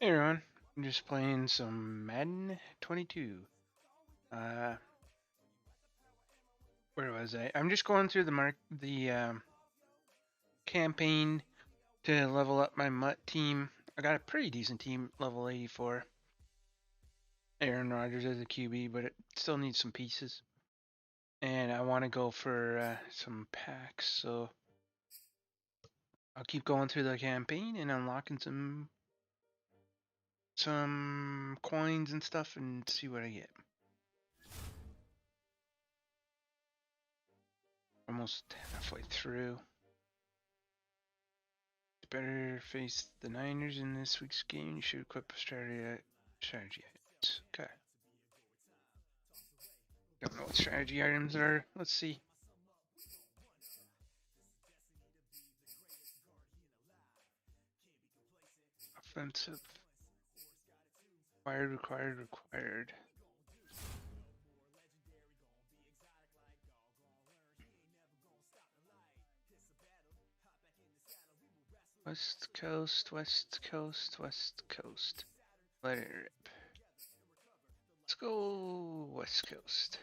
Hey everyone, I'm just playing some Madden 22. Uh, where was I? I'm just going through the campaign to level up my MUT team. I got a pretty decent team, level 84. Aaron Rodgers as a QB, but it still needs some pieces. And I want to go for some packs, so I'll keep going through the campaign and unlocking some coins and stuff and see what I get. Almost halfway through. Better face the Niners in this week's game. You should equip strategy items. Okay. Don't know what strategy items are. Let's see. Offensive. Required. West Coast. Let it rip. Let's go West Coast.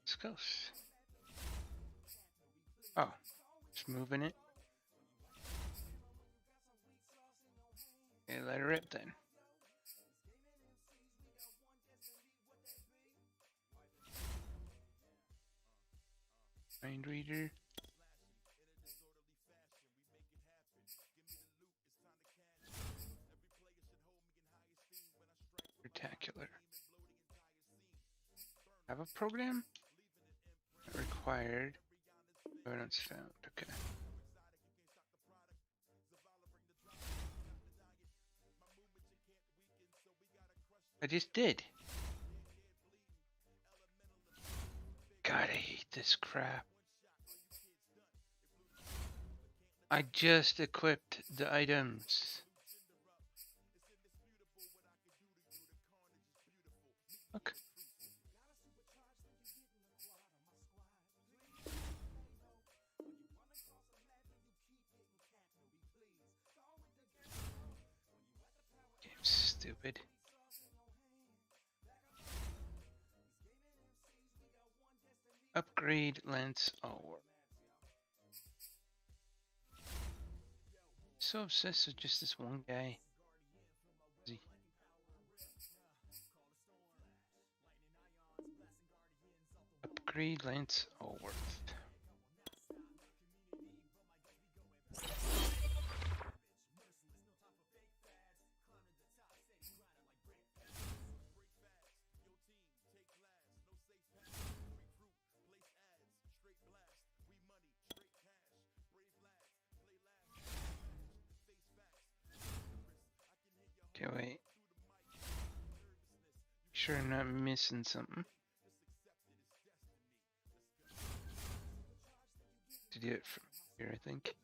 West Coast. Oh, just moving it. Okay, let it rip then. Mind reader. Spectacular. Have a program? Required. Evidence found. Okay. I just did. God, I hate this crap. I just equipped the items. Look. Game's stupid. Upgrade lens. Oh, so obsessed with just this one guy. Upgrade lens. Oh, worth. Okay, wait. Sure I'm not missing something. To do it from here, I think.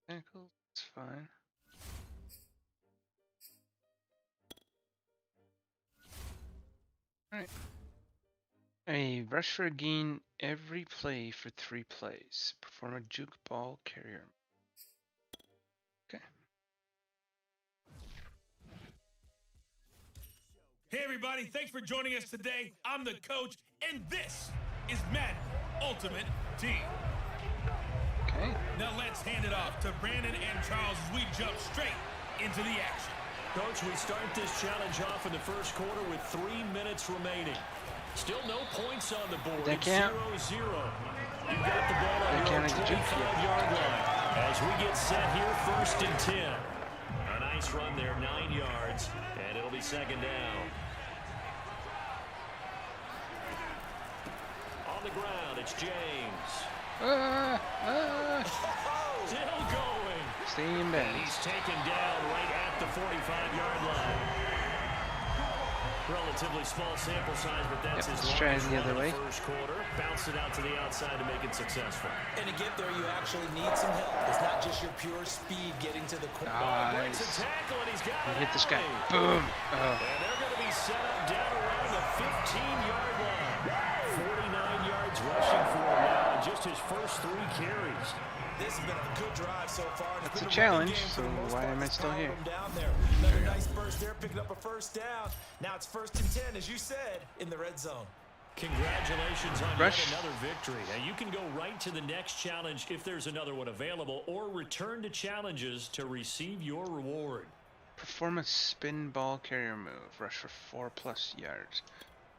Ankle, it's fine. Alright. A rush for a gain every play for 3 plays. Perform a juke ball carrier. Okay. Hey everybody, thanks for joining us today. I'm the coach, and this is Madden Ultimate Team. Okay. Now let's hand it off to Brandon and Charles as we jump straight into the action. Coach, we start this challenge off in the first quarter with 3 minutes remaining. Still no points on the board. They can't. 0-0. You've got the ball on your 25-yard line. As we get set here, 1st and 10. A nice run there, 9 yards, and it'll be 2nd down. On the ground, it's James. Still going. Stay in And bed. he's taken down right at the 45-yard line. Relatively small sample size, but that's his let's try it longest the run other of way. the first quarter. Bounced it out to the outside to make it successful. And to get there, you actually need some help. It's not just your pure speed getting to the quarter. Breaks a tackle, and he's got it. Hit this guy. Boom. Oh. And they're going to be set up down around the 15-yard line. 49 yards rushing for him now, and just his first 3 carries. This has been a good drive so far. It's a challenge, so why am I still here? Another nice burst there, picking up a first down. Now it's 1st and 10, as you said, in the red zone. Congratulations on Rush. yet another victory. Now you can go right to the next challenge if there's another one available, or return to challenges to receive your reward. Perform a spin ball carrier move. Rush for 4+ yards.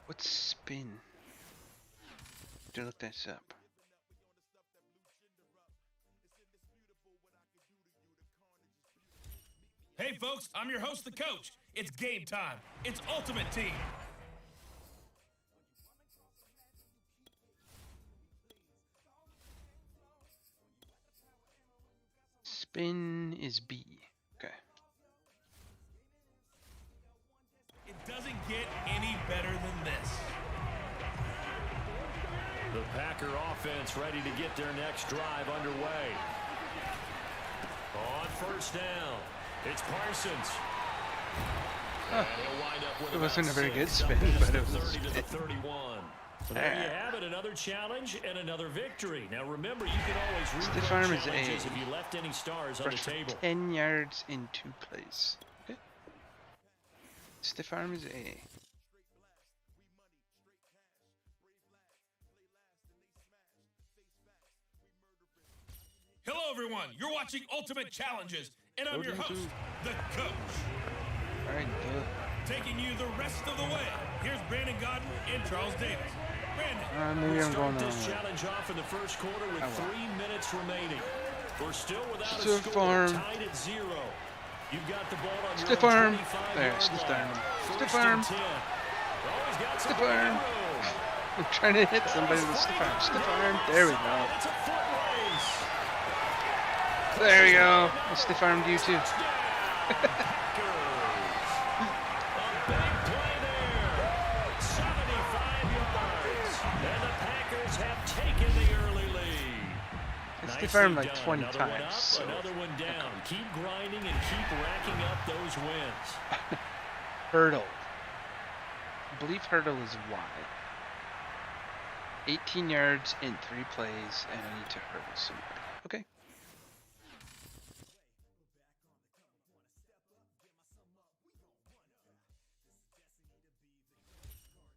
What's spin? To look this up. Hey, folks, I'm your host, the coach. It's game time. It's Ultimate Team. Spin is B. Okay. It doesn't get any better than this. The Packer offense ready to get their next drive underway. On first down, it's Parsons. And he'll wind up with It wasn't a very good about spin, 6, but it was 30 to the spin. 31. So there you have it, another challenge and another victory. Now remember, you can always Stiff rerun arm is challenges A. if you left any stars on the Rush for table. 10 yards in 2 plays. Okay. Stiff arm is A. Hello, everyone. You're watching Ultimate Challenges, and I'm your host, the coach. Alright, Taking you the rest of the way. Here's Brandon Godden and Charles Davis. Brandon. maybe We'll I'm start going this on. challenge off in the first quarter with 3 minutes remaining. We're still without a Stiff score, arm. tied at 0. You've got the ball on Stiff your own arm. 25-yard There, stiff line. arm. First Stiff and arm. 10. Oh, he's got some Stiff arm. room. I'm trying to hit somebody with a stiff arm. Stiff arm. There we go. It's a foot race. There we go. I stiff armed you too. I stiff armed like 20 times. So. Another one down. Keep grinding and keep racking up those wins. Hurdle. I believe hurdle is Y. 18 yards in 3 plays, and I need to hurdle somebody. Okay.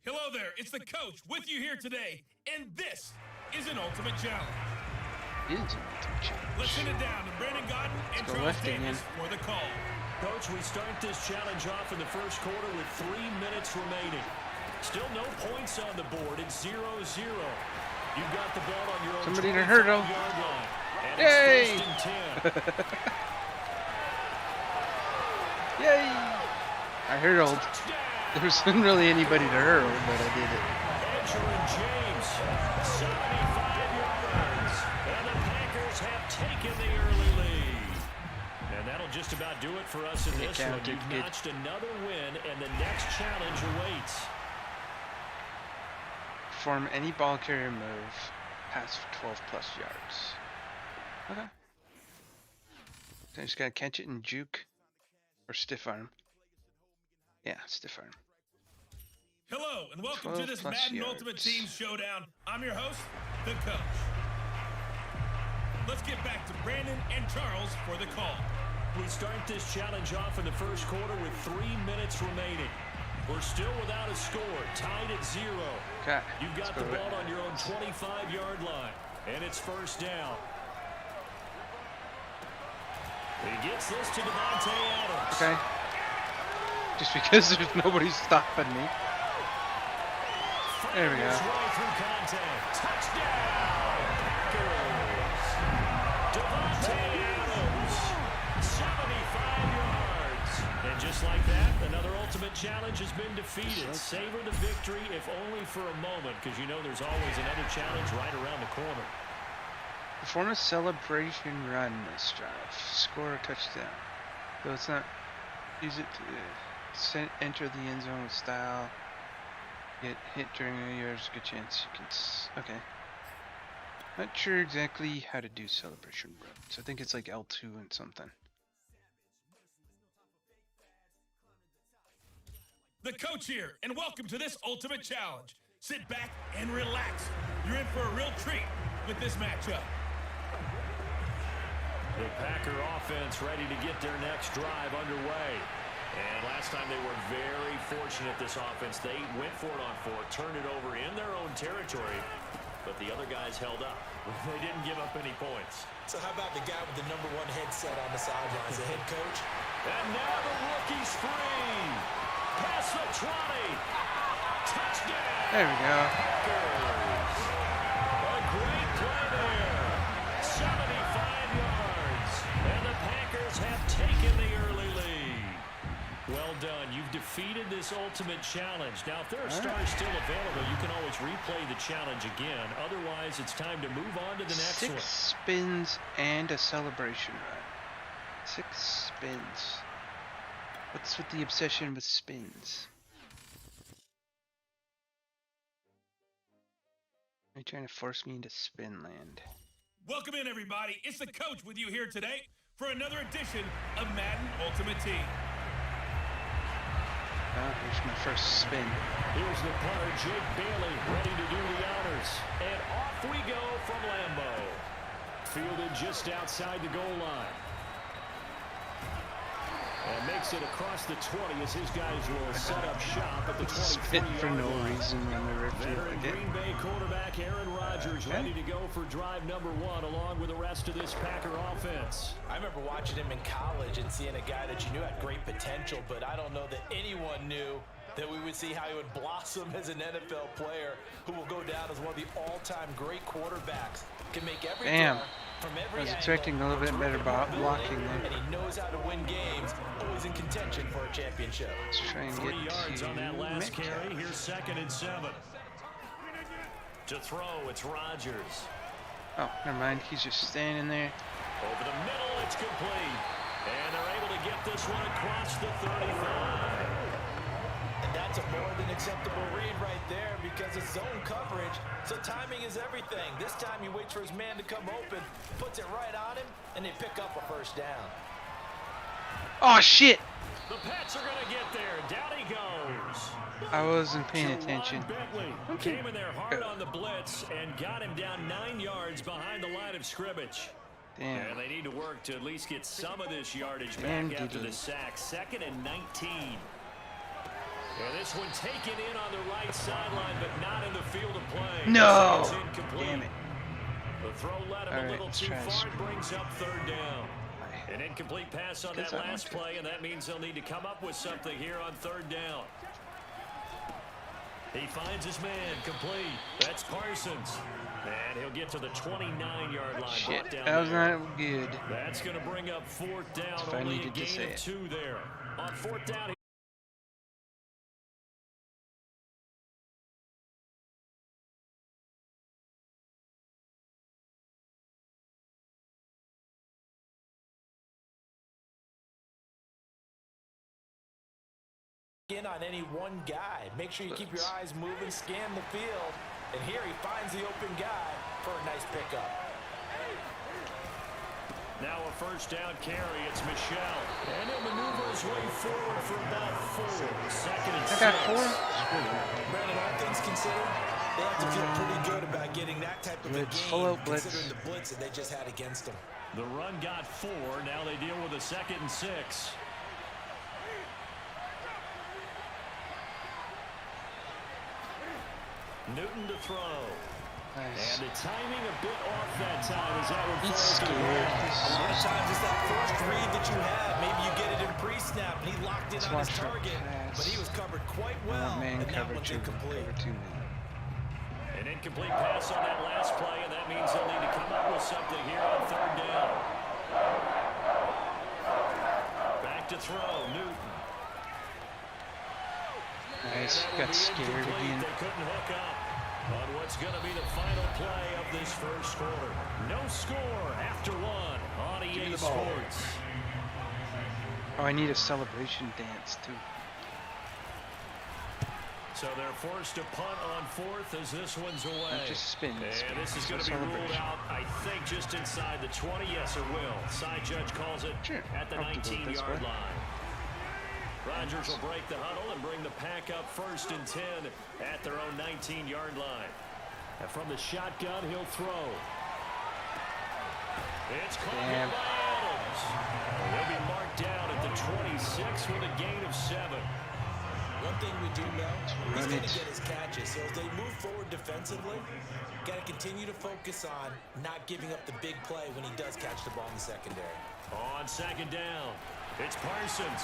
Hello there. It's the coach with you here today, and this is an Ultimate Challenge. It is an ultimate challenge. Let's send it down to Brandon Godden and Let's go Charles left Davis again. for the call. Coach, we start this challenge off in the first quarter with 3 minutes remaining. Still no points on the board. It's 0-0. You've got the ball on your own Somebody to hurdle. 25-yard line. And Yay! it's 1st and 10. Yay! I hurdled. There wasn't really anybody to hurdle, but I did it. Edger and James, 75 yards. And the Packers have taken the early lead. And that'll just about do it for us in It this one. counted You've good. notched another win, and the next challenge awaits. Perform any ball carrier move. Pass for 12+ yards. Okay. So I just gotta catch it and juke. Or stiff arm. Yeah, stiff arm. Hello, and welcome to this 12+ Madden yards. Ultimate Team Showdown. I'm your host, the coach. Let's get back to Brandon and Charles for the call. We start this challenge off in the first quarter with 3 minutes remaining. We're still without a score, tied at 0. Okay. You've got the ball on your own 25-yard line, and it's first down. He gets this to Devontae Adams. Okay. Just because there's nobody stopping me. There we go. His way through contact. Touchdown, Packers. Devontae Adams, 75 yards. And just like that, another ultimate challenge has been defeated. Savor the victory, if only for a moment, because you know there's always another challenge right around the corner. Perform a celebration run this drive. Score a touchdown. So it's not. Use it to enter the end zone with style. Get hit during a yards. Good chance you can. Okay. Not sure exactly how to do celebration runs. I think it's like L2 and something. The coach here, and welcome to this ultimate challenge. Sit back and relax. You're in for a real treat with this matchup. The Packer offense ready to get their next drive underway. And last time they were very fortunate, this offense. They went for it on fourth, turned it over in their own territory, but the other guys held up. They didn't give up any points. So how about the guy with the #1 headset on the sidelines, the head coach? And now the rookie's free. Past the 20. Touchdown. There we go. Packers. A great play there. 75 yards. And the Packers have taken the early lead. Well done. You've defeated this ultimate challenge. Now, if there are stars still available, you can always replay the challenge again. Otherwise, it's time to move on to the next one. 6 spins and a celebration run. 6 spins. What's with the obsession with spins? Are you trying to force me into spin land? Welcome in, everybody. It's the coach with you here today for another edition of Madden Ultimate Team. Oh, here's my first spin. Here's the punter, Jake Bailey, ready to do the honors. And off we go from Lambeau. Fielded just outside the goal line. And makes it across the 20 as his guys will set up shop at the 23-yard line. For no reason when the referee Veteran Green Bay quarterback Aaron Rodgers ready to go for drive number 1 along with the rest of this Packer offense. I remember watching him in college and seeing a guy that you knew had great potential, but I don't know that anyone knew that we would see how he would blossom as an NFL player who will go down as one of the all-time great quarterbacks. Can make every Damn. from every I was angle. expecting a little bit better blocking there. And he knows how to win games, always in contention for a championship. Let's try and 3 get yards to on that last Metcalf. carry. Here's 2nd and 7. To throw, it's Rodgers. Oh, never mind. He's just standing there. Over the middle, it's complete. And they're able to get this one across the 35. And that's a more than acceptable read right there because it's zone coverage, so timing is everything. This time he waits for his man to come open, puts it right on him, and they pick up a first down. Oh, shit! The Pats are going to get there. Down he goes. I wasn't paying attention. Bentley came in there hard on the blitz and got him down 9 yards behind the line of scrimmage. Damn. And they need to work to at least get some of this yardage Damn, back after Diddy. the sack. 2nd and 19. And this one taken in on the right sideline, but not in the field of play. No! It's incomplete. Damn it. The throw led him All a right, little let's too try to far. screw It brings up 3rd down. An incomplete pass on that Because I want last to. play, and that means they'll need to come up with something here on 3rd down. He finds his man, complete. That's Parsons. And he'll get to the 29-yard line. Shit, Brought down that was there. not good. That's going to bring up 4th down. If I Only a needed to gain say of it. 2 there. On 4th down, In on any one guy. Make sure you keep your eyes moving, scan the field, and here he finds the open guy for a nice pickup. now a 1st down carry. It's Michelle. And he'll maneuver his way forward for about 4. 2nd and 6. I got 4? Brandon, all things considered, they have to feel pretty good about getting that type of Blitz, a full game, out blitz. considering the blitz that they just had against them. The run got 4. Now they deal with a 2nd and 6. Newton to throw. Nice. And the timing a bit off that time as that one He's falls to the scared. ground. A lot of times it's that first read that you have. Maybe you get it in pre-snap, and he locked in Let's on his watch for target, pass. but he was covered quite well, Man and that cover one's 2. incomplete. Cover 2 man. An incomplete pass on that last play, and that means they'll need to come up with something here on 3rd down. Back to throw, Newton. Nice. And that will Got be scared incomplete. again. They couldn't hook up. On what's going to be the final play of this first quarter. No score after one on EA Sports. Oh, I need a celebration dance too. So they're forced to punt on fourth as this one's away. Not just spins. And this is going to be ruled out, I think, just inside the 20. Yes, it will. Side judge calls it at the 19-yard line. Rodgers will break the huddle and bring the pack up 1st and 10 at their own 19-yard line. And from the shotgun, he'll throw. It's caught by Adams. He'll be marked down at the 26 with a gain of 7. One thing we do know, he's going to get his catches. So as they move forward defensively, got to continue to focus on not giving up the big play when he does catch the ball in the secondary. On 2nd down, it's Parsons.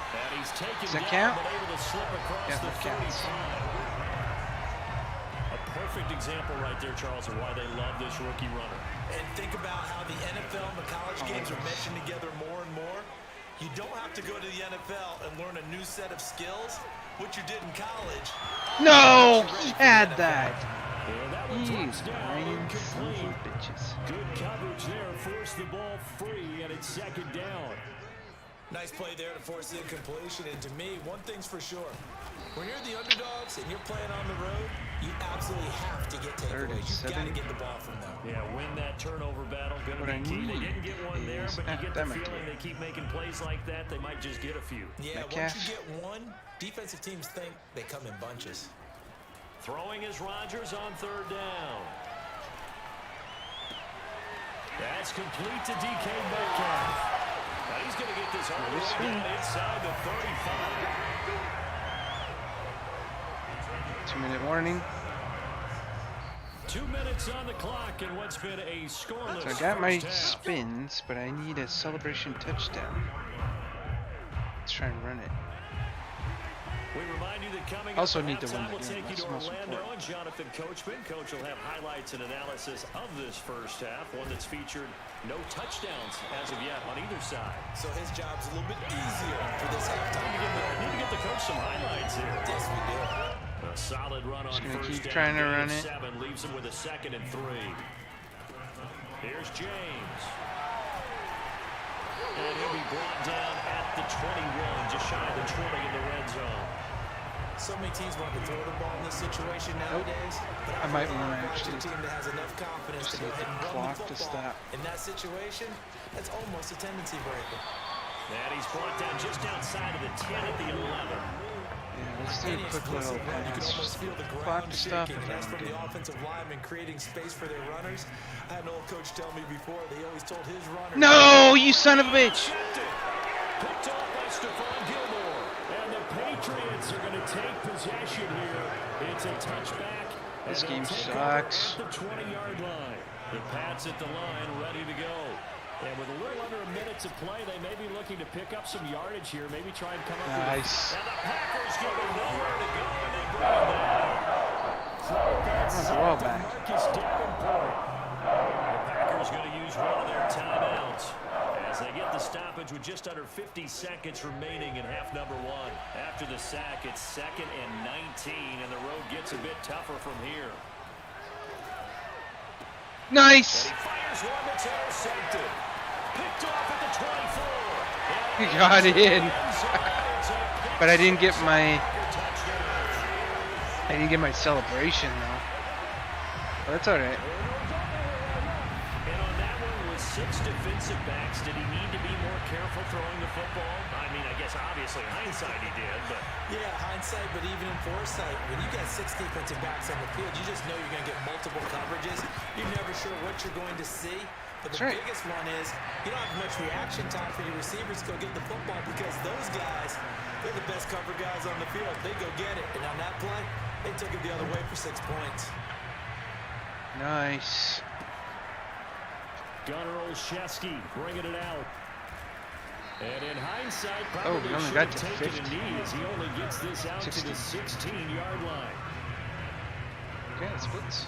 And he's taken down, count? But able to slip across the 35. A perfect example right there, Charles, of why they love this rookie runner. And think about how the NFL and the college games are meshing together more and more. You don't have to go to the NFL and learn a new set of skills, what you did in college. No, he had that. He's incomplete. Good coverage there, forced the ball free, and it's 2nd down. Nice play there to force the incompletion. And to me, one thing's for sure. When you're the underdogs and you're playing on the road, you absolutely have to get takeaways. You've got to get the ball from them. Yeah, win that turnover battle. Going to be key. They didn't get one there, but you get the feeling they keep making plays like that, they might just get a few. Yeah, once you get one, defensive teams think they come in bunches. Throwing is Rodgers on 3rd down. That's complete to DK Metcalf. Now he's going to get this all the way down inside the 35. 2-minute warning. 2 minutes on the clock and what's been a scoreless. So I got my spins, but I need a celebration touchdown. Let's try and run it. We remind you that coming also up need to win we'll the game. take you That's to the most Orlando important. and Jonathan Coachman. Coach will have highlights and analysis of this first half, one that's featured no touchdowns as of yet on either side. So his job's a little bit easier for this halftime. Need to get the coach some highlights here. Yes, we do. A solid run on first keep down. trying to run it. 7 leaves him with a 2nd and 3. Here's James. And he'll be brought down at the 21, just shy of the 20 in the red zone. So many teams want to throw the ball in this situation nowadays. But I might want to watch a actually team that has enough confidence to go ahead and run the football. In that situation, that's almost a tendency breaker. And he's brought down just outside of the 10 at the 11. Yeah, let's do a quick little pass. You can almost feel the Clock ground stuff. shaking. And that's from the offensive lineman creating space for their runners. I had an old coach tell me before, they always told his runners. No, you son of a bitch! Picked off by Stephon Gilmore. And the Patriots are going to take possession here. It's a touchback. This game sucks. At the 20-yard line. The Pats at the line, ready to go. And with a little under a minute to play, they may be looking to pick up some yardage here. Maybe try and come up with Nice. And the Packers give him nowhere to go, and they bring him down. That's well back. Marcus Davenport. The Packers going to use one of their timeouts as they get the stoppage with just under 50 seconds remaining in half number 1. After the sack, it's 2nd and 19, and the road gets a bit tougher from here. Nice! And he fires one that's intercepted. Picked off at the 24. He got it in. But I didn't get my celebration though. But that's alright. And on that one with 6 defensive backs, did he need to be more careful throwing the football? I mean, I guess obviously hindsight he did, but Yeah, hindsight, but even in foresight, when you got 6 defensive backs on the field, you just know you're going to get multiple coverages. You're never sure what you're going to see. But the biggest one is you don't have much reaction time for your receivers to go get the football because those guys, they're the best cover guys on the field. They go get it. And on that play, they took it the other way for 6 points. Nice. Gunnar Olszewski bringing it out. And in hindsight, we probably only should got have to taken 50. a knee as he only gets this out 60. to the 16-yard line. Okay, that splits.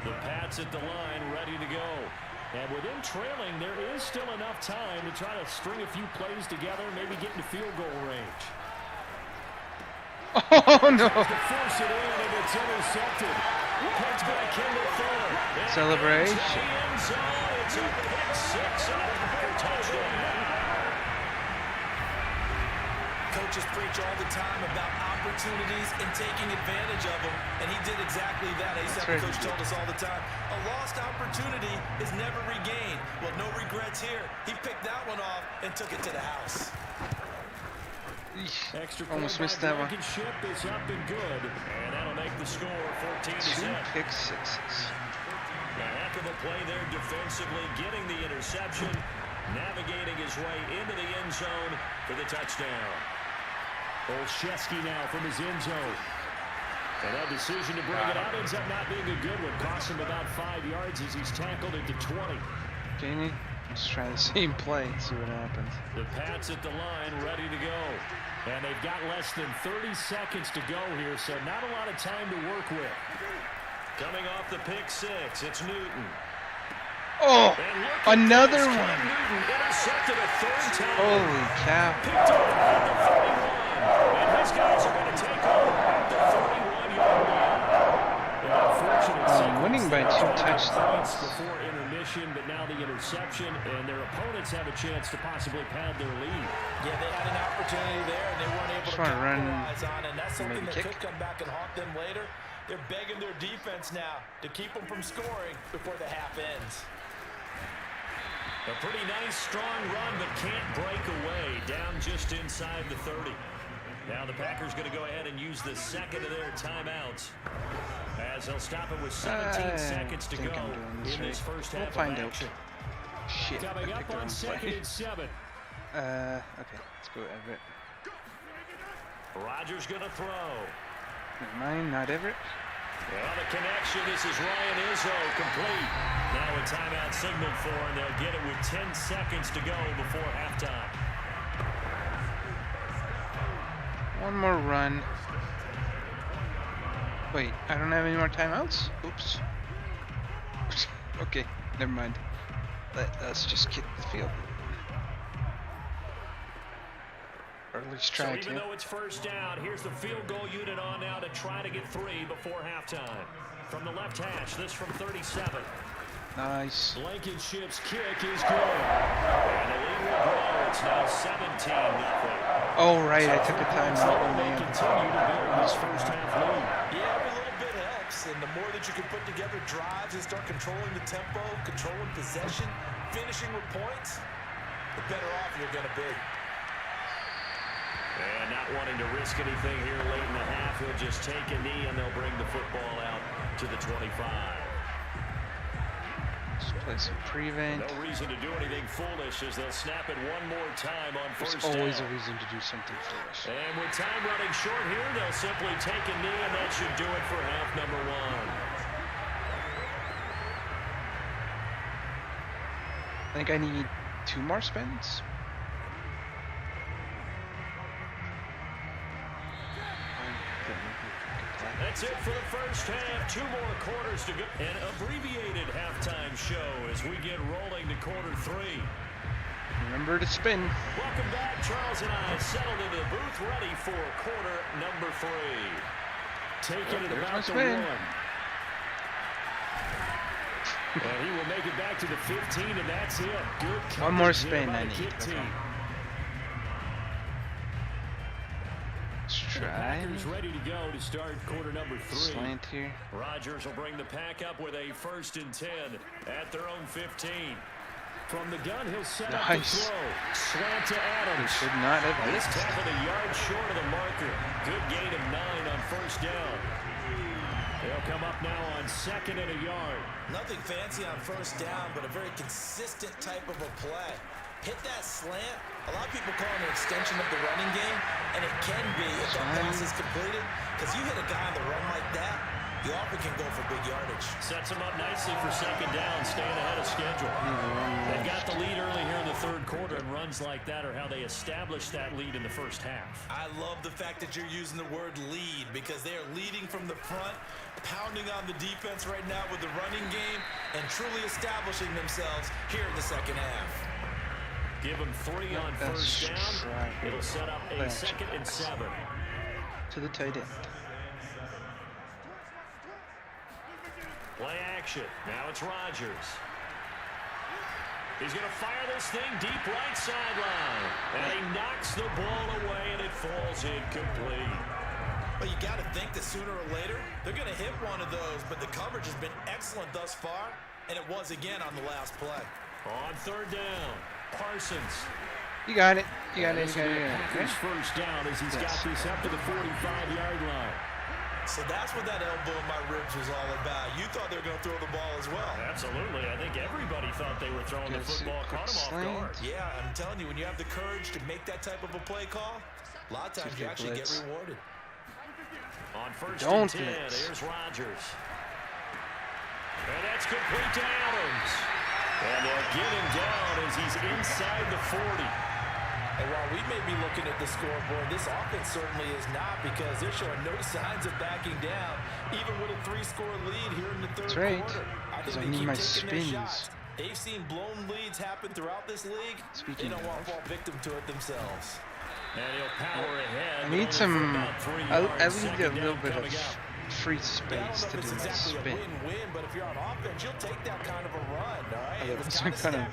The Pats at the line, ready to go. And with him trailing, there is still enough time to try to string a few plays together, maybe get into field goal range. Oh no! To force it in, and it's intercepted. Picked back in the third. Celebration. It's a pick six and a Packer touchdown. Coaches preach all the time about opportunities and taking advantage of them, and he did exactly that. He's the coach told us all the time. A lost opportunity is never regained. Well, no regrets here. He picked that one off and took it to the house. Extra almost missed that one. Is up and good, and that'll make the score 14-7. 2 pick sixes. A heck of a play there defensively, getting the interception, navigating his way into the end zone for the touchdown. Olszewski now from his end zone. And that decision to bring it out ends up not being a good one. Costs him about 5 yards as he's tackled into 20. Jamie, just try the same play and see what happens. The Pats at the line ready to go. And they've got less than 30 seconds to go here, so not a lot of time to work with. Coming off the pick six, it's Newton. Oh, another one. Newton intercepted a third time. Holy cow. Picked up at the 31. And his guys are going to take over at the 31-yard line. Winning by 2 touchdowns. Before intermission, but now the interception, and their opponents have a chance to possibly pad their lead. Yeah, they had an opportunity there, and they weren't able to capitalize on it. And that's something that could come back and haunt them later. They're begging their defense now to keep them from scoring before the half ends. A pretty nice, strong run, but can't break away. Down just inside the 30. Now the Packers going to go ahead and use the second of their timeouts, as they'll stop it with 17 seconds to go in this first half of action. Shit, Coming up on 2nd and 7. Okay, let's go Everett. Rodgers going to throw. Never mind, not Everett. Well, the connection, this is Ryan Izzo, complete. Now a timeout signaled for, and they'll get it with 10 seconds to go before halftime. One more run. Wait, I don't have any more timeouts? Oops. Okay, never mind. Let's just kick the field. Or at least try to. So even though it's first down, here's the field goal unit on now to try to get 3 before halftime. From the left hash, this from 37. Nice. Blankenship's kick is good. And the lead will grow. It's now 17-0. Oh, right, I took a timeout when they continue to build this first half lead. Yeah, every little bit helps. And the more that you can put together drives and start controlling the tempo, controlling possession, finishing with points, the better off you're going to be. And not wanting to risk anything here late in the half, he'll just take a knee and they'll bring the football out to the 25. Let's play some prevent. No reason to do anything foolish as they'll snap it one more time on first down. There's always a reason to do something foolish. And with time running short here, they'll simply take a knee, and that should do it for half number 1. I think I need 2 more spins. That's it for the first half. 2 more quarters to go. An abbreviated halftime show as we get rolling to quarter 3. Remember to spin. Welcome back. Charles and I settled into the booth ready for quarter number 3. Taking it about the 1. And he will make it back to the 15, and that's it. Good. One more spin I need. Try. Packers ready to go to start quarter number 3. Slant here. Rodgers will bring the pack up with a 1st and 10 at their own 15. From the gun, he'll set up the throw. Slant to Adams. He should not have This missed. tackled a yard short of the marker. Good gain of 9 on first down. They'll come up now on 2nd and a yard. Nothing fancy on first down, but a very consistent type of a play. Hit that slant. A lot of people call it an extension of the running game, and it can be if that pass is completed. Because you hit a guy on the run like that, you often can go for big yardage. Sets him up nicely for 2nd down, staying ahead of schedule. They've got the lead early here in the 3rd quarter, and runs like that are how they establish that lead in the first half. I love the fact that you're using the word lead, because they are leading from the front, pounding on the defense right now with the running game, and truly establishing themselves here in the 2nd half. Give him 3 on first down. It'll set up a 2nd and 7. To the tight end. Play action. Now it's Rodgers. He's going to fire this thing deep right sideline. And he knocks the ball away, and it falls incomplete. Well, you got to think that sooner or later, they're going to hit one of those, but the coverage has been excellent thus far, and it was again on the last play. On third down, Parsons. You got it. You got it. You got it. His first down as he's got this up to the 45-yard line. So that's what that elbow in my ribs was all about. You thought they were going to throw the ball as well. Absolutely. I think everybody thought they were throwing the football, caught him off guard. Yeah, I'm telling you, when you have the courage to make that type of a play call, a lot of times you actually get rewarded. On first and 10, here's Rodgers. And that's complete to Adams. And they'll get him down as he's inside the 40. And while we may be looking at the scoreboard, this offense certainly is not, because they're showing no signs of backing down, even with a 3-score lead here in the third quarter. I think they keep taking their shots. They've seen blown leads happen throughout this league. They don't want to fall victim to it themselves. And he'll power ahead. I need some, I need a little bit of free space to do my spin. Win-win, but if you're on offense, you'll take that kind of a run, all right? Otherwise I'm kind of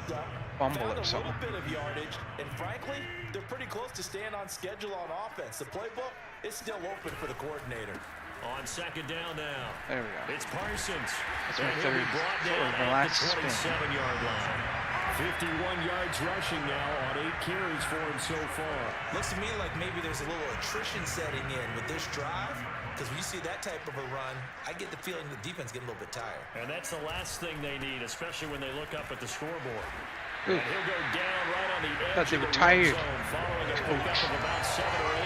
fumble or something. A little bit of yardage, and frankly, they're pretty close to staying on schedule on offense. The playbook is still open for the coordinator. On second down now. There we go. It's Parsons. That's my third. The last spin. 27-yard line. 51 yards rushing now on 8 carries for him so far. Looks to me like maybe there's a little attrition setting in with this drive, because when you see that type of a run, I get the feeling the defense getting a little bit tired. And that's the last thing they need, especially when they look up at the scoreboard. And he'll go down right on the edge. Thought they were tired. Following a pickup of about 7 or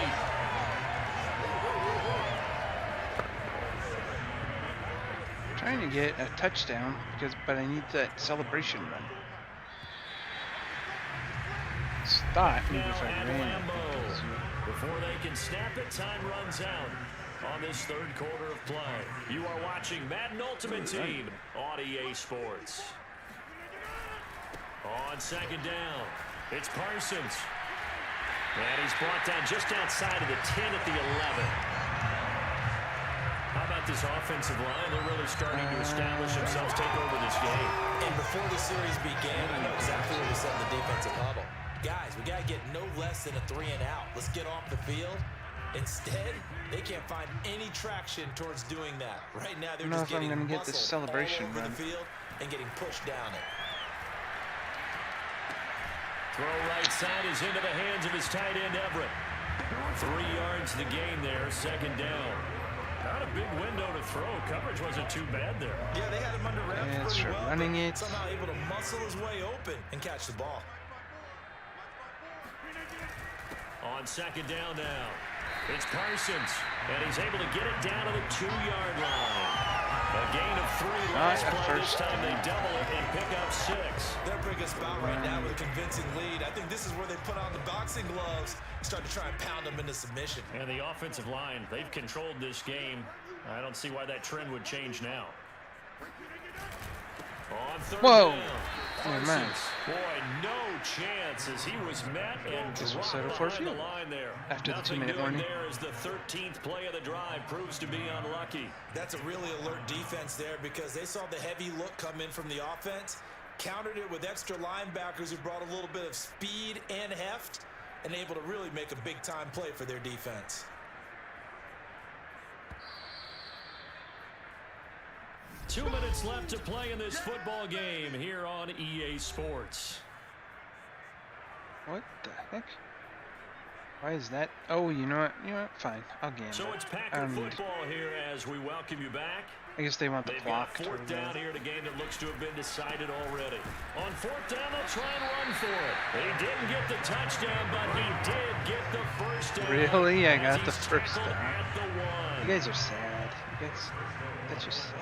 8. Trying to get a touchdown, but I need that celebration run. Thought maybe if I ran. Before they can snap it, time runs out on this third quarter of play. You are watching Madden Ultimate Team on EA Sports. On second down, it's Parsons. And he's brought down just outside of the 10 at the 11. How about this offensive line? They're really starting to establish themselves, take over this game. And before the series began, I know exactly what we said in the defensive huddle. Guys, we got to get no less than a 3 and out. Let's get off the field. Instead, they can't find any traction towards doing that. Right now, they're just getting get this celebration all over run. the field and getting pushed down it. Throw right side is into the hands of his tight end, Everett. 3 yards to the gain there, second down. Not a big window to throw. Coverage wasn't too bad there. Yeah, they had him under wraps pretty well, running it. Somehow able to muscle his way open and catch the ball. On second down now, it's Parsons, and he's able to get it down to the 2-yard line. A gain of 3 last play. This time they double it and pick up 6. They're bringing a spot right now with a convincing lead. I think this is where they put on the boxing gloves and start to try and pound them into submission. And the offensive line, they've controlled this game. I don't see why that trend would change now. On third down, Parsons. Boy, no chance as he was met and dropped behind the line there. After the Nothing 2-minute warning. there as the 13th play of the drive proves to be unlucky. That's a really alert defense there, because they saw the heavy look come in from the offense, countered it with extra linebackers who brought a little bit of speed and heft, and able to really make a big-time play for their defense. Two minutes left to play in this football game here on EA Sports. What the heck? Why is that? Oh, you know what? Fine. I'll gamble. So it's Packer football here as we welcome you back. I guess they want the clock. They've got fourth down here in a game that looks to have been decided already. On fourth down, they'll try and run for it. He didn't get the touchdown, but he did get the first down. Really? I got the first down. At the 1. You guys are sad. You guys, that's just sad.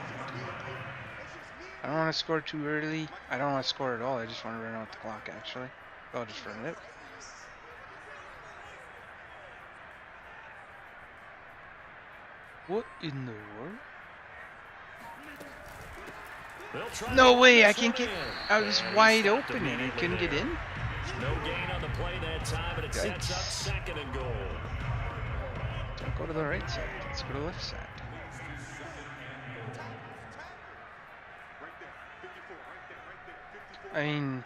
I don't want to score too early. I don't want to score at all. I just want to run out the clock, actually. I'll just run it. What in the world? No way, I can't get. I was wide open and I couldn't get in. No gain on the play that time, but it sets up second and goal. Don't go to the right side. Let's go to the left side. I mean,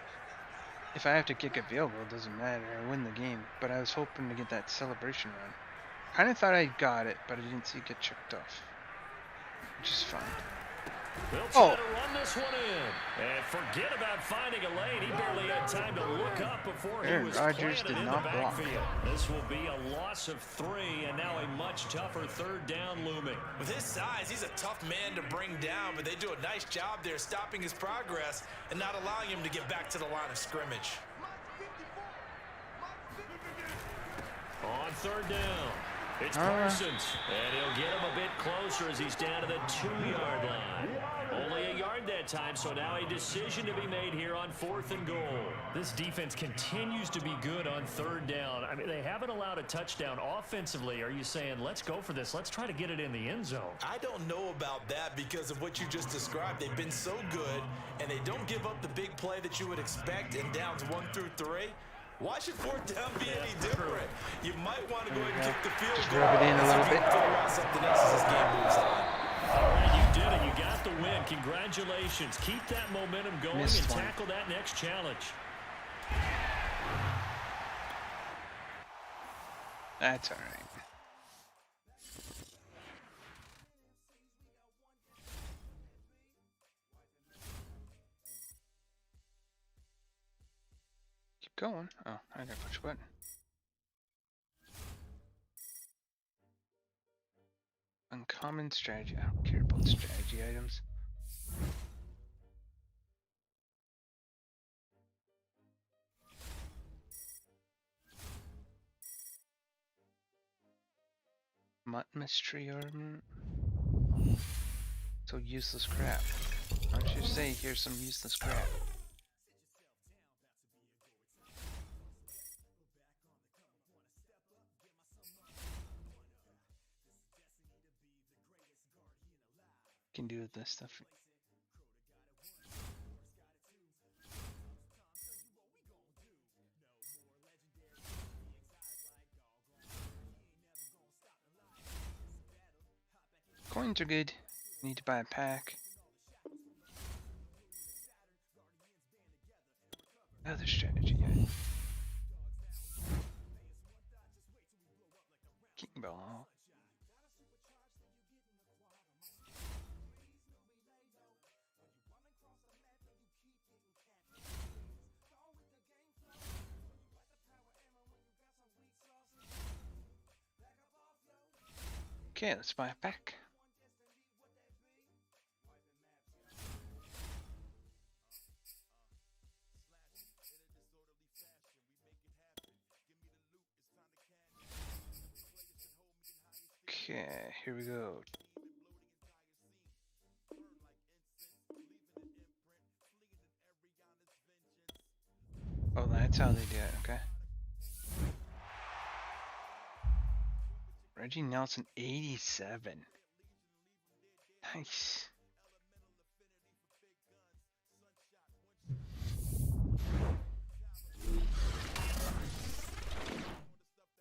if I have to kick a field goal, it doesn't matter. I win the game. But I was hoping to get that celebration run. Kind of thought I got it, but I didn't see it get checked off. Which is fine. They'll try to run this one in. And forget about finding a lane. He barely had time to look up before he Aaron was Rodgers planted did in not the block. backfield. This will be a loss of 3, and now a much tougher third down looming. With his size, he's a tough man to bring down, but they do a nice job there stopping his progress and not allowing him to get back to the line of scrimmage. On third down, it's Parsons, and he'll get him a bit closer as he's down to the 2-yard line. Only a yard that time, so now a decision to be made here on 4th and goal. This defense continues to be good on third down. I mean, they haven't allowed a touchdown offensively. Are you saying, let's go for this, let's try to get it in the end zone? I don't know about that because of what you just described. They've been so good, and they don't give up the big play that you would expect in downs 1 through 3. Why should 4th down be any different? You might want to go ahead and kick the field goal. Rub it in a little bit. Figure out something else as this game moves on. All right, you did it. You got the win. Congratulations. Keep that momentum going and tackle that next challenge. That's all right. Keep going. Oh, I gotta push a button. Uncommon strategy. I don't care about strategy items. MUT mystery armor. So useless crap. Why don't you say here's some useless crap? Can do with this stuff. Coins are good. Need to buy a pack. Other strategy. King ball. Okay, let's buy a pack. Okay, here we go. Oh, that's how they do it, okay. Reggie Nelson, 87. Nice.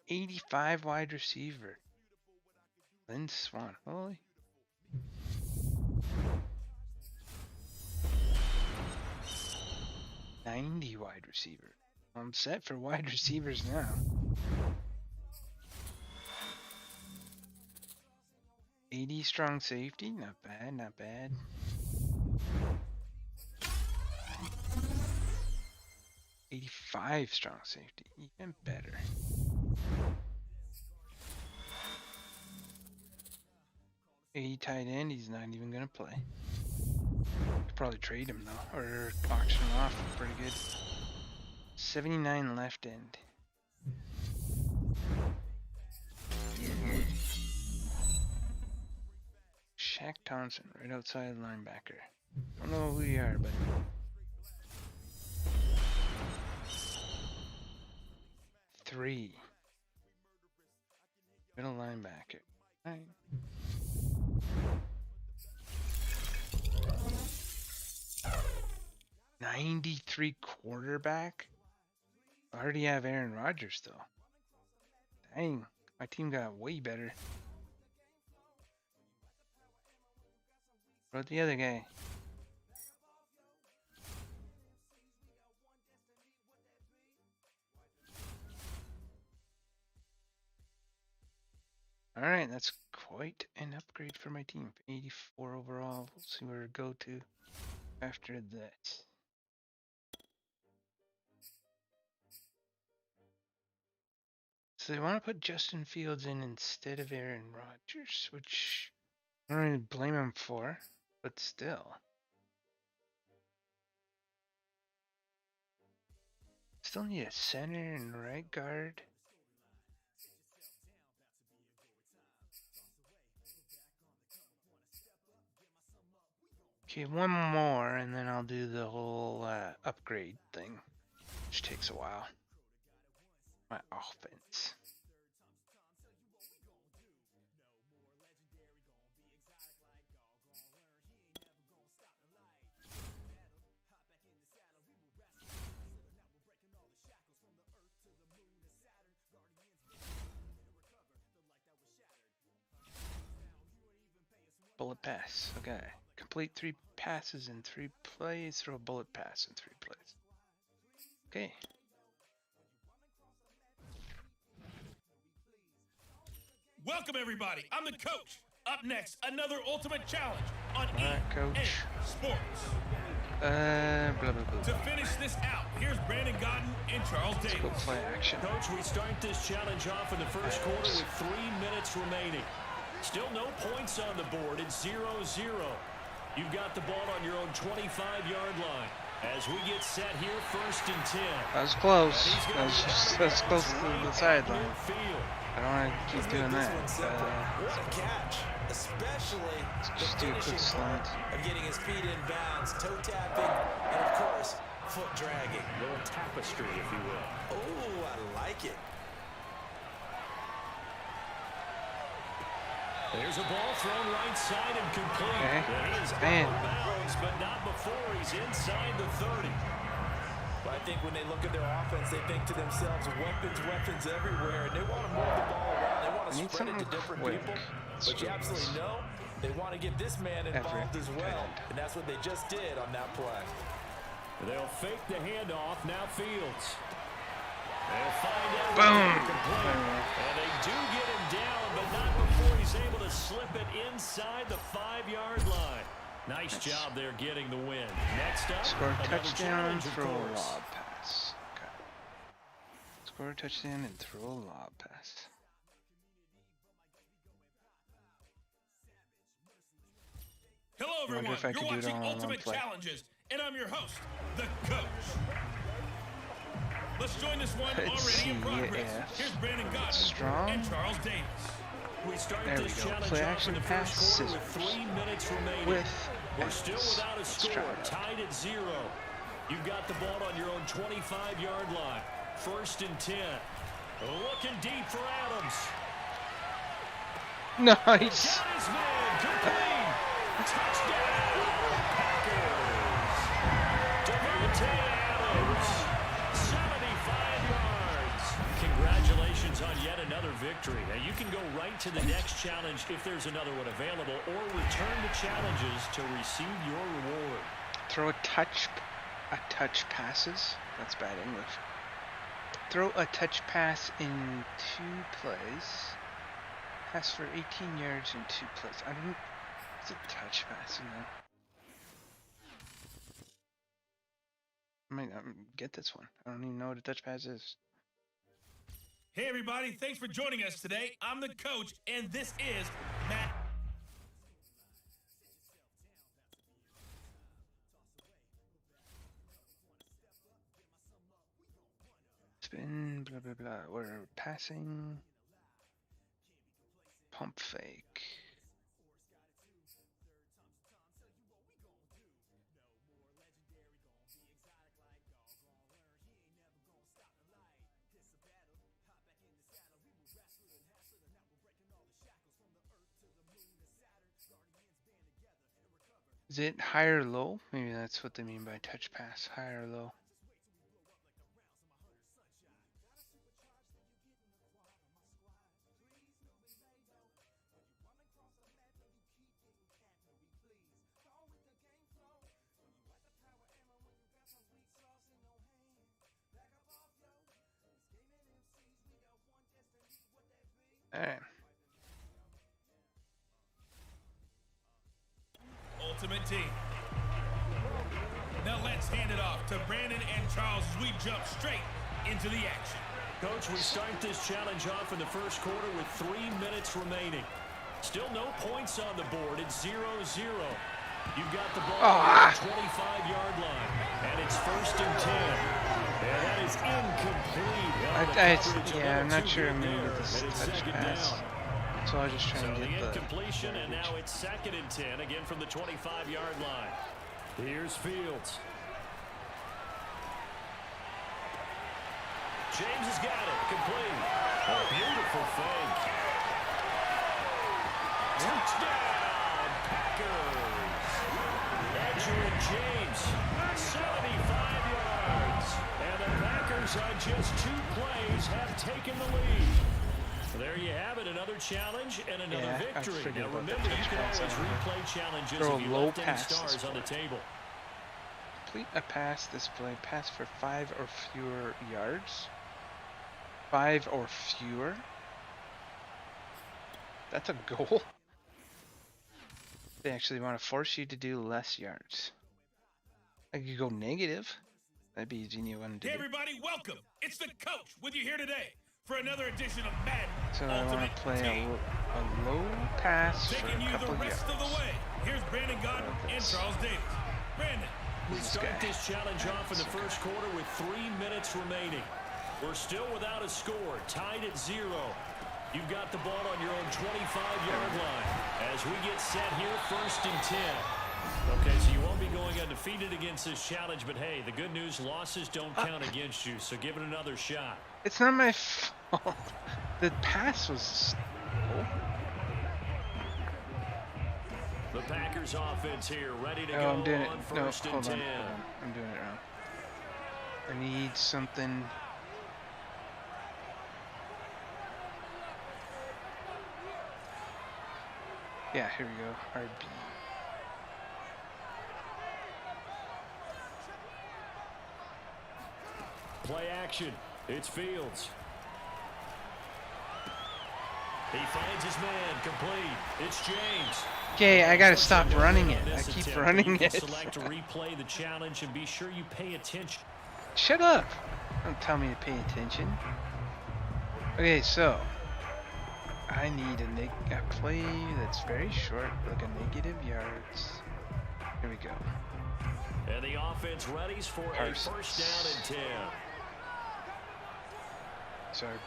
'85 wide receiver. Lynn Swan. Holy. '90 wide receiver. I'm set for wide receivers now. 80 strong safety. Not bad, not bad. '85 strong safety. Even better. '80 tight end. He's not even gonna play. Could probably trade him though, or auction him off. Pretty good. 79 left end. Shaq Thompson, right outside linebacker. Don't know who you are, but three. Middle linebacker. All right. '93 quarterback. I already have Aaron Rodgers though. Dang, my team got way better. What about the other guy? Alright, that's quite an upgrade for my team. 84 overall. We'll see where to go to after that. So they want to put Justin Fields in instead of Aaron Rodgers, which I don't really blame him for, but still. Still need a center and right guard. Okay, one more, and then I'll do the whole upgrade thing, which takes a while. My offense. Bullet pass. Okay. Complete 3 passes in 3 plays. Throw a bullet pass in 3 plays. Okay. Welcome, everybody. I'm the coach. Up next, another ultimate challenge on Coach. EA Sports. Blah, blah, blah. To finish this out, here's Brandon Godden and Charles Let's Davis. go play action. Coach, we start this challenge off in the first quarter with 3 minutes remaining. Still no points on the board. It's 0-0. You've got the ball on your own 25-yard line. As we get set here, 1st and 10. That was close. That's close to the sideline. I don't want to keep doing that. What a catch, especially just the do a quick finishing slant. part of getting his feet in bounds, toe tapping, and of course, foot dragging. A little tapestry, if you will. Oh, I like it. There's a ball thrown right side and complete. Okay. He is Man. out of bounds, but not before he's inside the 30. But I think when they look at their offense, they think to themselves, weapons everywhere, and they want to move the ball around. They want to need spread it to something different quick. people. But you absolutely know they want to get this man involved as well, and that's what they just did on that play. They'll fake the handoff. Now Fields. They'll find out. Boom. And they do get him down, but not before he's able to slip it inside the 5-yard line. Nice job there getting the win. Next up, Score a another touchdown, challenge, of throw a course. lob pass. Okay. Score a touchdown and throw a lob pass. Hello, I wonder everyone. if I You're could do it watching all in one Ultimate play. Challenges, and I'm your host, the coach. Let's join this one Let's already in see progress. if Here's Brandon Godden strong. and Charles Davis. We start There we this go. challenge Play off action in the pass, first quarter with scissors. 3 minutes remaining. With We're still X. without a Let's try score, it out. tied at 0. You've got the ball on your own 25-yard line. 1st and 10. Looking deep for Adams. Nice. Got his man, complete. Touchdown, Packers. Devontae Adams, 75 yards. Congratulations on yet another victory. Now, you can go right to the next challenge if there's another one available, or return the challenges to receive your reward. Throw a touch passes. That's bad English. Throw a touch pass in 2 plays. Pass for 18 yards in 2 plays. I don't. It's a touch pass in there. I might not get this one. I don't even know what a touch pass is. Hey, everybody. Thanks for joining us today. I'm the coach, and this is Matt. Spin, blah, blah, blah. We're passing. Pump fake. Is it high or low? Maybe that's what they mean by touch pass. High or low. Alright. Charles, as we jump straight into the action. Coach, we start this challenge off in the first quarter with 3 minutes remaining. Still no points on the board. It's 0-0. You've got the ball on the 25-yard line, and it's 1st and 10. And that is incomplete. Yeah, I'm not sure I'm going to get this touch pass. So I was just trying to get the incompletion, and now it's 2nd and 10, again from the 25-yard line. Here's Fields. James has got it. Complete. A beautiful fake. Touchdown, Packers. Edgerrin James, 75 yards. And the Packers on just 2 plays have taken the lead. There you have it, another challenge and another victory. Now remember, you can always replay challenges if you left any stars on the table. Complete a pass display. Pass for 5 or fewer yards. 5 or fewer. That's a goal. They actually want to force you to do less yards. I could go negative. That'd be easy. You want to do. Hey everybody, welcome. It's the coach with you here today for another edition of Madden. So I want to play a low pass for a couple the rest of the way. Here's Brandon Godden and Charles Davis. Brandon. We start this challenge off in the first quarter with 3 minutes remaining. We're still without a score, tied at 0. You've got the ball on your own 25-yard line as we get set here, 1st and 10. Okay, so you won't be going undefeated against this challenge, but hey, the good news, losses don't count against you, so give it another shot. It's not my fault. The pass was... Oh. The Packers offense here, ready to go I'm doing it. on No, 1st and 10. hold on. I'm doing it wrong. I need something... Yeah, here we go. RB. Play action. It's Fields. He finds his man. Complete. It's James. Okay, I gotta stop running it. I keep running it. Select to replay the challenge and be sure you pay attention. Shut up! Don't tell me to pay attention. Okay, so I need a play that's very short, like a negative yards. Here we go. And the offense readies for a 1st down and 10. Sorry,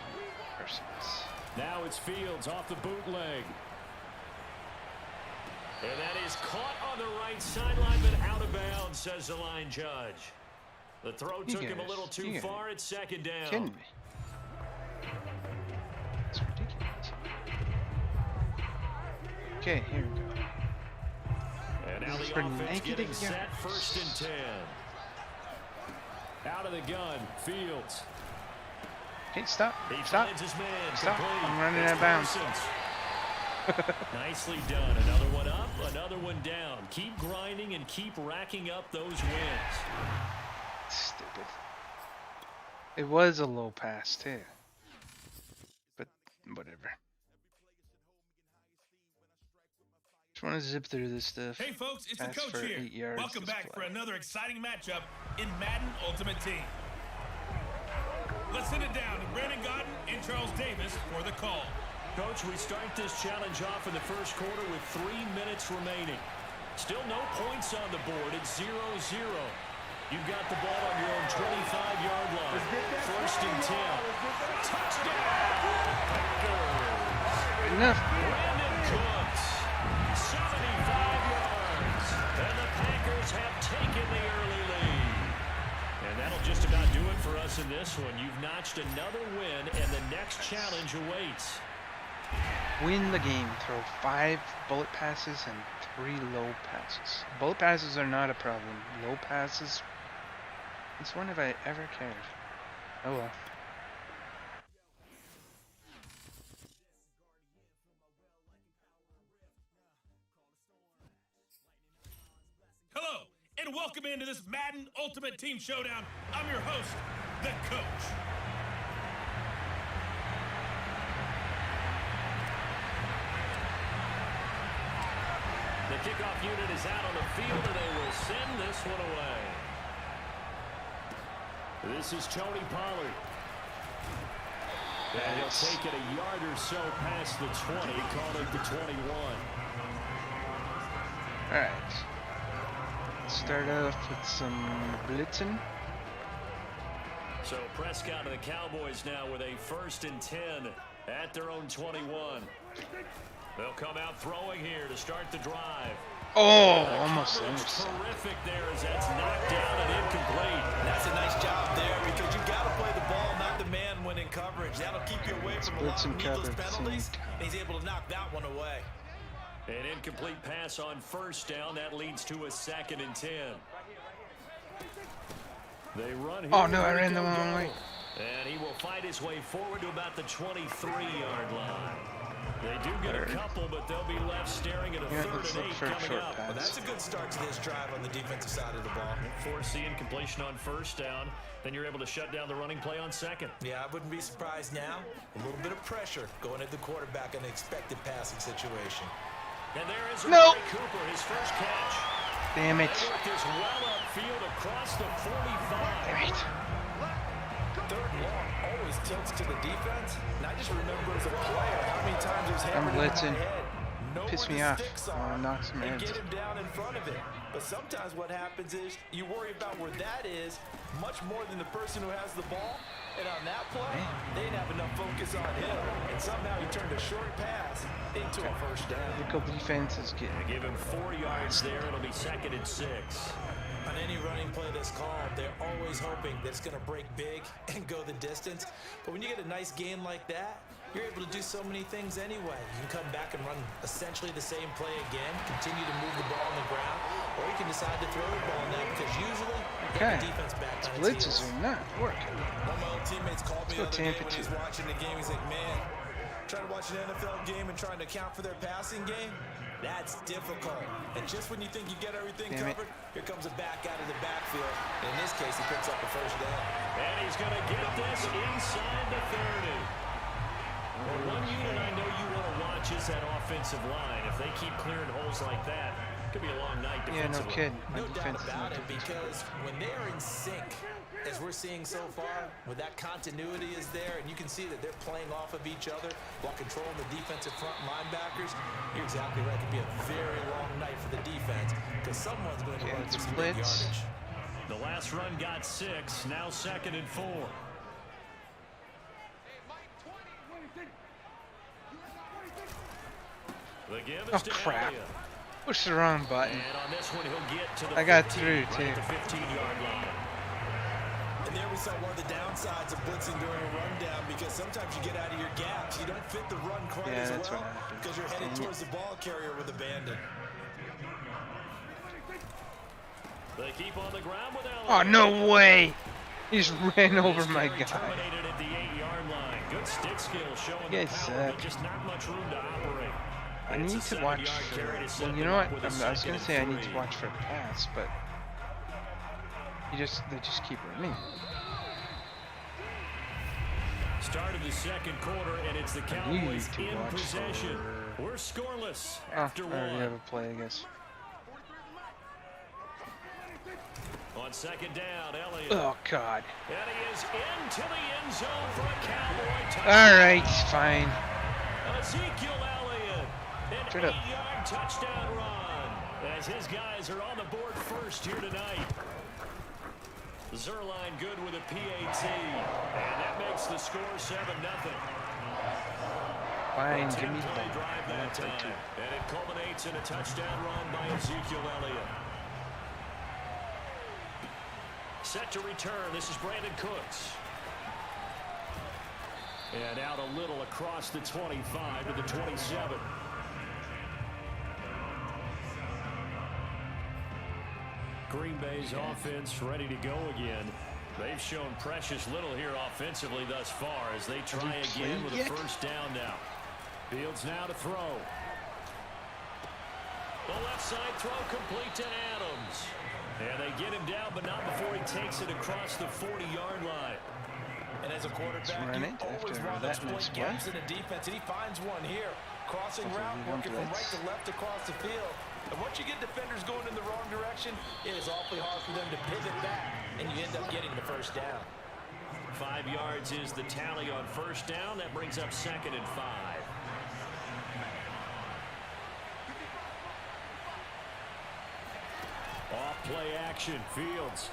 Parsons. Now it's Fields off the bootleg. And that is caught on the right sideline, but out of bounds, says the line judge. The throw took him a little too far. It's 2nd down. Kidding me? It's ridiculous. Okay, here we go. And now the offense getting set, 1st and 10. Out of the gun, Fields. Hey, stop. He Stop. finds his man. Stop. Complete. I'm running out of bounds. Nicely done. Another one up, another one down. Keep grinding and keep racking up those wins. Stupid. It was a low pass, too. But, whatever. Just want to zip through this stuff. Hey folks, it's Pass the coach for here. 8 yards Welcome back display. for another exciting matchup in Madden Ultimate Team. Let's send it down to Brandon Godden and Charles Davis for the call. Coach, we start this challenge off in the first quarter with 3 minutes remaining. Still no points on the board. It's 0-0. You've got the ball on your own 25-yard line. 1st and 10. Touchdown! Packers. Enough. Brandon Cooks, 75 yards. And the Packers have taken the early lead. And that'll just about do it for us in this one. You've notched another win, and the next challenge awaits. Win the game. Throw 5 bullet passes and 3 low passes. Bullet passes are not a problem. Low passes. Since when have I ever cared? Oh well. Hello, and welcome into this Madden Ultimate Team Showdown. I'm your host, the coach. The kickoff unit is out on the field, and they will send this one away. This is Tony Pollard. And he'll take it a yard or so past the 20, call it the 21. All right. Start off with some blitzing. So Prescott and the Cowboys now with a 1st and 10 at their own 21. They'll come out throwing here to start the drive. Oh, almost terrific there as that's knocked down and incomplete. That's a nice job there because you got to play the ball, not the man when in coverage. That'll keep you away from a lot of needless penalties. He's able to knock that one away. An incomplete pass on 1st down. That leads to a 2nd and 10. They run here. Oh no, I ran the wrong way. And he will fight his way forward to about the 23-yard line. They do get a couple, but they'll be left staring at a 3rd and 8 coming up. Well, that's a good start to this drive on the defensive side of the ball. Force the incompletion on 1st down. Then you're able to shut down the running play on 2nd. Yeah, I wouldn't be surprised now. A little bit of pressure going at the quarterback in an expected passing situation. And there is Cooper, his first catch. Damn it. This well upfield across the 45. Damn it. 3rd and long always tilts to the defense. And I just remember as a player how many times there's I'm hammered blitzing. in my head. Piss me off. Knock some and heads. get him down in front of it. But sometimes what happens is you worry about where that is much more than the person who has the ball. And on that play, they didn't have enough focus on him. And somehow he turned a short pass into a 1st down. Local defense is getting. Give him 4 yards there. It'll be 2nd and 6. On any running play that's called, they're always hoping that it's going to break big and go the distance. But when you get a nice gain like that, you're able to do so many things anyway. You can come back and run essentially the same play again, continue to move the ball on the ground, or you can decide to throw the ball now because usually you get the defense back on its blitzes heels. are not working. One of my old teammates called me the other day when he was watching the game. He's like, man, trying to watch an NFL game and trying to account for their passing game, that's difficult. And just when you think you get everything covered, here comes a back out of the backfield. In this case, he picks up a 1st down. And he's going to get this inside the 30. Well, one unit I know you want to watch is that offensive line. If they keep clearing holes like that, it could be a long night defensively. Yeah, no kidding. No doubt about it, because when they are in sync, as we're seeing so far, when that continuity is there, and you can see that they're playing off of each other while controlling the defensive front linebackers, you're exactly right. It could be a very long night for the defense because someone's going to run for some big yardage. The last run got 6, now 2nd and 4. The give is to crap. Elliott. Push the wrong button. And on this one, he'll get to the I got 15, through, right too. at the 15-yard line. And there we saw one of the downsides of blitzing during a rundown because sometimes you get out of your gaps. You don't fit the run quite as well because you're headed towards the ball carrier with abandon. They keep on the ground with Elliott. Oh, no way. He just ran over my guy. Terminated at the 8-yard line. Good stick skill showing the power, but just not much room to operate. I need to watch for, well, you know what? I was going to say I need to watch for a pass, but they just keep running. Start of the 2nd quarter, and it's the Cowboys in possession. We're scoreless after I already one. have a play, I guess. On 2nd down, Elliott. Oh, God. And he is into the end zone for a Cowboy touchdown. All right, fine. Ezekiel Elliott, an 8-yard touchdown run. As his guys are on the board first here tonight. Zerline good with a PAT. And that makes the score 7-0. Fine, give me Play the drive that time. And it culminates in a touchdown run by Ezekiel Elliott. Set to return. This is Brandon Cooks. And out a little across the 25 to the 27. Green Bay's offense ready to go again. They've shown precious little here offensively thus far as they try again with a 1st down now. Fields now to throw. The left side throw complete to Adams. And they get him down, but not before he takes it across the 40-yard line. And as a quarterback, you always want to exploit gaps in the defense, and he finds one here. Crossing route, working from right to left across the field. And once you get defenders going in the wrong direction, it is awfully hard for them to pivot back, and you end up getting the first down. 5 yards is the tally on first down. That brings up 2nd and 5. Off play action, Fields.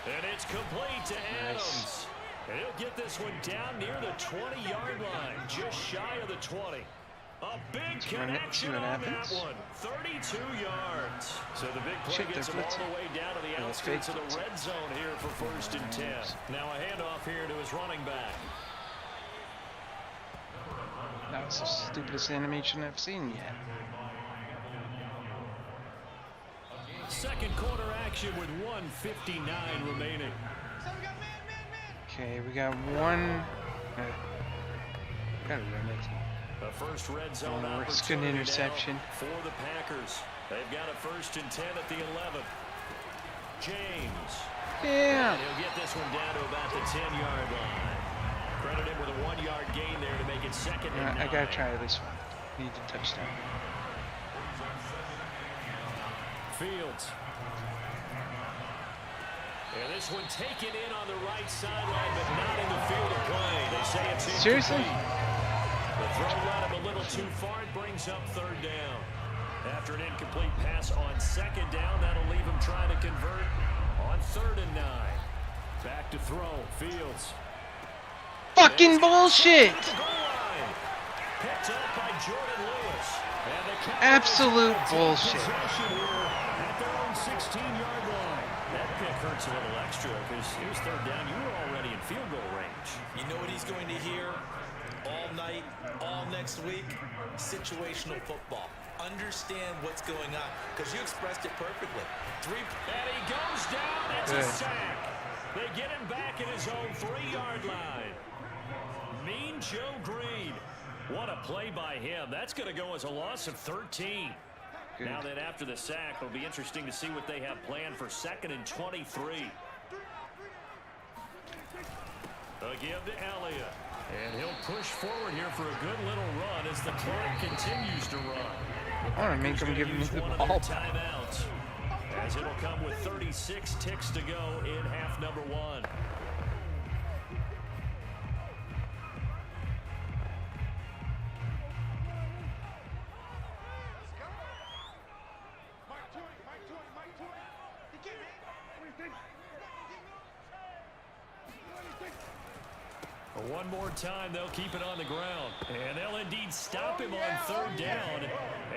And it's complete to Adams. And he'll get this one down near the 20-yard line, just shy of the 20. A big connection on that one. 32 yards. So the big play gets him all the way down to the outskirts of the red zone here for 1st and 10. Now a handoff here to his running back. That was the stupidest animation I've seen yet. Second quarter action with 1:59 remaining. Okay, we got one. Gotta run it. A first red zone It's an interception for the Packers. They've got a 1st and 10 at the 11. James. Yeah. And he'll get this one down to about the 10-yard line. Credit him with a 1-yard gain there to make it 2nd and 9. I gotta try this one. Need the touchdown. Fields. And this one taken in on the right sideline, but not in the field of play. They say it's incomplete. Seriously? The throw led him a little too far. It brings up 3rd down. After an incomplete pass on 2nd down, that'll leave him trying to convert on 3rd and 9. Back to throw. Fields. Fucking bullshit! Picked up by Jordan Lewis. Absolute bullshit. At their own 16-yard line. That pick hurts a little extra because it was 3rd down. You were already in field goal range. You know what he's going to hear all night, all next week? Situational football. Understand what's going on, because you expressed it perfectly. And he goes down. It's a sack. They get him back at his own 3-yard line. Mean Joe Green. What a play by him. That's going to go as a loss of 13. Good. Now then, after the sack, it'll be interesting to see what they have planned for 2nd and 23. Again to Elliott. And he'll push forward here for a good little run as the clock continues to run. I want to make them give me the ball. Timeouts, as it'll come with 36 ticks to go in half number 1. One more time, they'll keep it on the ground. And they'll indeed stop him on 3rd down.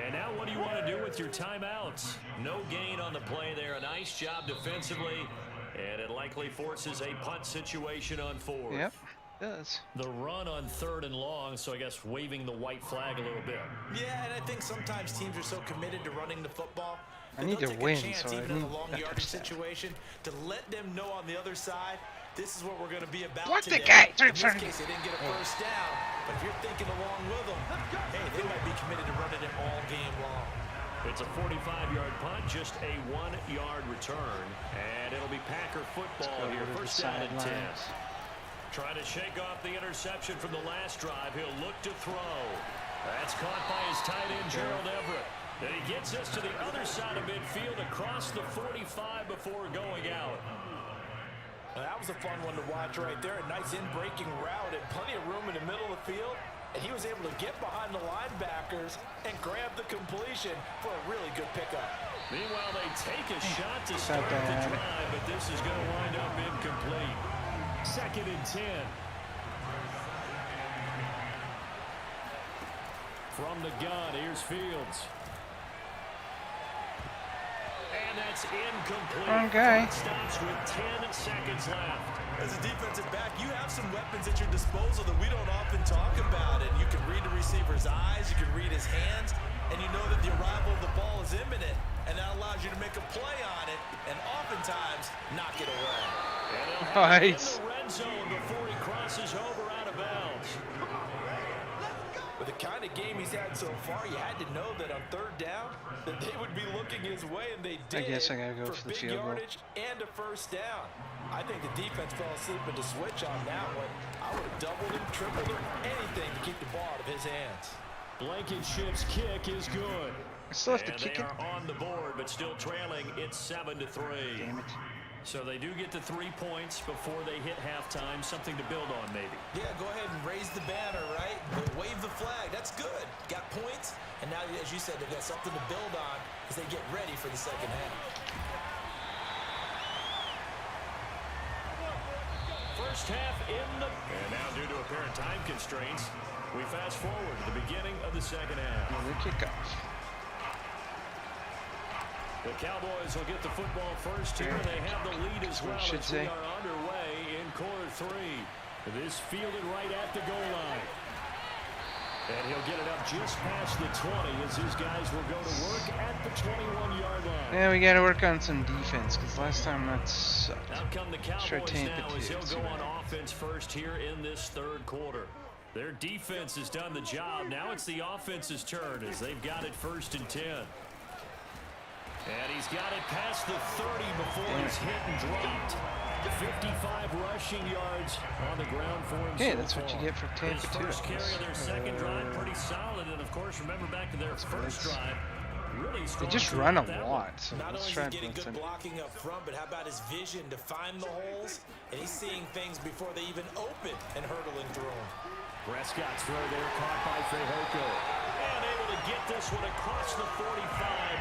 And now what do you want to do with your timeouts? No gain on the play there. A nice job defensively. And it likely forces a punt situation on 4th. Yep, it does. The run on 3rd and long, so I guess waving the white flag a little bit. Yeah, and I think sometimes teams are so committed to running the football. I need to win, chance, so I even in need a long that yardage touchdown. situation, to let them know on the other side, this is what we're going to be about What today. the guy? In this case, they didn't get a first down, but if you're thinking along with them, hey, they might be committed to running it all game long. It's a 45-yard punt, just a 1-yard return, and it'll be Packer football here, 1st down and 10. Trying to shake off the interception from the last drive. He'll look to throw. That's caught by his tight end, Gerald Everett. And he gets us to the other side of midfield across the 45 before going out. Well, that was a fun one to watch right there. A nice in-breaking route and plenty of room in the middle of the field. And he was able to get behind the linebackers and grab the completion for a really good pickup. Meanwhile, they take a shot to start the drive, but this is going to wind up incomplete. 2nd and 10. From the gun, here's Fields. And that's incomplete. Okay. Stops with 10 seconds left. As a defensive back, you have some weapons at your disposal that we don't often talk about. And you can read the receiver's eyes, you can read his hands, and you know that the arrival of the ball is imminent. And that allows you to make a play on it, and oftentimes knock it away. And he'll have it in Nice. the red zone before he crosses over out of bounds. With the kind of game he's had so far, you had to know that on 3rd down that they would be looking his way, and they did. I guess I gotta go for for the big field goal. yardage and a 1st down. I think the defense fell asleep at the switch on that one. I would have doubled him, tripled him, anything to keep the ball out of his hands. Blankenship's kick is good. I still have to And kick they it. are on the board, but still trailing. It's 7-3. Damn it. So they do get the 3 points before they hit halftime. Something to build on, maybe. Yeah, go ahead and raise the banner, right? But wave the flag. That's good. Got points. And now, as you said, they've got something to build on as they get ready for the second half. First half in the... And now, due to apparent time constraints, we fast forward to the beginning of the second half. Another kickoff. The Cowboys will get the football first here. They have the lead as well as we are underway in quarter 3. This fielded right at the goal line. And he'll get it up just past the 20 as his guys will go to work at the 21-yard line. Yeah, we got to work on some defense because last time that sucked. Out come the Cowboys now as they'll go on offense first here in this third quarter. Their defense has done the job. Now it's the offense's turn as they've got it 1st and 10. And he's got it past the 30 before he's hit and dropped. 55 rushing yards on the ground for him. Hey, that's what you get for Tampa, too. His first carry of their second drive, pretty solid. And, of course, remember back to their first drive. Really strong. They just run a lot. So not let's only try is he getting good blocking up front, but how about his vision to find the holes? And he's seeing things before they even open and hurtling through them. Prescott's throw there caught by Fehoko. And able to get this one across the 45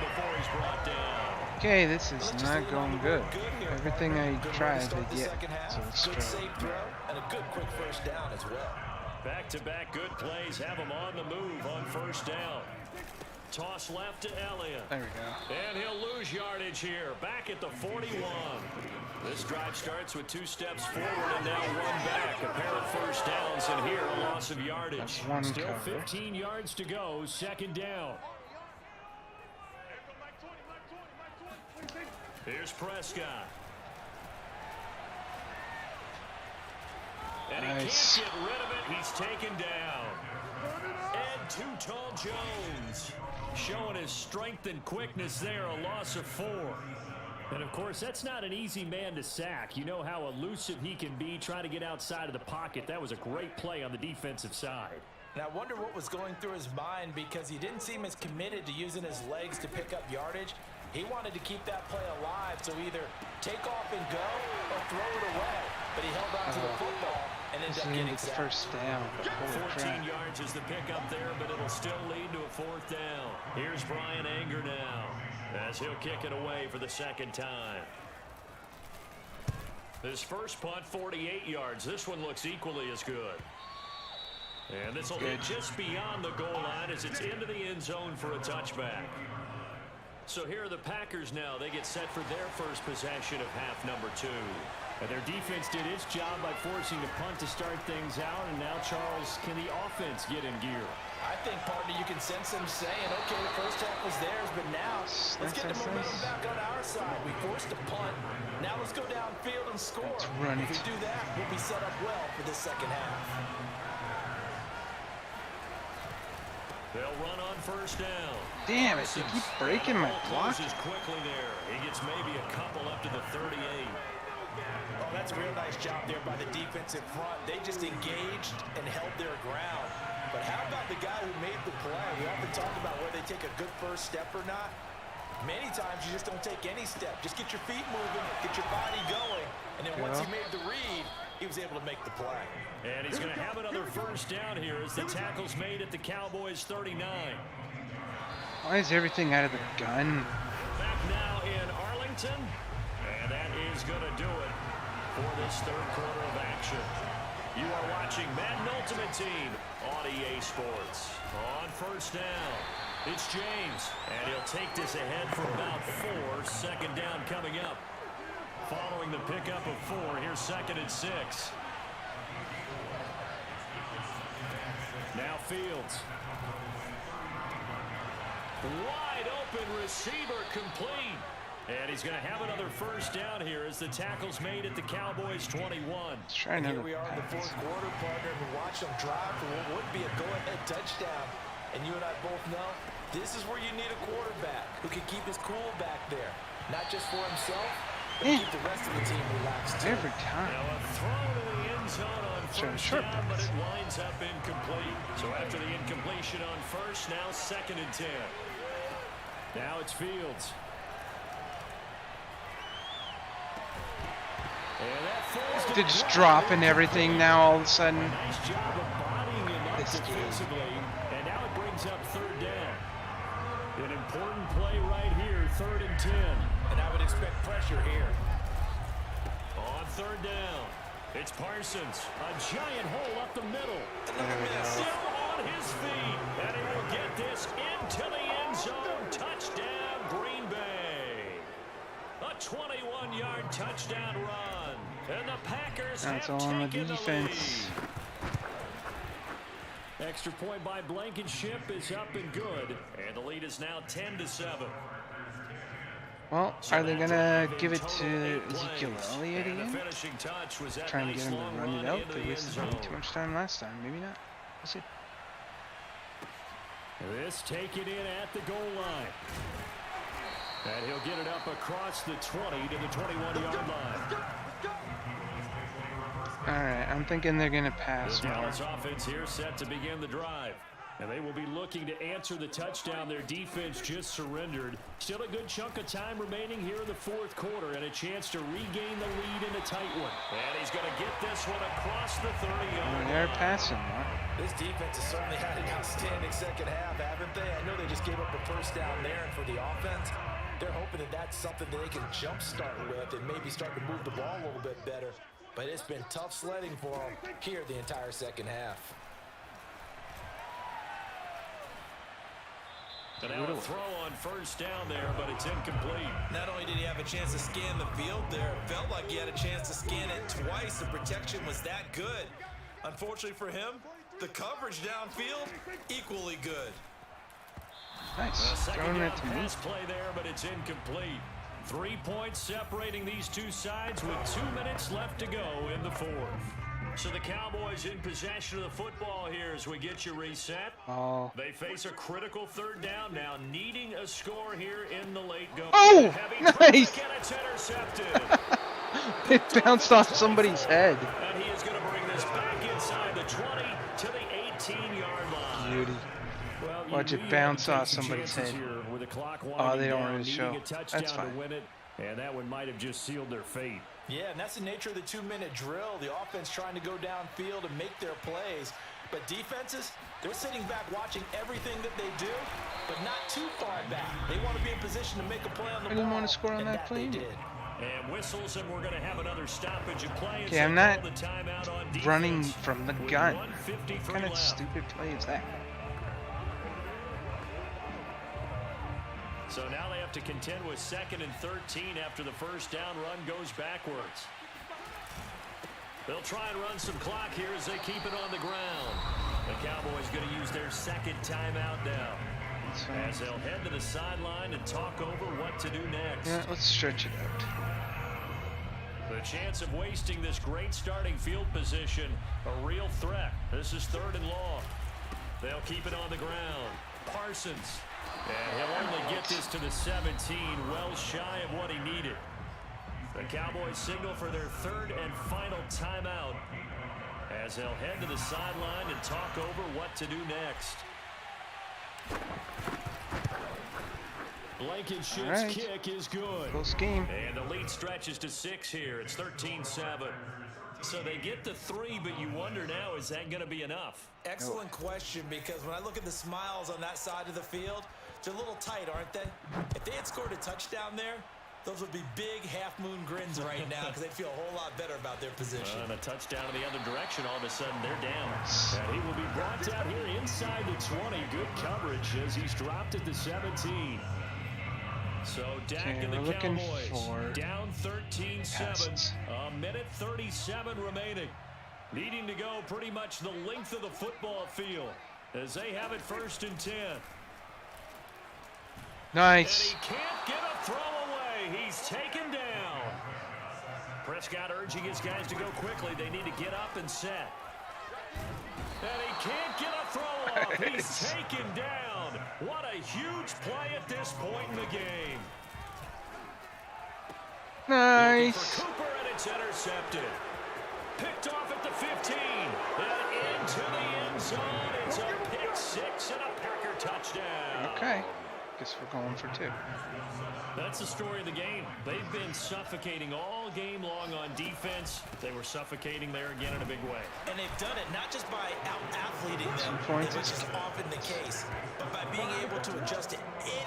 before he's brought down. Okay, this is not going good. Everything I tried, they get. So let's good try. safe throw and a good quick first down as well. Back-to-back good plays have him on the move on first down. Toss left to Elliott. There we go. And he'll lose yardage here. Back at the 41. This drive starts with 2 steps forward and now 1 back. A pair of first downs and here a loss of yardage. That's one Still cover. 15 yards to go. 2nd down. Here's Prescott. And he Nice. can't get rid of it. He's taken down. And Too Tall Jones showing his strength and quickness there. A loss of 4. And, of course, that's not an easy man to sack. You know how elusive he can be trying to get outside of the pocket. That was a great play on the defensive side. And I wonder what was going through his mind because he didn't seem as committed to using his legs to pick up yardage. He wanted to keep that play alive, so either take off and go or throw it away. But he held on to the football and ended up getting the first down. But holy 14 crap. yards is the pickup there, but it'll still lead to a 4th down. Here's Brian Anger now as he'll kick it away for the 2nd time. His first punt, 48 yards. This one looks equally as good. And this will hit just beyond the goal line as it's into the end zone for a touchback. So here are the Packers now. They get set for their first possession of half number 2. And their defense did its job by forcing the punt to start things out. And now, Charles, can the offense get in gear? I think, partner, you can sense them saying, okay, the first half was theirs, but now let's get the momentum back on our side. We forced a punt. Now let's go downfield and score. Let's run If it. we do that, we'll be set up well for the second half. They'll run on first down. Damn it, they keep breaking my block. Closes quickly there. He gets maybe a couple up to the 38. Oh, that's a real nice job there by the defensive front. They just engaged and held their ground. But how about the guy who made the play? We often talk about whether they take a good first step or not. Many times you just don't take any step. Just get your feet moving, get your body going, and then once he made the read, he was able to make the play. And he's going to have another first down here as the tackle's made at the Cowboys 39. Why is everything out of the gun? Back now in Arlington, and that is going to do it for this third quarter of action. You are watching Madden Ultimate Team on EA Sports. On first down, it's James, and he'll take this ahead for about 4. 2nd down coming up. Following the pickup of 4, here's 2nd and 6. Now Fields. Wide open receiver complete. And he's going to have another first down here as the tackle's made at the Cowboys 21. Let's try And another here we are in the pass. fourth quarter, partner, and watch them drive for what would be a go-ahead touchdown. And you and I both know this is where you need a quarterback who can keep his cool back there. Not just for himself, but keep the rest of the team relaxed too. Every time. Now a throw to the end zone on Trying to first short down, but pass. it winds up incomplete. So after the incompletion on first, now 2nd and 10. Now it's Fields. And that falls to They're the just ground. dropping everything now all of a sudden. Nice job of bodying him up This defensively, and now it brings up 3rd down. An important play right here, 3rd and 10. And I would expect pressure here. On 3rd down, it's Parsons. A giant hole up the middle. There we go. Still on his feet, and he will get this into the end zone. Touchdown, Green Bay. A 21-yard touchdown run, and the Packers That's have all on the taken defense. lead. Extra point by Blankenship is up and good, and the lead is now 10-7. Well, So are they that gonna drive in give it total, to 8 Ezekiel plays. Elliott And the again? finishing touch was that Try and nice get him long to run it out. into They the wasted end way too zone. much time last time. Maybe not. We'll see. This taken in at the goal line. And he'll get it up across the 20 to the 21-yard line. Alright, I'm thinking they're gonna The pass more. Dallas offense here set to begin the drive. And they will be looking to answer the touchdown their defense just surrendered. Still a good chunk of time remaining here in the 4th quarter and a chance to regain the lead in a tight one. And he's going to get this one across the 30-yard They're line. passing more. This defense has certainly had an outstanding second half, haven't they? I know they just gave up a first down there, and for the offense, they're hoping that that's something that they can jumpstart with and maybe start to move the ball a little bit better. But it's been tough sledding for them here the entire second half. And now a throw on first down there, but it's incomplete. Not only did he have a chance to scan the field there, it felt like he had a chance to scan it twice. The protection was that good. Unfortunately for him, the coverage downfield, equally good. Nice. A second Throwing down it to me. pass play there, but it's incomplete. 3 points separating these two sides with 2 minutes left to go in the 4th. So the Cowboys in possession of the football here as we get you reset. Oh. They face a critical 3rd down now, needing a score here in the late going. Oh, Heavy nice. traffic, and it's intercepted. It bounced off somebody's head. And he is going to bring this back inside the 20 to the 18-yard line. Beauty. Well, Watch you it knew bounce you had off to take some somebody's chances head. here with the clock Oh, winding they don't down, really needing show. a touchdown That's fine. to win it, and that one might have just sealed their fate. Yeah, and that's the nature of the 2-minute drill. The offense trying to go downfield and make their plays. But defenses, they're sitting back watching everything that they do, but not too far back. They want to be in position to make a play on the ball. I didn't want to score on and that play. they did. And whistles, and we're going to have another stoppage of play. Okay, I'm not running defense from the with gun. 1:53 What kind of left. stupid play is that? So now they have to contend with 2nd and 13 after the first down run goes backwards. They'll try and run some clock here as they keep it on the ground. The Cowboys going to use their 2nd timeout now, as they'll head to the sideline and talk over what to do next. Yeah, let's stretch it out. The chance of wasting this great starting field position, a real threat. This is 3rd and long. They'll keep it on the ground. Parsons. And he'll only get this to the 17, well shy of what he needed. The Cowboys signal for their 3rd and final timeout, as they'll head to the sideline and talk over what to do next. Blankenship's kick is good. Close game. And the lead stretches to 6 here. It's 13-7. So they get the 3, but you wonder now, is that going to be enough? Excellent question, because when I look at the smiles on that side of the field, they're a little tight, aren't they? If they had scored a touchdown there, those would be big half-moon grins right now because they'd feel a whole lot better about their position. And a touchdown in the other direction, all of a sudden they're down. And he will be brought down here inside the 20. Good coverage as he's dropped at the 17. So Dak and the Cowboys down 13-7. A minute 37 remaining. Needing to go pretty much the length of the football field as they have it 1st and 10. Nice. And he can't get a throw away. He's taken down. Prescott urging his guys to go quickly. They need to get up and set. And he can't get a throw off. He's taken down. What a huge play at this point in the game. Looking Nice. for Cooper, and it's intercepted. Picked off at the 15 and into the end zone. It's a pick six and a Packer touchdown. Okay. Guess we're going for 2. That's the story of the game. They've been suffocating all game long on defense. They were suffocating there again in a big way. And they've done it not just by out-athleting them, points. which is often the case, but by being able to adjust to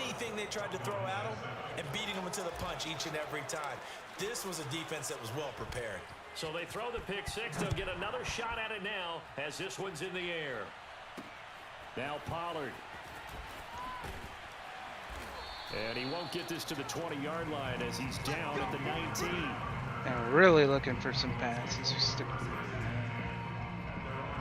anything they tried to throw at them and beating them into the punch each and every time. This was a defense that was well prepared. So they throw the pick six. They'll get another shot at it now as this one's in the air. Now Pollard. And he won't get this to the 20-yard line as he's down at the 19. And really looking for some passes.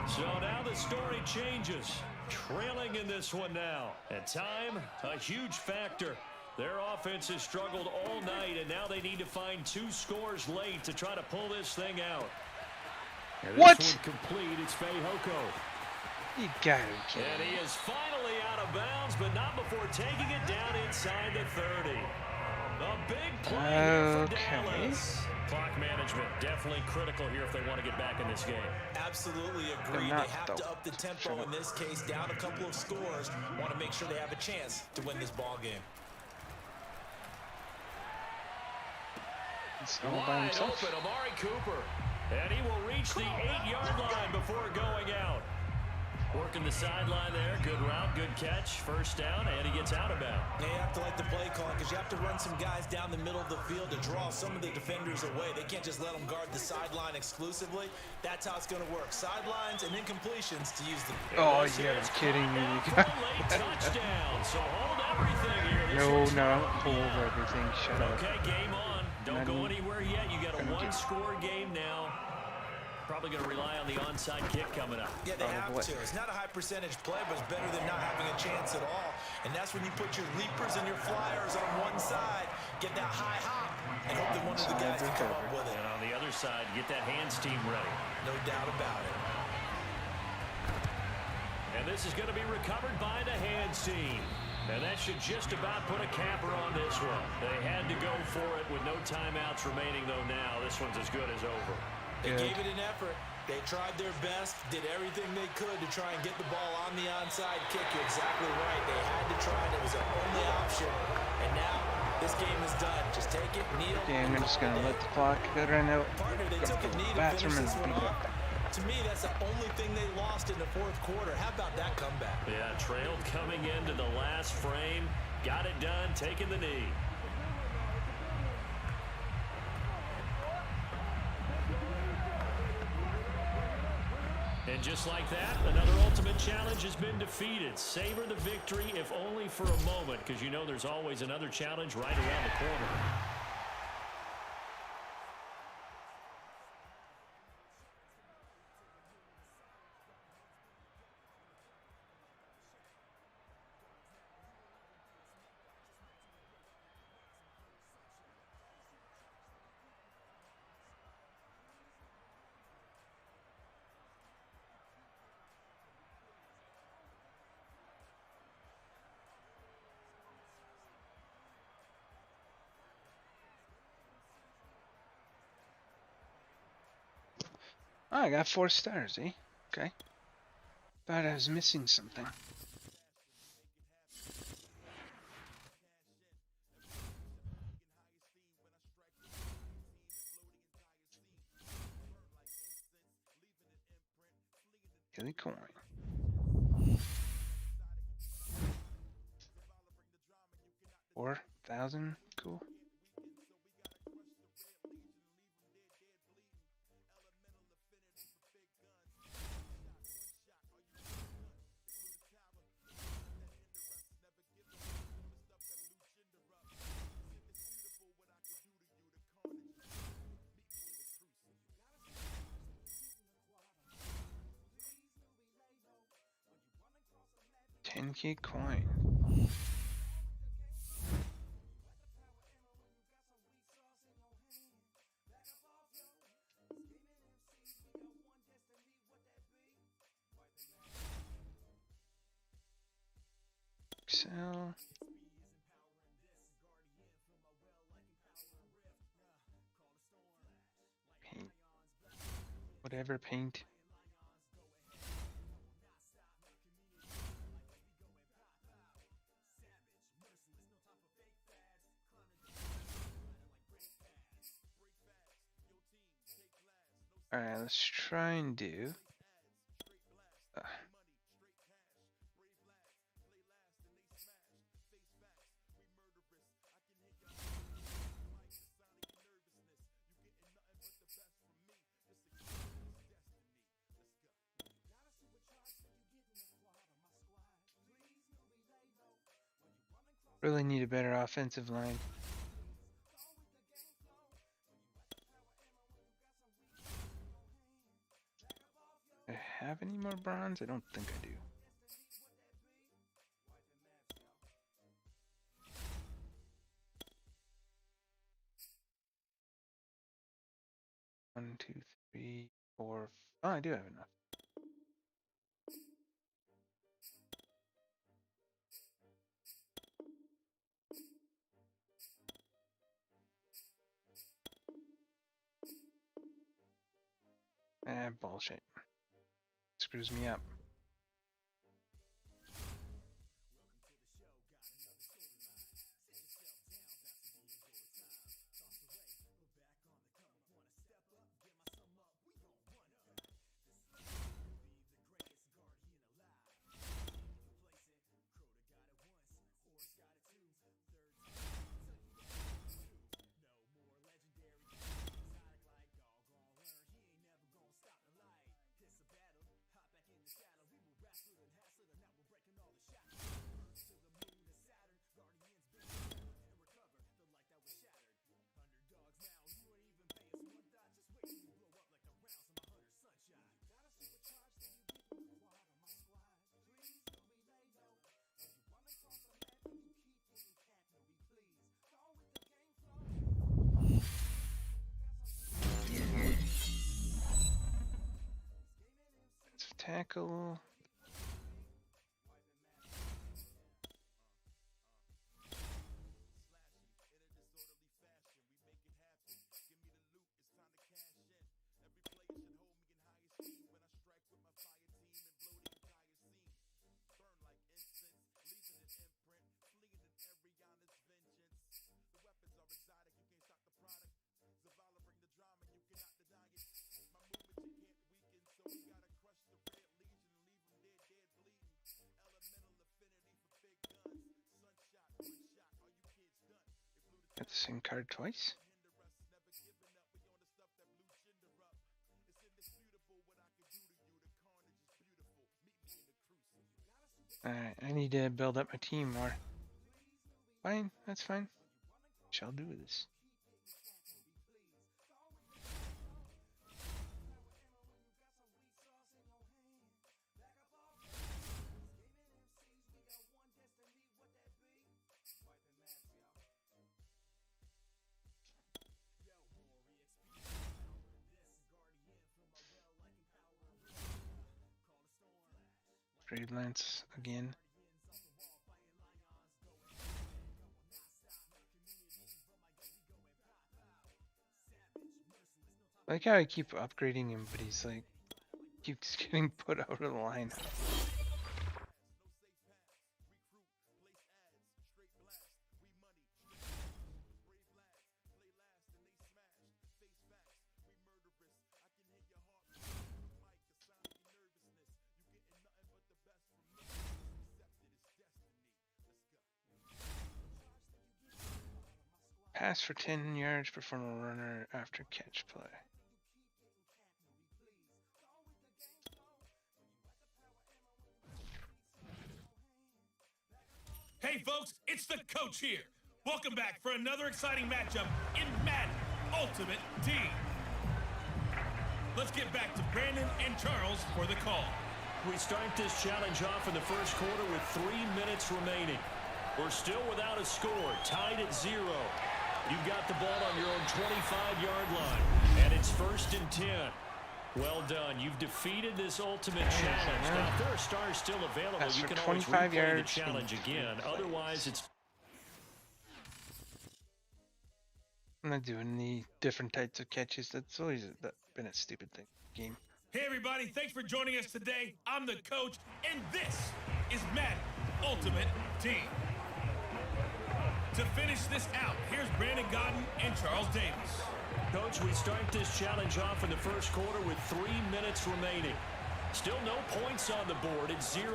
So now the story changes. Trailing in this one now. And time, a huge factor. Their offense has struggled all night, and now they need to find 2 scores late to try to pull this thing out. And this What? one complete. It's Fehoko. You gotta be kidding And me. he is finally out of bounds, but not before taking it down inside the 30. A big play here for Dallas. Clock management definitely critical here if they want to get back in this game. Absolutely agree. They not, have though. to up the tempo in this case, down a couple of scores. Want to make sure they have a chance to win this ball game. He's all by Wide himself. open, Amari Cooper. And he will reach the 8-yard line before going out. Working the sideline there. Good route, good catch. First down, and he gets out of bounds. They have to like the play calling because you have to run some guys down the middle of the field to draw some of the defenders away. They can't just let them guard the sideline exclusively. That's how it's going to work. Sidelines and then completions to use the... Oh, you gotta be kidding me. Late touchdown. So hold everything here. This No, one's no, gonna be hold everything. Shut up. Okay, game on. Don't go None. anywhere yet. You got a Gonna do. one-score game now. Probably going to rely on the onside kick coming up. Yeah, they have Probably. to. It's not a high percentage play, but it's better than not having a chance at all. And that's when you put your leapers and your flyers on one side, get that high hop, and hope that one of the guys can come up with it. And on the other side, get that hands team ready. No doubt about it. And this is going to be recovered by the hands team. And that should just about put a capper on this one. They had to go for it with no timeouts remaining, though now. This one's as good as over. They Good. gave it an effort. They tried their best, did everything they could to try and get the ball on the onside kick. You're exactly right. They had to try it. It was their only option. And now this game is done. Just take it, kneel. Damn, I'm and just call gonna it let day. the clock run out. Partner, they Go took to a the knee to bathroom finish and this one be off. back. To me, that's the only thing they lost in the fourth quarter. How about that comeback? Yeah, trailed coming into the last frame. Got it done, taking the knee. And just like that, another ultimate challenge has been defeated. Savor the victory, if only for a moment, because you know there's always another challenge right around the corner. Oh, I got 4 stars, eh? Okay. Thought I was missing something. Daily coin. $4,000, cool. $10K coin. Excel. whatever paint. Alright, let's try and do. Really need a better offensive line. Do I have any more bronze? I don't think I do. One, two, three, four. Oh, I do have enough. Bullshit. Screws me up. Tackle. Got the same card twice. Alright, I need to build up my team more. Fine, that's fine. Shall do this. Grade Lance again. I like how I keep upgrading him, but he's like keeps getting put out of the line. Pass for 10 yards, perform a runner after catch play. Hey folks, it's the coach here. Welcome back for another exciting matchup in Madden Ultimate Team. Let's get back to Brandon and Charles for the call. We start this challenge off in the first quarter with 3 minutes remaining. We're still without a score, tied at 0. You've got the ball on your own 25-yard line, and it's 1st and 10. Well done. You've defeated this ultimate challenge. Now, if there are stars still available, you can always replay the challenge again. Otherwise, it's I'm not doing the different types of catches. That's always been a stupid thing. Game. Hey everybody, thanks for joining us today. I'm the coach, and this is Madden Ultimate Team. To finish this out, here's Brandon Godden and Charles Davis. Coach, we start this challenge off in the first quarter with 3 minutes remaining. Still no points on the board. It's 0-0.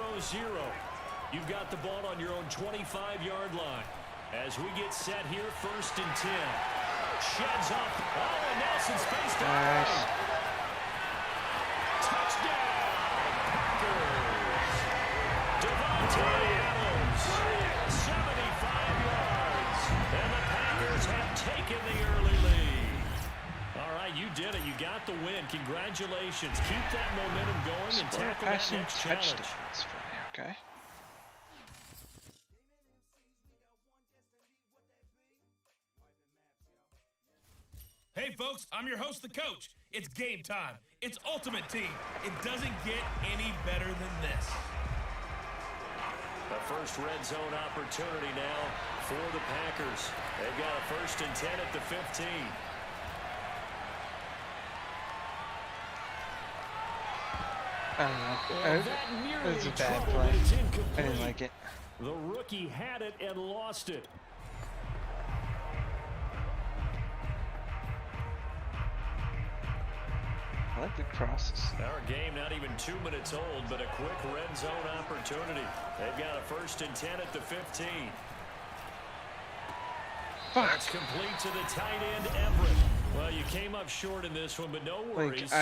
You've got the ball on your own 25-yard line. As we get set here, 1st and 10. Sheds off. Oh, and Nelson spaced out. Touchdown, Packers. Devontae Adams, 75 yards. And the Packers have taken the early lead. All right, you did it. You got the win. Congratulations. Keep that momentum going and tackle that next challenge. Okay. Hey folks, I'm your host, the coach. It's game time. It's Ultimate Team. It doesn't get any better than this. The first red zone opportunity now for the Packers. They've got a 1st and 10 at the 15. I don't know. It was a bad play. I didn't like it. The rookie had it and lost it. I like the crosses. Our game not even 2 minutes old, but a quick red zone opportunity. They've got a 1st and 10 at the 15. Fuck. That's complete to the tight end, Everett. Well, you came up short in this one, but no worries.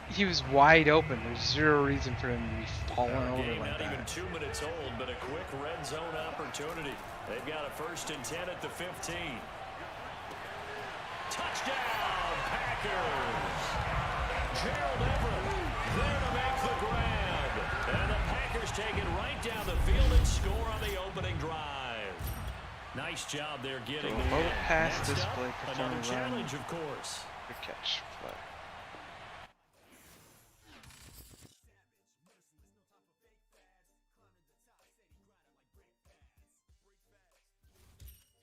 He was wide open. There's zero reason for him to be falling over game like not that. even 2 minutes old, but a quick red zone opportunity. They've got a 1st and 10 at the 15. Touchdown, Packers! Gerald Everett there to make the grab. And the Packers take it right down the field and score on the opening drive. Nice job there getting the win. Pass Next display, up, another challenge, of course. Good catch. Play.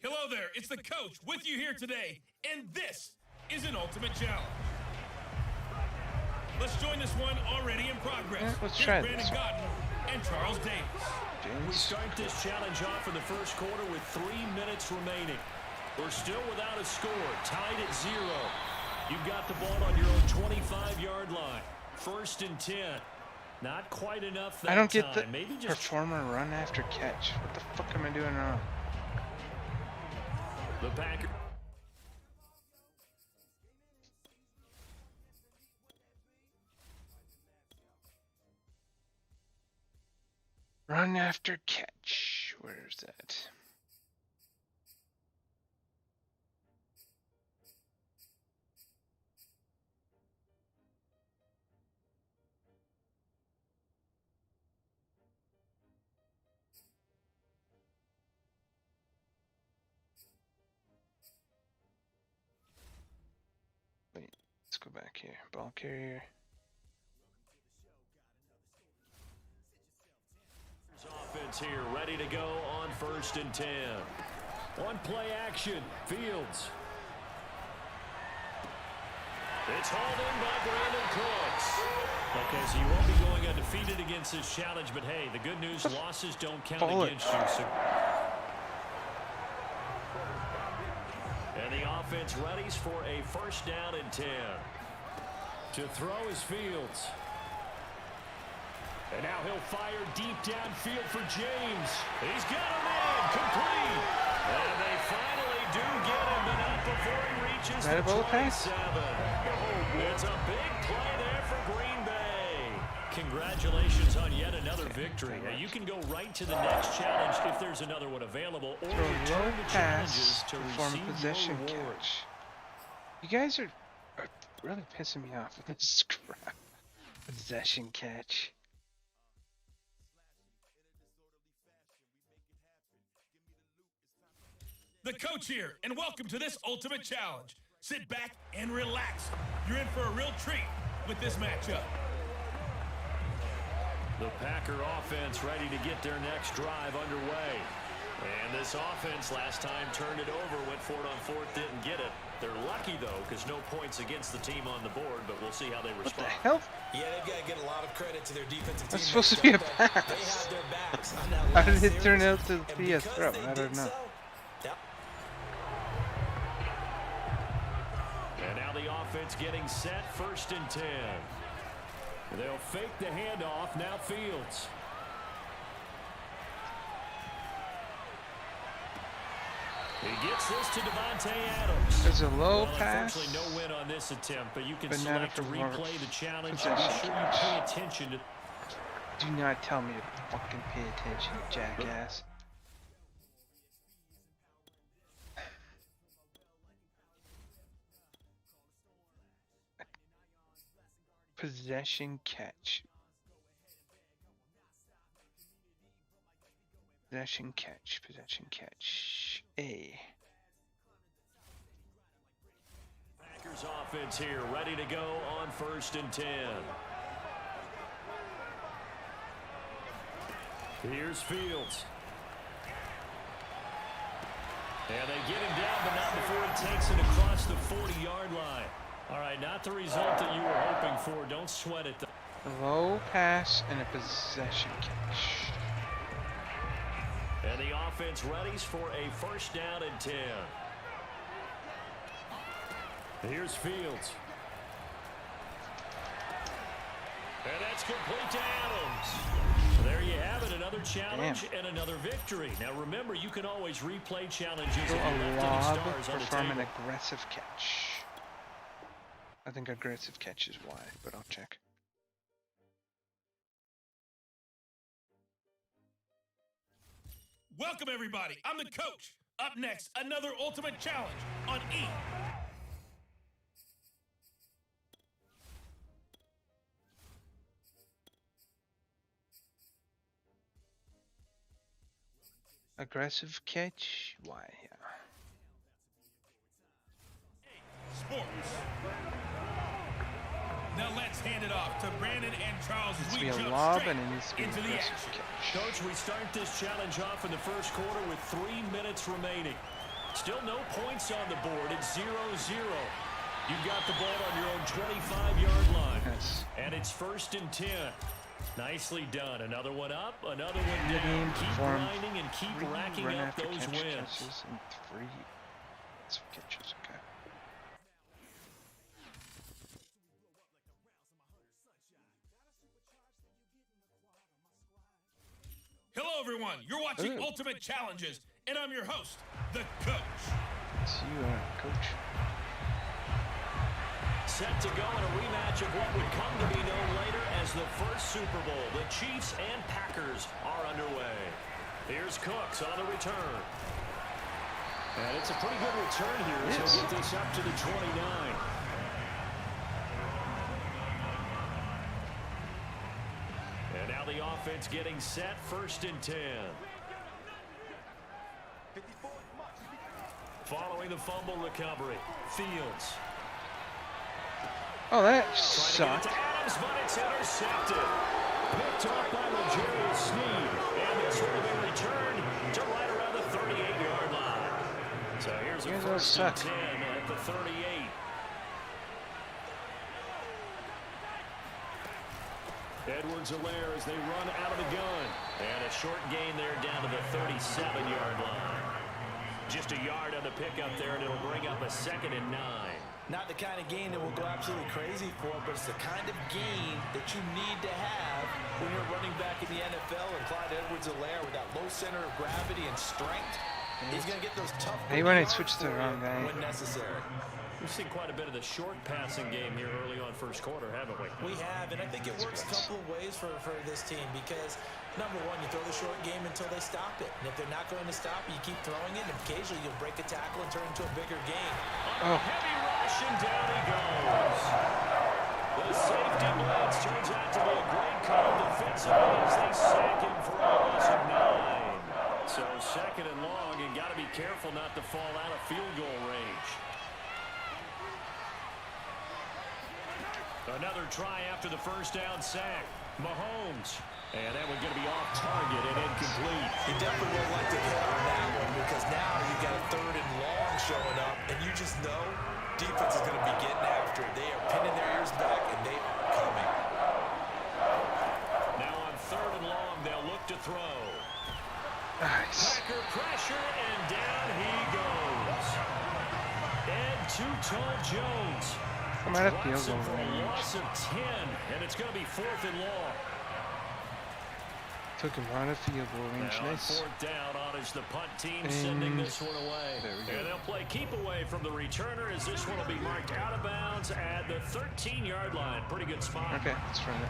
Hello there, it's the coach with you here today, and this is an Ultimate Challenge. Let's join this one already in progress. Yeah, let's Here's try Brandon this. Godden and Charles Davis. We start this challenge off in the first quarter with 3 minutes remaining. We're still without a score, tied at 0. You've got the ball on your own 25-yard line. 1st and 10. Not quite enough that I don't get time. the Maybe just performer run after catch. What the fuck am I doing wrong? the Packers. Run after catch. Where's that? Wait, let's go back here. Ball carrier. Offense here, ready to go on 1st and 10. One play action, Fields. It's hauled in by Brandon Cooks. Okay, so you won't be going undefeated against this challenge, but hey, the good news, losses don't count against you. So. And the offense readies for a 1st down and 10. To throw is Fields. And now he'll fire deep downfield for James. He's got him in, complete. And they finally do get him, but not before he reaches the 27. It's a big play there for Green Bay. Congratulations on yet another victory. Now you can go right to the next challenge if there's another one available, or return to challenges to receive possession your reward. catch. You guys are really pissing me off with this crap. Possession catch. The coach here, and welcome to this Ultimate Challenge. Sit back and relax. You're in for a real treat with this matchup. The Packer offense ready to get their next drive underway. And this offense last time turned it over, went for it on fourth, didn't get it. They're lucky, though, because no points against the team on the board, but we'll see how they respond. What the hell? Yeah, they've got to get a lot of credit to their defensive team. That's supposed to be a pass. They have their backs on that How last did it turn series, out to be a and throw? because they I don't did know. so, yep. And now the offense getting set, 1st and 10. They'll fake the handoff, now Fields. He gets this to Davante Adams. There's a low pass. Unfortunately, no win on this attempt, but you can But not select to if it replay works. the challenge. Possession Be sure you catch. pay attention to. Do not tell me to fucking pay attention, jackass. Possession catch. Possession catch. Possession catch. A. Packers offense here, ready to go on 1st and 10. Here's Fields. And they get him down, but not before he takes it across the 40-yard line. All right, not the result that you were hoping for. Don't sweat it. Low pass and a possession catch. And the offense readies for a 1st down and 10. Here's Fields. And that's complete to Adams. There you have it, another challenge and another victory. Now remember, you can always replay challenges if you A left any lob stars on the perform an table. aggressive catch. I think aggressive catch is why, but I'll check. Welcome, everybody. I'm the coach. Up next, another ultimate challenge on E. Aggressive catch? Why? Yeah. Sports. Now let's hand it off to Brandon and Charles as Needs to we be a jump lob straight and it needs to be an into the aggressive action. catch. Coach, we start this challenge off in the 1st quarter with 3 minutes remaining. Still no points on the board. It's 0-0. You've got the ball on your own 25-yard line. Yes. And it's 1st and 10. Nicely done. Another one up, another one down. Keep Performed grinding and keep 3 racking run up after those catch wins. catches and 3 aggressive catches. Okay. Hello, everyone. You're watching Ooh. Ultimate Challenges, and I'm your host, the coach. It's you, coach. Set to go in a rematch of what would come to be known later as the first Super Bowl. The Chiefs and Packers are underway. Here's Cooks on the return. And it's a pretty good return here as he'll get this up to the 29. And now the offense getting set, 1st and 10. Following the fumble recovery, Fields. Oh, that Trying to sucked. get it to Adams, but it's intercepted. Picked off by L'Jarius Sneed. And this will be returned to right around the 38-yard line. So here's a You guys all 1st and suck. 10 at the 38. Edwards-Helaire as they run out of the gun. And a short gain there down to the 37-yard line. Just a yard on the pickup there, and it'll bring up a 2nd and 9. Not the kind of gain that we'll go absolutely crazy for, but it's the kind of gain that you need to have when you're running back in the NFL. And Clyde Edwards-Helaire with that low center of gravity and strength, he's going to get those tough Hey, when I yards switched to the for wrong you guy. when necessary. We've seen quite a bit of the short passing game here early on 1st quarter, haven't we? We have, and I think it works a couple of ways for this team because, number one, you throw the short game until they stop it. And if they're not going to stop it, you keep throwing it, and occasionally you'll break a tackle and turn it into a bigger game. Oh. Heavy rush, and down he goes. The safety blitz turns out to be a great call defensively as they sack him for a loss of 9. So 2nd and long, and got to be careful not to fall out of field goal range. Another try after the 1st down sack. Mahomes And that one's going to be off target and incomplete. You definitely won't like to hit on that one because now you've got a 3rd and long showing up, and you just know defense is going to be getting after it. They are pinning their ears back, and they are coming. Now on 3rd and long, they'll look to throw. Nice. Packer pressure, and down he goes. And too-tall Jones. I'm out of field Drops him goal for a range. loss of 10, and it's going to be 4th and long. Took him out of field goal range. Now on Nice. 4th down on is the punt team sending this one away. There we go. And they'll play keep away from the returner as this one will be marked out of bounds at the 13-yard line. Pretty good spot. Okay, let's run it.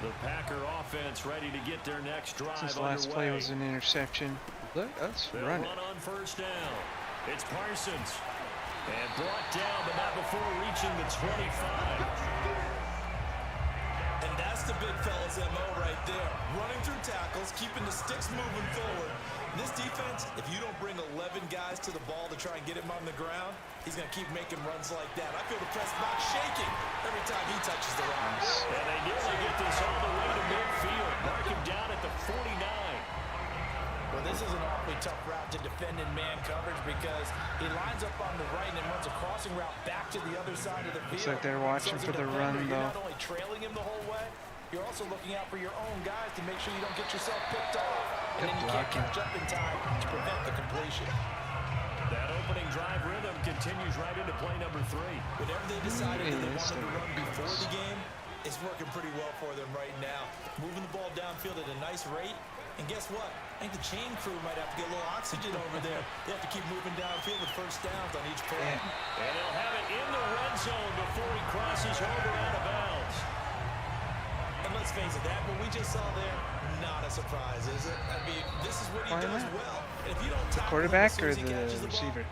The Packer offense ready to get their next drive Since last play underway. was an interception. Let us They'll run it. run on 1st down. It's Parsons. And brought down, but not before reaching the 25. And that's the big fella's MO right there. Running through tackles, keeping the sticks moving forward. This defense, if you don't bring 11 guys to the ball to try and get him on the ground, he's going to keep making runs like that. I feel the press box shaking every time he touches the rock. And they nearly get this all the way to midfield. Mark him down at the 49. Well, this is an awfully tough route to defend in man coverage because he lines up on the right and then runs a crossing route back to the other side of the field. Looks like they're watching So as for a the defender, run, you're though. not only trailing him the whole way, you're also looking out for your own guys to make sure you don't get yourself picked off. And Good then you can't blocking. catch up in time to prevent the completion. That opening drive rhythm continues right into play number 3. Whatever they decided that they Yes, wanted to there run it before is. the game, it's working pretty well for them right now. Moving the ball downfield at a nice rate. And guess what? I think the chain crew might have to get a little oxygen over there. They have to keep moving downfield with 1st downs on each play. Yeah. And they'll have it in the red zone before he crosses over out of bounds. And let's face it, that what we just saw there, not a surprise, is it? I mean, this is what he Why does not? well. And if you don't tackle him Quarterback as soon or as he catches the ball, receiver?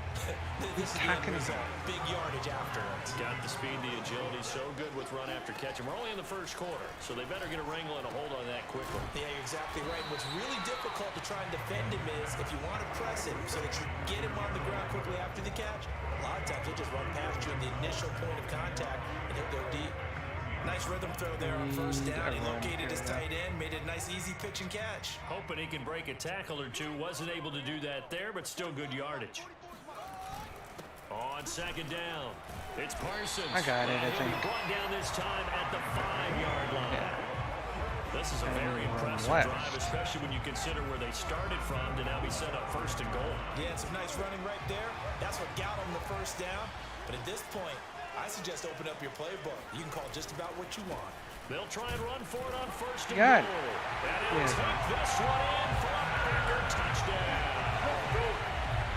this is the end Attacking him. result. Big yardage afterwards. Got the speed, the agility, so good with run after catch. And we're only in the 1st quarter, so they better get a wrangle and a hold on that quickly. Yeah, you're exactly right. What's really difficult to try and defend him is if you want to press him so that you get him on the ground quickly after the catch, a lot of times he'll just run past you in the initial point of contact and he'll go deep. Nice rhythm throw there on 1st down. He located his tight end, made it a nice easy pitch and catch. Hoping he can break a tackle or two. Wasn't able to do that there, but still good yardage. On 2nd down, it's Parsons. I got it, I And he'll be think. brought down this time at the 5-yard line. Yeah. This is a And very run impressive left. drive, especially when you consider where they started from to now be set up 1st and goal. Yeah, and some nice running right there. That's what got him the 1st down. But at this point, I suggest open up your playbook. You can call just about what you want. They'll try and run for it on 1st and Got it. goal. And he'll Yeah. take this one in for a Packer touchdown.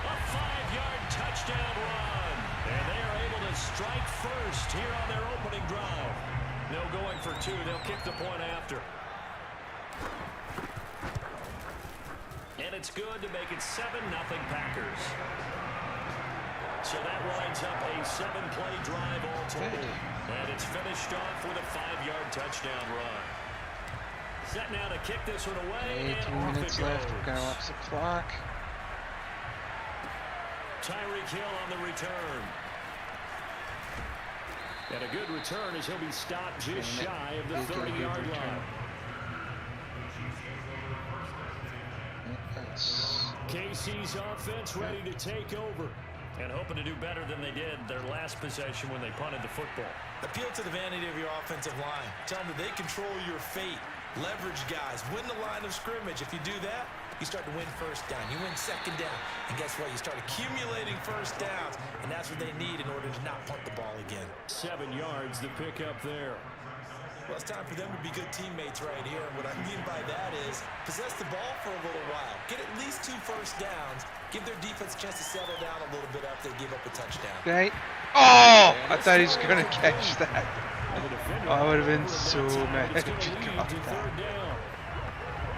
A 5-yard touchdown run. And they are able to strike first here on their opening drive. No going for 2. They'll kick the point after. And it's good to make it 7-0 Packers. So that winds up a 7-play drive all told. And it's finished off with a 5-yard touchdown run. Set now to kick this one away. Okay, And 3 off minutes it left. We're goes. gonna watch the clock. Tyreek Hill on the return. And a good return as he'll be stopped just shy of the He's got a good 30-yard return. line. That's KC's offense ready to take over and hoping to do better than they did their last possession when they punted the football. Appeal to the vanity of your offensive line. Tell them that they control your fate. Leverage guys. Win the line of scrimmage. If you do that, you start to win 1st down. You win 2nd down. And guess what? You start accumulating 1st downs. And that's what they need in order to not punt the ball again. 7 yards to pick up there. Well, it's time for them to be good teammates right here. And what I mean by that is possess the ball for a little while. Get at least 2 1st downs. Give their defense a chance to settle down a little bit after they give up a touchdown. okay. Oh! I thought he was gonna catch that. I would have been so mad if he caught that.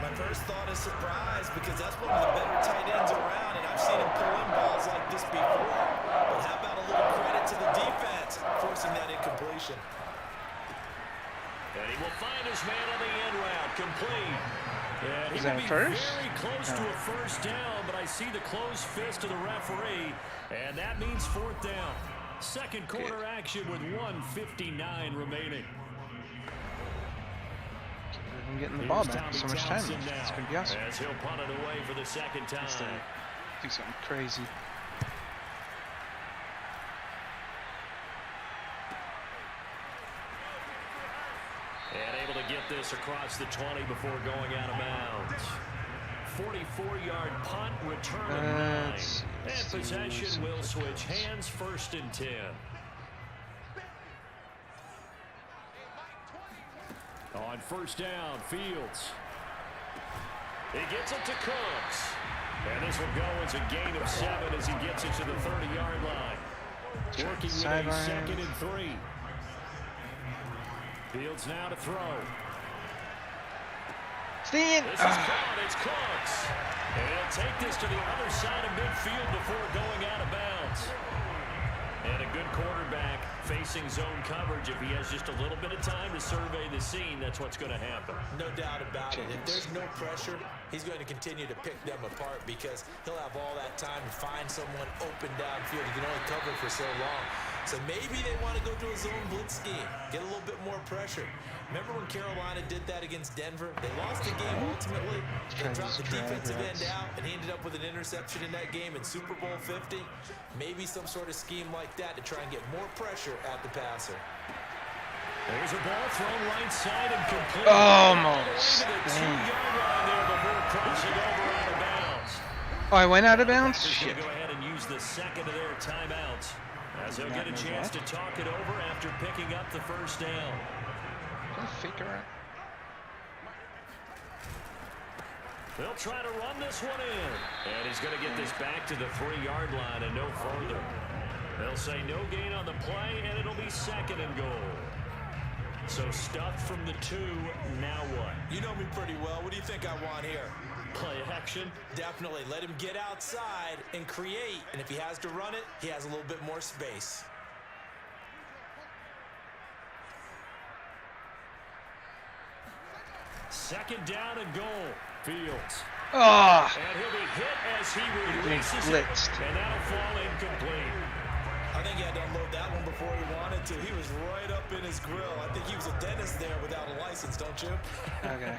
My first thought is surprise because that's one of the better tight ends around, and I've seen him pull in balls like this before. But how about a little credit to the defense forcing that incompletion? And he will find his man on the end route, complete. And he Is that will a be first? very close to a 1st down, but I see the closed fist of the referee, and that means 4th down. 2nd quarter action with 1:59 remaining. I'm getting the ball back. So much time left. It's gonna be awesome. As he'll punt it away for the second time. Do something crazy. And able to get this across the 20 before going out of bounds. 44-yard punt, return of 9. And possession will switch hands, 1st and 10. On 1st down, Fields. He gets it to Cooks. And this will go as a gain of 7 as he gets it to the 30-yard line. Working with a 2nd and 3. Fields now to throw. Stand. This is caught. It's Cooks. And he'll take this to the other side of midfield before going out of bounds. And a good quarterback facing zone coverage. If he has just a little bit of time to survey the scene, that's what's going to happen. No doubt about it. If there's no pressure, he's going to continue to pick them apart because he'll have all that time to find someone open downfield. He can only cover for so long. So maybe they want to go to a zone blitz scheme, get a little bit more pressure. Remember when Carolina did that against Denver? They lost the game ultimately. They dropped the defensive end out, and he ended up with an interception in that game in Super Bowl 50. Maybe some sort of scheme like that to try and get more pressure at the passer. There's a ball thrown right side and complete. Almost. The 2-yard line there before crossing over out of bounds. Oh, I went out of bounds? Shit. Go ahead and use the second of their timeouts as he'll get a chance to talk it over after picking up the 1st down. Figure out. They'll try to run this one in. And he's going to get this back to the 3-yard line and no further. They'll say no gain on the play, and it'll be 2nd and goal. So stuffed from the 2, now what? You know me pretty well. What do you think I want here? Play action? Definitely. Let him get outside and create. And if he has to run it, he has a little bit more space. Second down and goal. Fields. Oh. And he'll be hit as he releases it. And that'll fall incomplete. I think he had to unload that one before he wanted to. He was right up in his grill. I think he was a dentist there without a license, don't you? Okay.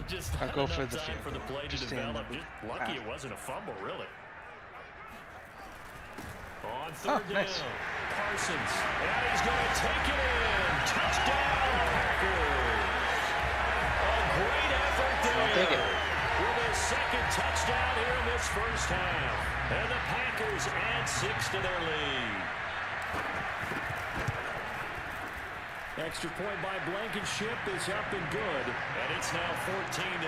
Just I'll go for the time for the play to develop. Just lucky it wasn't a fumble, really. On 3rd down, nice. Parsons. And he's going to take it in. Touchdown, Packers. A great effort there. I'll take it. With a 2nd touchdown here in this 1st half. And the Packers add 6 to their lead. Extra point by Blankenship is up and good. And it's now 14-0.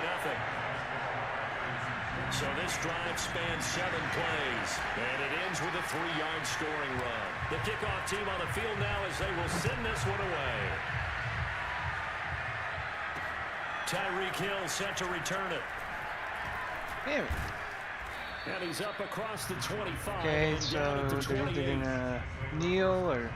So this drive spans 7 plays. And it ends with a 3-yard scoring run. The kickoff team on the field now as they will send this one away. Tyreek Hill set to return it. Damn it. And he's up across the 25. Okay, and so down at the they're 28. gonna kneel or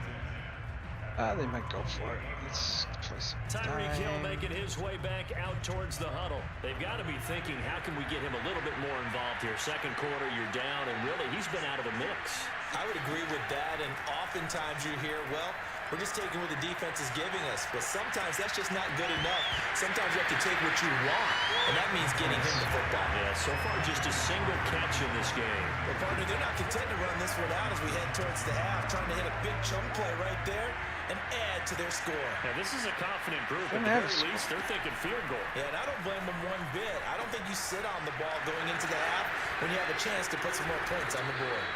they might go for it. Let's play some Tyreek Hill time. making his way back out towards the huddle. They've got to be thinking, how can we get him a little bit more involved here? 2nd quarter, you're down, and really, he's been out of the mix. I would agree with that, and oftentimes you hear, well, we're just taking what the defense is giving us, but sometimes that's just not good enough. Sometimes you have to take what you want, and that means getting him the football. Yeah, so far just a single catch in this game. Well, partner, they're not content to run this one out as we head towards the half, trying to hit a big chunk play right there and add to their score. Yeah, this is a confident group. At the very least, they're thinking field goal. Yeah, and I don't blame them one bit. I don't think you sit on the ball going into the half when you have a chance to put some more points on the board.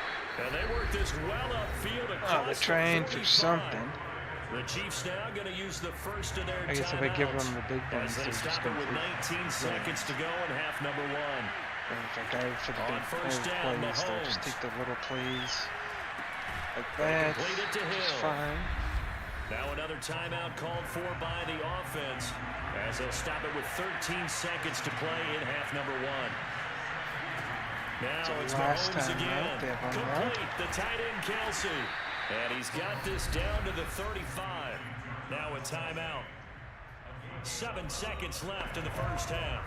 And they work this well upfield across they're trying for something. The Chiefs now going to use the first of their I guess if I give them the big ones, they they're just stop it going with 19 seconds to go in half number 1. If I go for the big first down, plays, they'll just take the little plays like that. Complete it to It's Hill. fine. Now another timeout called for by the offense as they'll stop it with 13 seconds to play in half number 1. Now So it's last Mahomes time again. out, they have one more. Complete. The tight end Kelsey. And he's got this down to the 35. Now a timeout. 7 seconds left in the 1st half.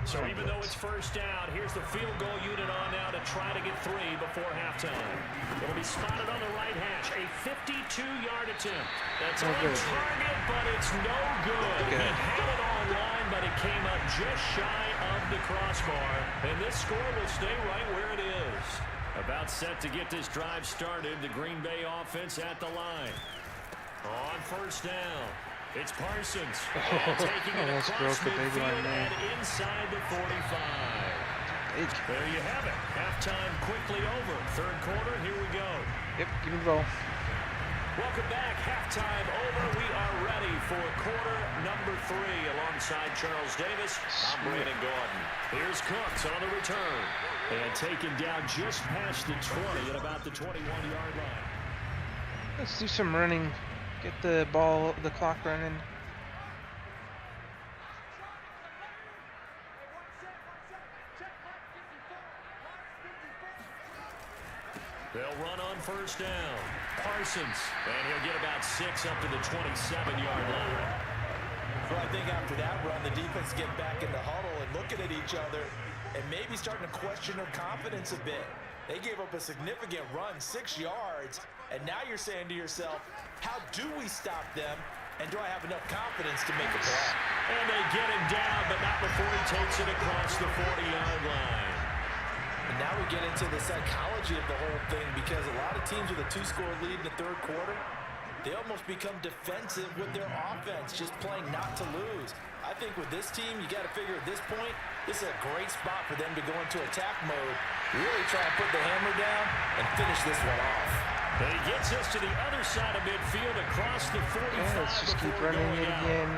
So even though it's first down, here's the field goal unit on now to try to get 3 before halftime. It'll be spotted on the right hash. A 52-yard attempt. That's on target, but it's no good. He had it on line, but it came up just shy of the crossbar. And this score will stay right where it is. About set to get this drive started. The Green Bay offense at the line. On first down. It's Parsons. And taking it across midfield and inside the 45. There you have it. Halftime quickly over. Third quarter, here we go. Yep, give me the ball. Welcome back. Halftime over. We are ready for quarter number 3 alongside Charles Davis. I'm Brandon Gordon. Here's Cooks on the return. And taken down just past the 20 at about the 21-yard line. Let's do some running. Get the ball, the clock running. They'll run on first down. Parsons, and he'll get about 6 up to the 27-yard line. Well, I think after that run, the defense get back in the huddle and looking at each other and maybe starting to question their confidence a bit. They gave up a significant run, 6 yards, and now you're saying to yourself, how do we stop them, and do I have enough confidence to make a play? And they get him down, but not before he takes it across the 40-yard line. And now we get into the psychology of the whole thing, because a lot of teams with a 2-score lead in the third quarter, they almost become defensive with their offense, just playing not to lose. I think with this team, you got to figure at this point, this is a great spot for them to go into attack mode, really try to put the hammer down and finish this one off. And he gets us to the other side of midfield across the 45. Yeah, let's just keep running it again.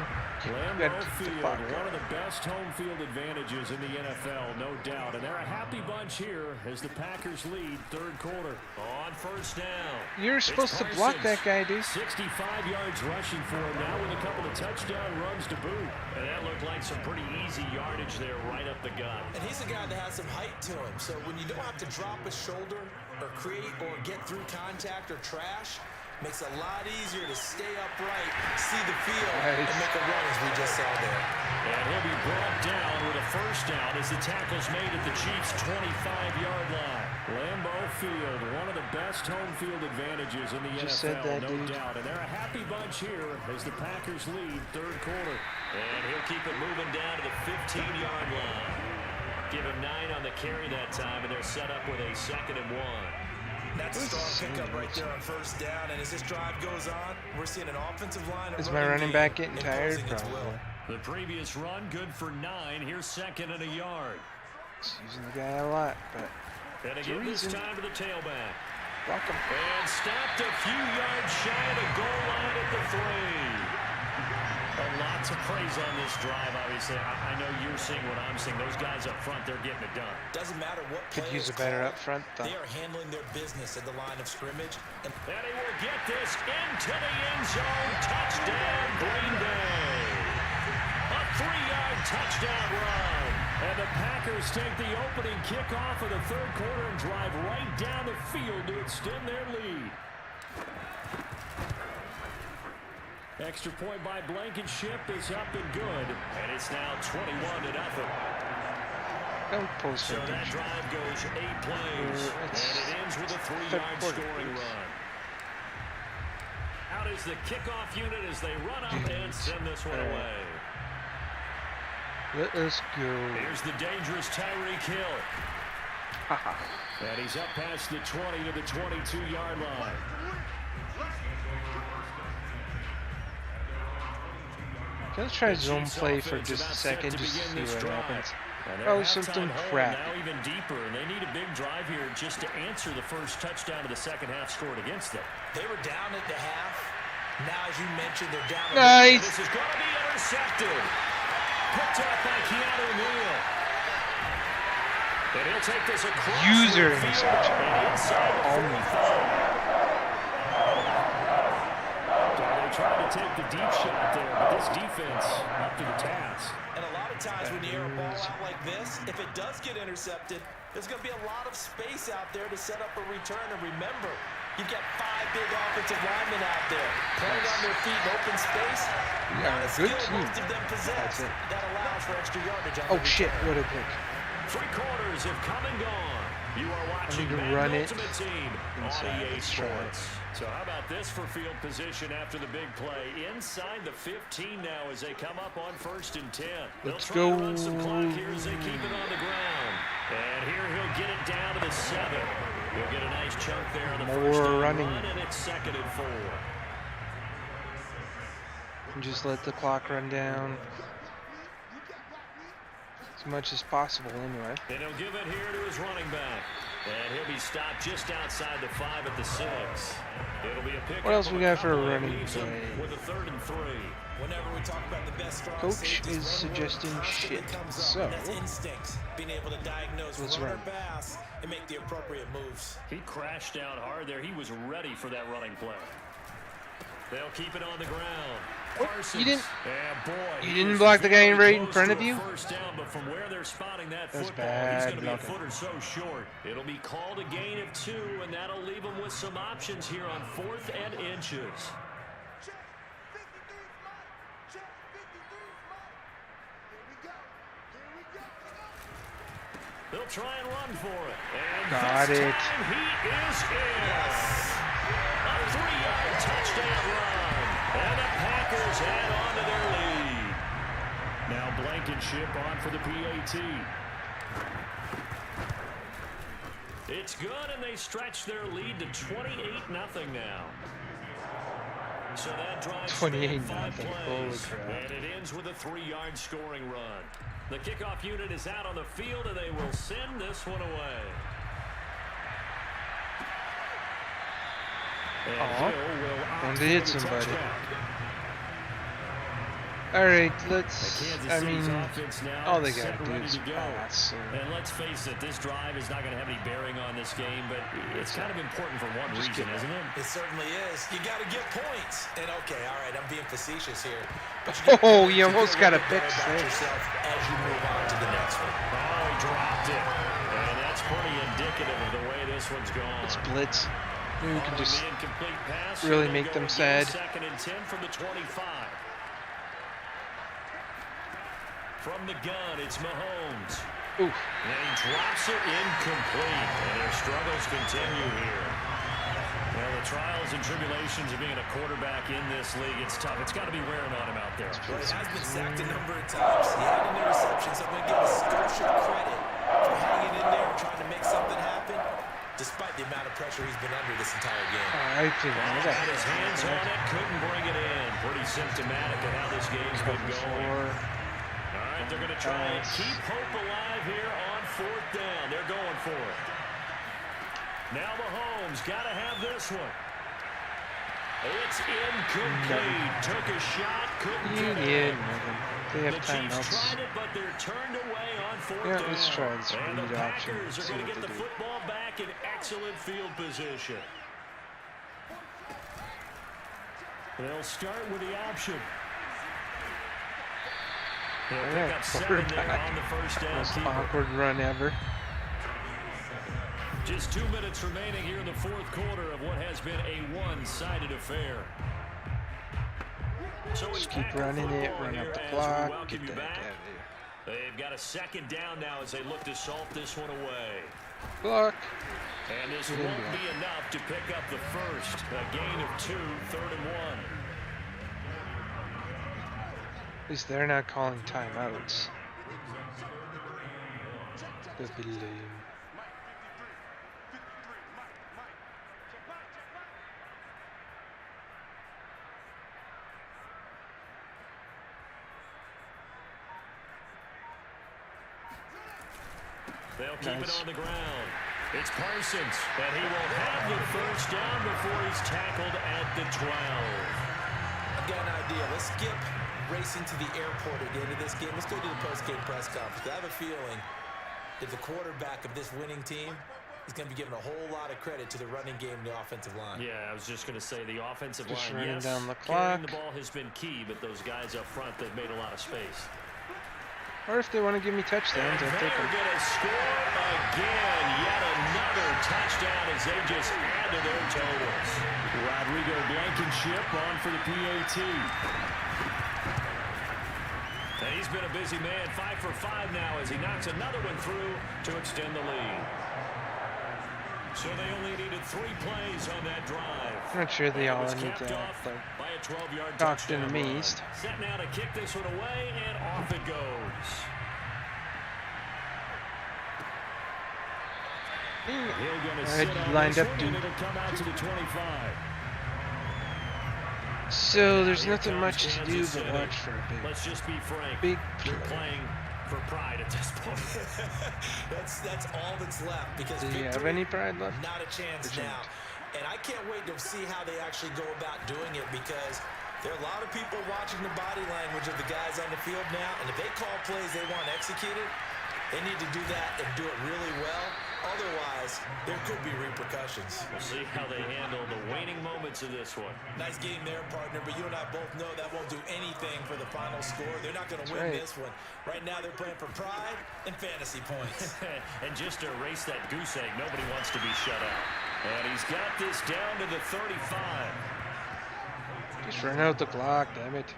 Lambeau Field, one of the best home field advantages in the NFL, no doubt. And they're a happy bunch here as the Packers lead third quarter. On first down. You're supposed to block that guy, dude. 65 yards rushing for him now with a couple of touchdown runs to boot. And that looked like some pretty easy yardage there right up the gut. And he's a guy that has some height to him. So when you don't have to drop a shoulder or create or get through contact or trash, makes it a lot easier to stay upright, see the field, and make a run as we just saw there. And he'll be brought down with a first down as the tackle's made at the Chiefs' 25-yard line. Lambeau Field, one of the best home field advantages in the NFL, no doubt. And they're a happy bunch here as the Packers lead third quarter. And he'll keep it moving down to the 15-yard line. Give him 9 on the carry that time, and they're set up with a 2nd and 1. That's a strong pickup right there on first down, and as this drive goes on, we're seeing an offensive line. Is my running back getting tired? Probably. The previous run, good for 9. Here's 2nd and a yard. He's using the guy a lot, but and again this time to the tailback. Block him. And stopped a few yards shy of the goal line at the 3. A lot to praise on this drive, obviously. I know you're seeing what I'm seeing. Those guys up front, they're getting it done. Doesn't matter what could use a better up front, though. They are handling their business at the line of scrimmage. And he will get this into the end zone. Touchdown, Green Bay. A 3-yard touchdown run. And the Packers take the opening kickoff of the third quarter and drive right down the field to extend their lead. Extra point by Blankenship is up and good. And it's now 21-0. Don't post so that drive goes 8 plays. And it ends with a 3-yard scoring run. Out is the kickoff unit as they run up and send this one away. Let us go. Here's the dangerous Tyreek Hill. And he's up past the 20 to the 22-yard line. Let's try zone play for just a second, just to see what happens. Oh, something crap. Now even deeper, and they need a big drive here just to answer the first touchdown of the second half scored against them. They were down at the half. Now, as you mentioned, they're down. Nice. This is going to be intercepted. Picked up by Keanu Neal. And he'll take this across. User interception. Inside the 45. Trying to take the deep shot there, but this defense up to the task. And a lot of times when you air a ball out like this, if it does get intercepted, there's going to be a lot of space out there to set up a return. And remember, You've got 5 big offensive linemen out there playing on their feet in open space. We are a good team. Most of them possess. That allows for extra yardage on Oh the shit, return. what a pick. 3 quarters have come and gone. You are watching to Madden run it Ultimate Team on inside. EA Let's try it. Sports. So how about this for field position after the big play? Inside the 15 now as they come up on 1st and 10. Let's They'll try go. to run some clock here as they keep it on the ground. And here he'll get it down to the 7. He'll get a nice chunk there on the More first down running. run, and it's 2nd and 4. And just let the clock run down as much as possible anyway. And he'll give it here to his running back. And he'll be stopped just outside the 5 at the 6. It'll be a pick. What else we got for a running play? With a 3rd and 3. Whenever we talk about the best strong Coach safeties, is running suggesting work constantly shit. comes up. So That's instinct, being able to diagnose let's run or run. pass and make the appropriate moves. He crashed down hard there. He was ready for that running play. They'll keep it on the ground. What? Parsons. You didn't- Yeah, boy, you he didn't was block the guy very right in close front to of a you? First down, but from where they're spotting that That's football, bad he's going to be a blocking. foot or so short. It'll be called a gain of 2, and that'll leave him with some options here on 4th and inches. They'll try and run for it. And Got this it. time he is in. A 3-yard touchdown run. And the Packers add on to their lead. Now Blankenship on for the PAT. It's good, and they stretch their lead to 28-0 now. So that drives 28-0. 5 plays. Holy crap. And it ends with a 3-yard scoring run. The kickoff unit is out on the field, and they will send this one away. And Aw. Hill will opt Wanted to for hit the somebody. touchback. Alright, The let's, Kansas I City's mean, offense now all they is gotta set do ready is to go. pass. So And let's face it, this drive is not going to have any bearing on this game, but it's kind of important for one Just reason, get isn't it? It certainly is. You got to get points. And okay, all right, I'm being facetious here. But Oh, get you points, almost feel got a little bit pick better about six. yourself as you move on to the next one. Oh, he dropped it. And that's pretty indicative of the way this one's gone. let's blitz. Maybe we can Following just the incomplete pass, really they'll make go them again, sad. 2nd and 10 from the 25. From the gun, it's Mahomes. Ooh, And he drops it incomplete. And their struggles continue here. Well, the trials and tribulations of being a quarterback in this league, it's tough. It's got to be wearing on him out there. Well, he has been sacked a number of times. He had an interception, so I'm going to give Scotia credit for hanging in there and trying to make something happen, despite the amount of pressure he's been under this entire game. I think Well, I had his hands on it, couldn't bring it in. Pretty symptomatic of how this game's been going. All right, they're going to try and keep hope alive here on 4th down. They're going for it. Now Mahomes got to have this one. It's incomplete. Took a shot, couldn't get Yeah, it. they The have Chiefs timeouts. tried it, but they're turned away on 4th Yeah, down. let's try this And the read option. Packers are See going to what get they the do. football back in excellent field position. They'll start with the option. They'll pick Yeah, up 7 there quarterback. on the first down. Most keeper. awkward run ever. Just 2 minutes remaining here in the 4th quarter of what has been a one-sided affair. So Just it's keep Packer running it, football run here up the as we clock, welcome get you that back. out of there. They've got a 2nd down now as they look to salt this one away. Block. And this Good won't block. be enough to pick up the first. A gain of 2, 3rd and 1. At least they're not calling timeouts. That'd be lame. They'll keep Nice. it on the ground. It's Parsons, and he will have the first down before he's tackled at the 12. I've got an idea. Let's skip racing to the airport at the end of this game. Let's go to the post-game press conference. I have a feeling that the quarterback of this winning team is going to be given a whole lot of credit to the running game and the offensive line. Yeah, I was just going to say the offensive Just line, running yes, down the carrying the clock. ball has been key, but those guys up front, they've made a lot of space. Or if they want to give me touchdowns, And I'll take they're them. going to score again. Yet another another touchdown as they just add to their totals. Rodrigo Blankenship on for the PAT. And he's been a busy man, 5 for 5 now as he knocks another one through to extend the lead. So they only needed 3 plays on that drive. I'm not sure they all need to by a 12-yard talked touchdown in the east. Set now to kick this one away, and off it goes. Lined up to. Come out to the 25. So there's nothing much to do but watch for a bit. Let's just be frank. You're playing for pride at this point. that's all that's left because do you have any pride left? Not a chance now. And I can't wait to see how they actually go about doing it because there are a lot of people watching the body language of the guys on the field now, and if they call plays they want executed, they need to do that and do it really well. Otherwise, there could be repercussions. We'll see how they handle the waning moments of this one. Nice game there, partner, but you and I both know that won't do anything for the final score. They're not going to win this one. Right now, they're playing for pride and fantasy points. And just to erase that goose egg, nobody wants to be shut out. And he's got this down to the 35. Just run out the clock, damn it.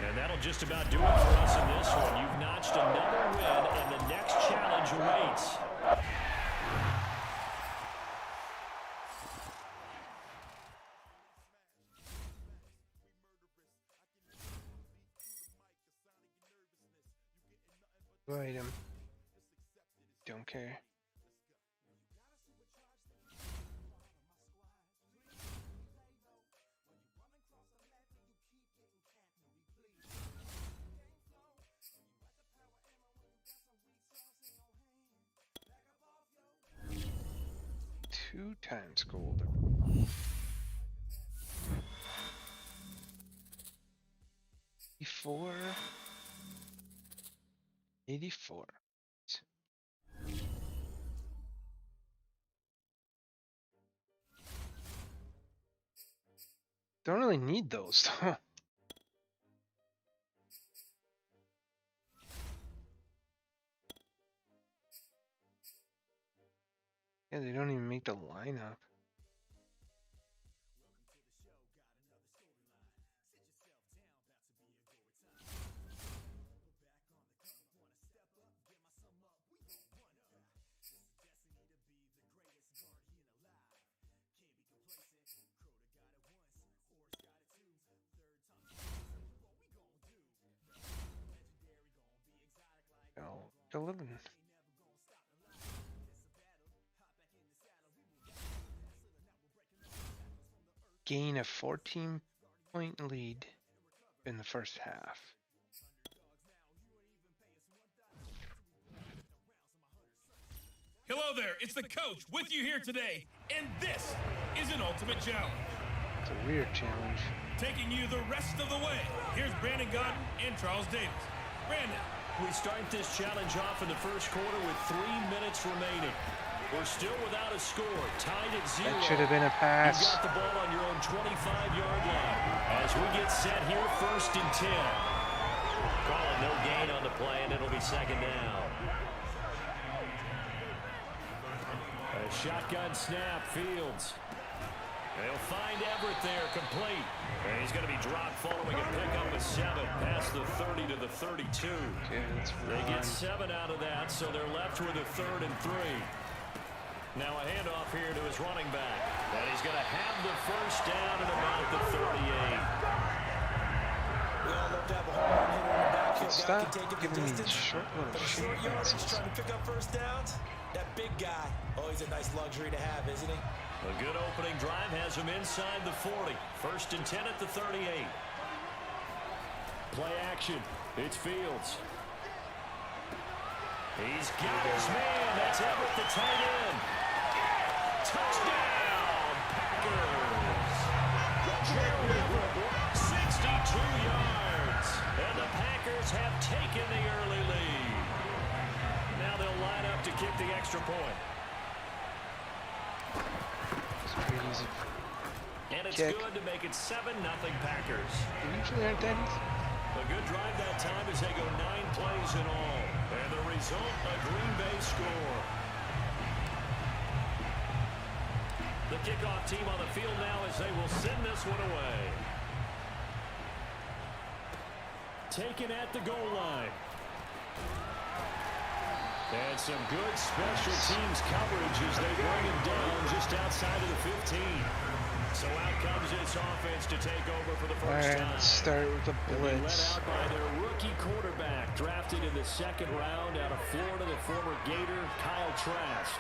And that'll just about do it for us in this one. You've notched another win, and the next challenge awaits. Item. Don't care. Two times gold. 84. Don't really need those though. Yeah, they don't even make the lineup. Oh, 11. Gain a 14-point lead in the first half. Hello there, it's the coach with you here today, and this is an ultimate challenge. It's a weird challenge. Taking you the rest of the way, here's Brandon Godden and Charles Davis. Brandon. We start this challenge off in the first quarter with 3 minutes remaining. We're still without a score, tied at 0. That should have been a pass. You got the ball on your own 25-yard line. As we get set here, 1st and 10. Calling no gain on the play, and it'll be 2nd down. A shotgun snap, Fields. They'll find Everett there, complete. And he's going to be dropped following a pickup of 7, past the 30 to the 32. Okay, they get 7 out of that, so they're left with a 3rd and 3. Now a handoff here to his running back. And he's going to have the first down at about the 38. We all love to have a home run hitter in the backfield. Stop guy can take it giving the me distance. short little Short yardage, trying to pick up first downs. That big guy, always a nice luxury to have, isn't he? A good opening drive has him inside the 40. 1st and 10 at the 38. Play action. It's Fields. He's got his man. That's Everett, the tight end. Touchdown, Packers. Gerald Everett, 62 yards. And the Packers have taken the early lead. Now they'll line up to kick the extra point. easy. And it's Kick. good to make it 7-0 Packers. They usually aren't that easy. A good drive that time as they go 9 plays in all. And the result, a Green Bay score. The kickoff team on the field now as they will send this one away. Taken at the goal line. And some good special teams coverage as they bring him down just outside of the 15. So out comes this offense to take over for the first time. Let's start with the Led blitz. out by their rookie quarterback, drafted in the 2nd round out of Florida, the former Gator, Kyle Trask.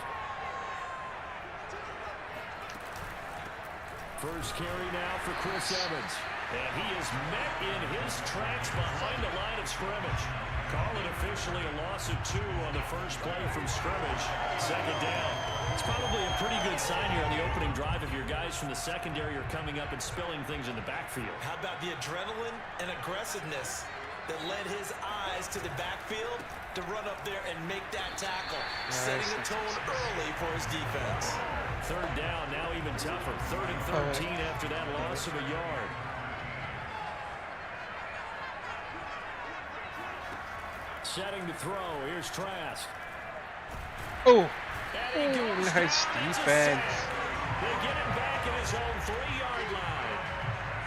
First carry now for Chris Evans. And he is met in his tracks behind the line of scrimmage. Call it officially a loss of 2 on the first play from scrimmage. 2nd down. It's probably a pretty good sign here on the opening drive if your guys from the secondary are coming up and spilling things in the backfield. How about the adrenaline and aggressiveness that led his eyes to the backfield to run up there and make that tackle, setting the tone early for his defense. 3rd down, now even tougher. 3rd and 13 after that loss of a yard. Setting to throw. Here's Trask. Oh, And he goes nice down. It's a defense. sack. They get him back at his own 3-yard line.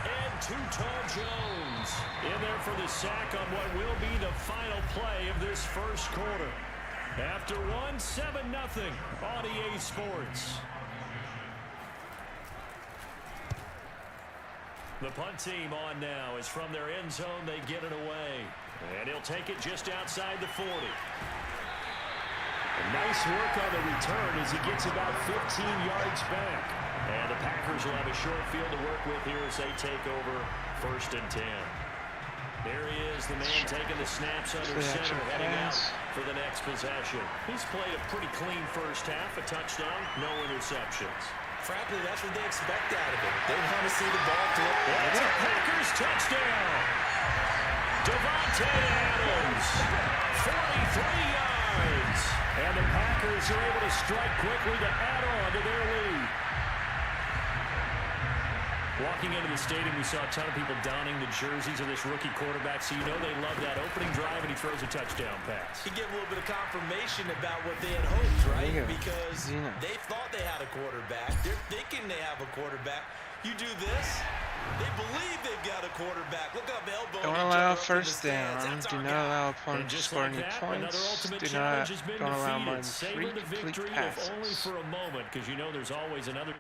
And Tutar Jones in there for the sack on what will be the final play of this first quarter. After 7-0 on EA Sports. The punt team on now is from their end zone. They get it away. And he'll take it just outside the 40. Nice work on the return as he gets about 15 yards back. And the Packers will have a short field to work with here as they take over 1st and 10. There he is, the man taking the snaps under center, heading out for the next possession. He's played a pretty clean first half, a touchdown, no interceptions. Frankly, that's what they expect out of him. They want to see the ball throw. It's a Packers touchdown. Devontae Adams, 43 yards. And the Packers are able to strike quickly to add on to their lead. Walking into the stadium, we saw a ton of people donning the jerseys of this rookie quarterback, so you know they love that opening drive, and he throws a touchdown pass. You get a little bit of confirmation about what they had hoped, right? Yeah. Because Yeah. they thought they had a quarterback. They're thinking they have a quarterback. You do this, they believe they've got a quarterback. Look up, elbow. Don't allow first down. Do not allow And opponents to just score like any that, another points. ultimate Do challenge not has been don't allow more defeated. than 3 Savor the complete victory, if only passes. for a moment, because you know there's always another.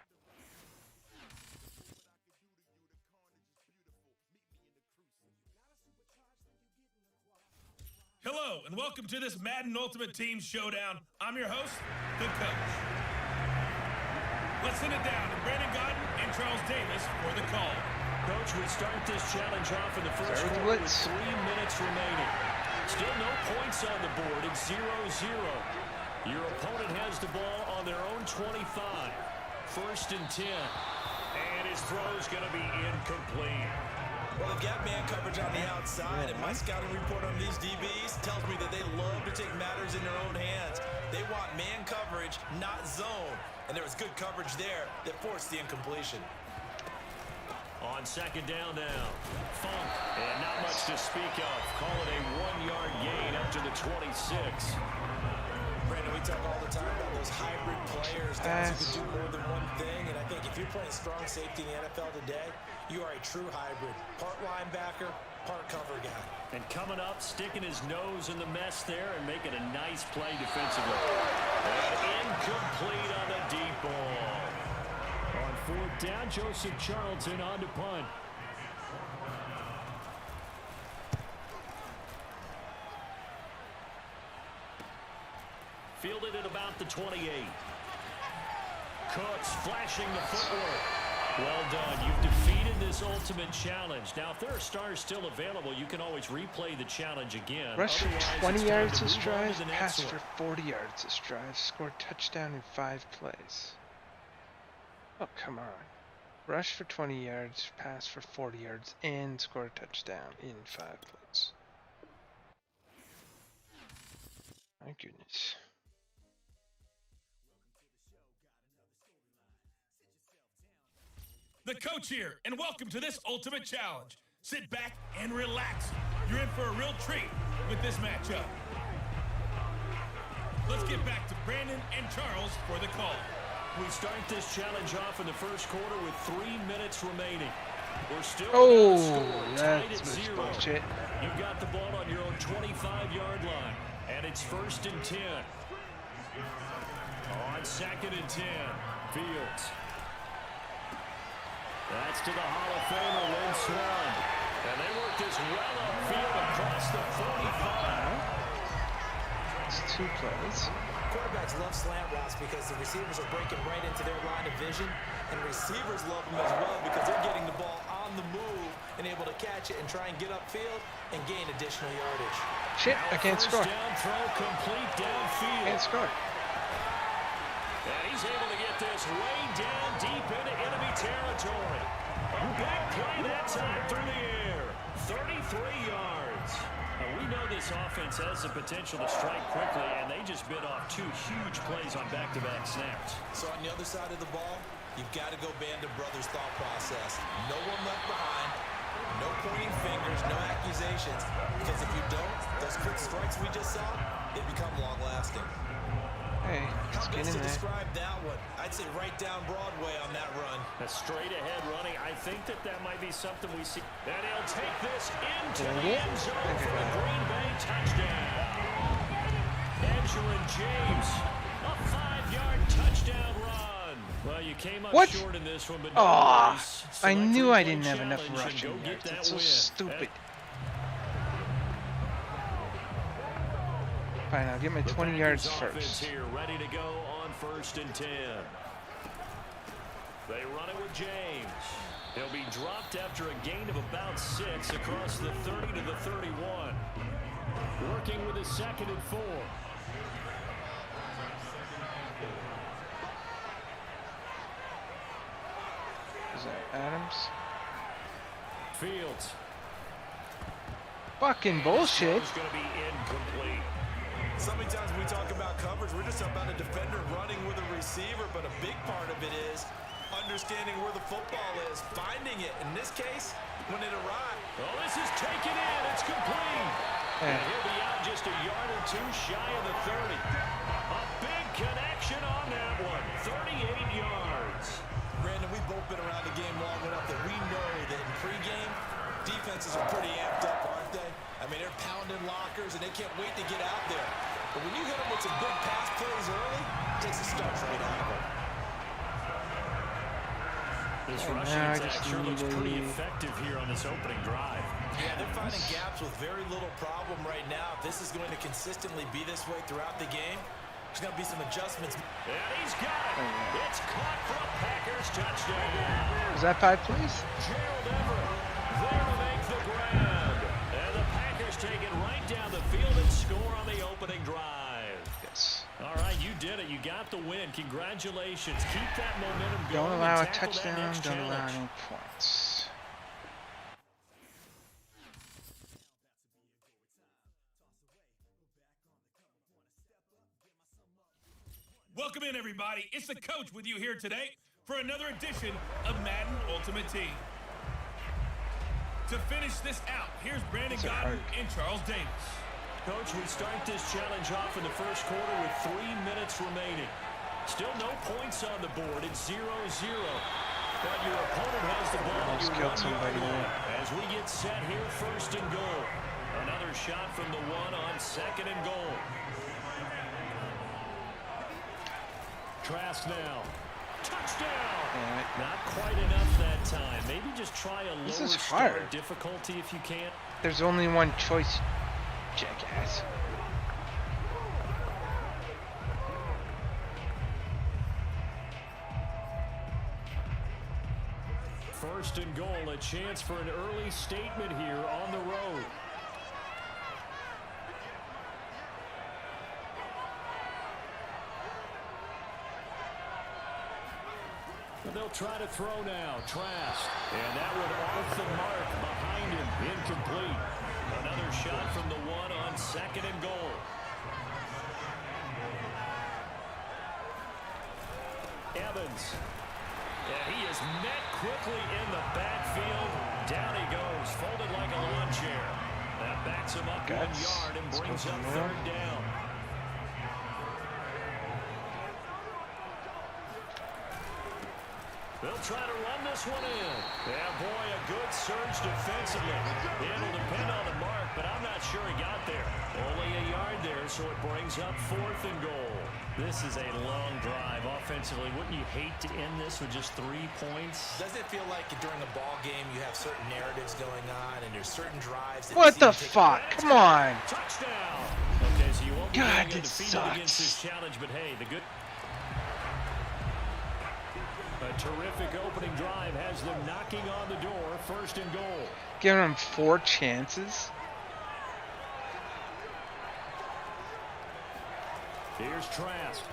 Hello, and welcome to this Madden Ultimate Team Showdown. I'm your host, the coach. Let's send it down to Brandon Godden and Charles Davis for the call. Coach, we start this challenge off in the first Start with the quarter with blitz. 3 minutes remaining. Still no points on the board. It's 0-0. Your opponent has the ball on their own 25. 1st and 10. And his throw's going to be incomplete. Well, they've got man coverage on the outside, and my scouting report on these DBs tells me that they love to take matters in their own hands. They want man coverage, not zone. And there was good coverage there that forced the incompletion. On 2nd down now. Funk. And not much to speak of. Call it a 1-yard gain up to the 26. Brandon, we talk all the time about those hybrid players, guys who can do more than one thing. And I think if you're playing strong safety in the NFL today, you are a true hybrid. Part linebacker, part cover guy. And coming up, sticking his nose in the mess there and making a nice play defensively. And incomplete on the deep ball. On 4th down, Joseph Charlton on to punt. Fielded at about the 28. Cooks flashing the footwork. Well done. You've defeated this ultimate challenge. Now, if there are stars still available, you can always replay the challenge again. Rush for Otherwise, 20 it's time yards to this move on to drive, the next pass one. for 40 yards this drive, score touchdown in 5 plays. Oh, come on. Rush for 20 yards, pass for 40 yards, and score a touchdown in 5 plays. My goodness. The coach here, and welcome to this Ultimate Challenge. Sit back and relax. You're in for a real treat with this matchup. Let's get back to Brandon and Charles for the call. We start this challenge off in the first quarter with 3 minutes remaining. We're still tied at 0. Bullshit. You've got the ball on your own 25-yard line, and it's 1st and 10. On 2nd and 10, Fields. That's to the Hall of Famer, Lynn Swan. And they work this well upfield across the 45. It's 2 plays. Quarterbacks love slant routes because the receivers are breaking right into their line of vision, and receivers love them as well because they're getting the ball on the move and able to catch it and try and get upfield and gain additional yardage. Shit, I can't score. Down throw complete downfield. Can't score. And he's able to get this way down deep into enemy territory. A big play that time through the air. 33 yards. Now we know this offense has the potential to strike quickly, and they just bit off 2 huge plays on back-to-back snaps. So on the other side of the ball, you've got to go band of brothers thought process. No one left behind. No pointing fingers, no accusations. Because if you don't, those quick strikes we just saw, they become long-lasting. Hey, How just get best in to there. describe that one? I'd say right down Broadway on that run. A straight-ahead running. I think that might be something we see. And he'll take this into Dang the it. end zone for a Green Bay touchdown. Edgerrin James, a 5-yard touchdown run. Well, you came up What? short in this one, but Aw, worries. I Select knew I three-point didn't have enough challenge and rushing go get yards. that It's so win. stupid. Fine, I'll get my The 20 yards Packers offense first. here, ready to go on 1st and 10. They run it with James. He'll be dropped after a gain of about 6 across the 30 to the 31. Working with his 2nd and 4. Is that Adams? Fields. Fucking bullshit. It's going to be incomplete. So many times we talk about coverage, we're just about a defender running with a receiver, but a big part of it is understanding where the football is, finding it. In this case, when it arrived. Oh, this is taken in. It's complete. Yeah. And he'll be out just a yard or 2 shy of the 30. A big connection on that one. 38 yards. Brandon, we've both been around the game long enough that we know that in pregame, defenses are pretty amped up, aren't they? I mean, they're pounding lockers, and they can't wait to get out there. But when you hit them with some big pass plays early, it takes the starts right out of them. This Oh, rushing now I attack just sure looks need pretty a- effective here on this opening drive. Yeah, they're finding gaps with very little problem right now. If this is going to consistently be this way throughout the game, there's going to be some adjustments. And he's got it. Oh, yeah. It's caught for a Packers touchdown. Was that 5 plays? Gerald Everett there to make the grab. And the Packers take it right down the field and score on the opening drive. Yes. All right, you did it. You got the win. Congratulations. Keep that momentum going. Don't and allow a tackle that touchdown. next Don't allow challenge. any points. Welcome in, everybody. It's the coach with you here today for another edition of Madden Ultimate Team. To finish this out, here's Brandon These are Godden hard. and Charles Davis. Coach, we start this challenge off in the first quarter with 3 minutes remaining. Still no points on the board. It's 0-0. But your opponent has the ball. Almost at your killed 1-yard somebody line. there. As we get set here, 1st and goal. Another shot from the 1 on 2nd and goal. Trask now. Touchdown! Damn it. Not quite enough that time. Maybe just try a This lower is start hard. difficulty if you can. There's only one choice, jackass. First and goal, a chance for an early statement here on the road. And they'll try to throw now. Trask. And that would off the mark behind him. Incomplete. Another shot from the 1 on 2nd and goal. Evans. And he is met quickly in the backfield. Down he goes, folded like a lawn chair. That backs him up 1 yard and brings up third down. They'll try to run this one in. Yeah, boy, a good surge defensively. It'll depend on the mark, but I'm not sure he got there. Only a yard there, so it brings up 4th and goal. This is a long drive offensively. Wouldn't you hate to end this with just 3 points? Doesn't it feel like during a ball game you have certain narratives going on and there's certain drives that What the fuck? Come on. Touchdown. Okay, so you won't be God, getting it defeated against this sucks. challenge, but hey, the good... A terrific opening drive has them knocking on the door. 1st and goal. Giving him 4 chances. Here's Trask.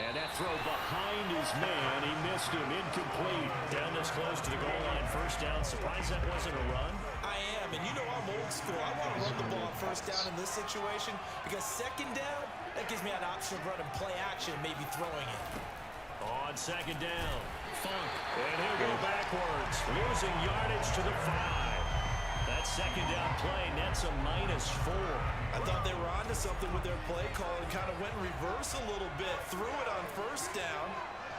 And that throw behind his man. He missed him. Incomplete. Down this close to the goal line. 1st down. Surprised that wasn't a run. I am, and you know I'm old school. I want to run the ball on 1st down in this situation because 2nd down, that gives me an option of running play action, maybe throwing it. On 2nd down, Funk, and he'll go backwards, losing yardage to the 5. That 2nd down play nets a -4. I thought they were onto something with their play call and kind of went in reverse a little bit. Threw it on 1st down,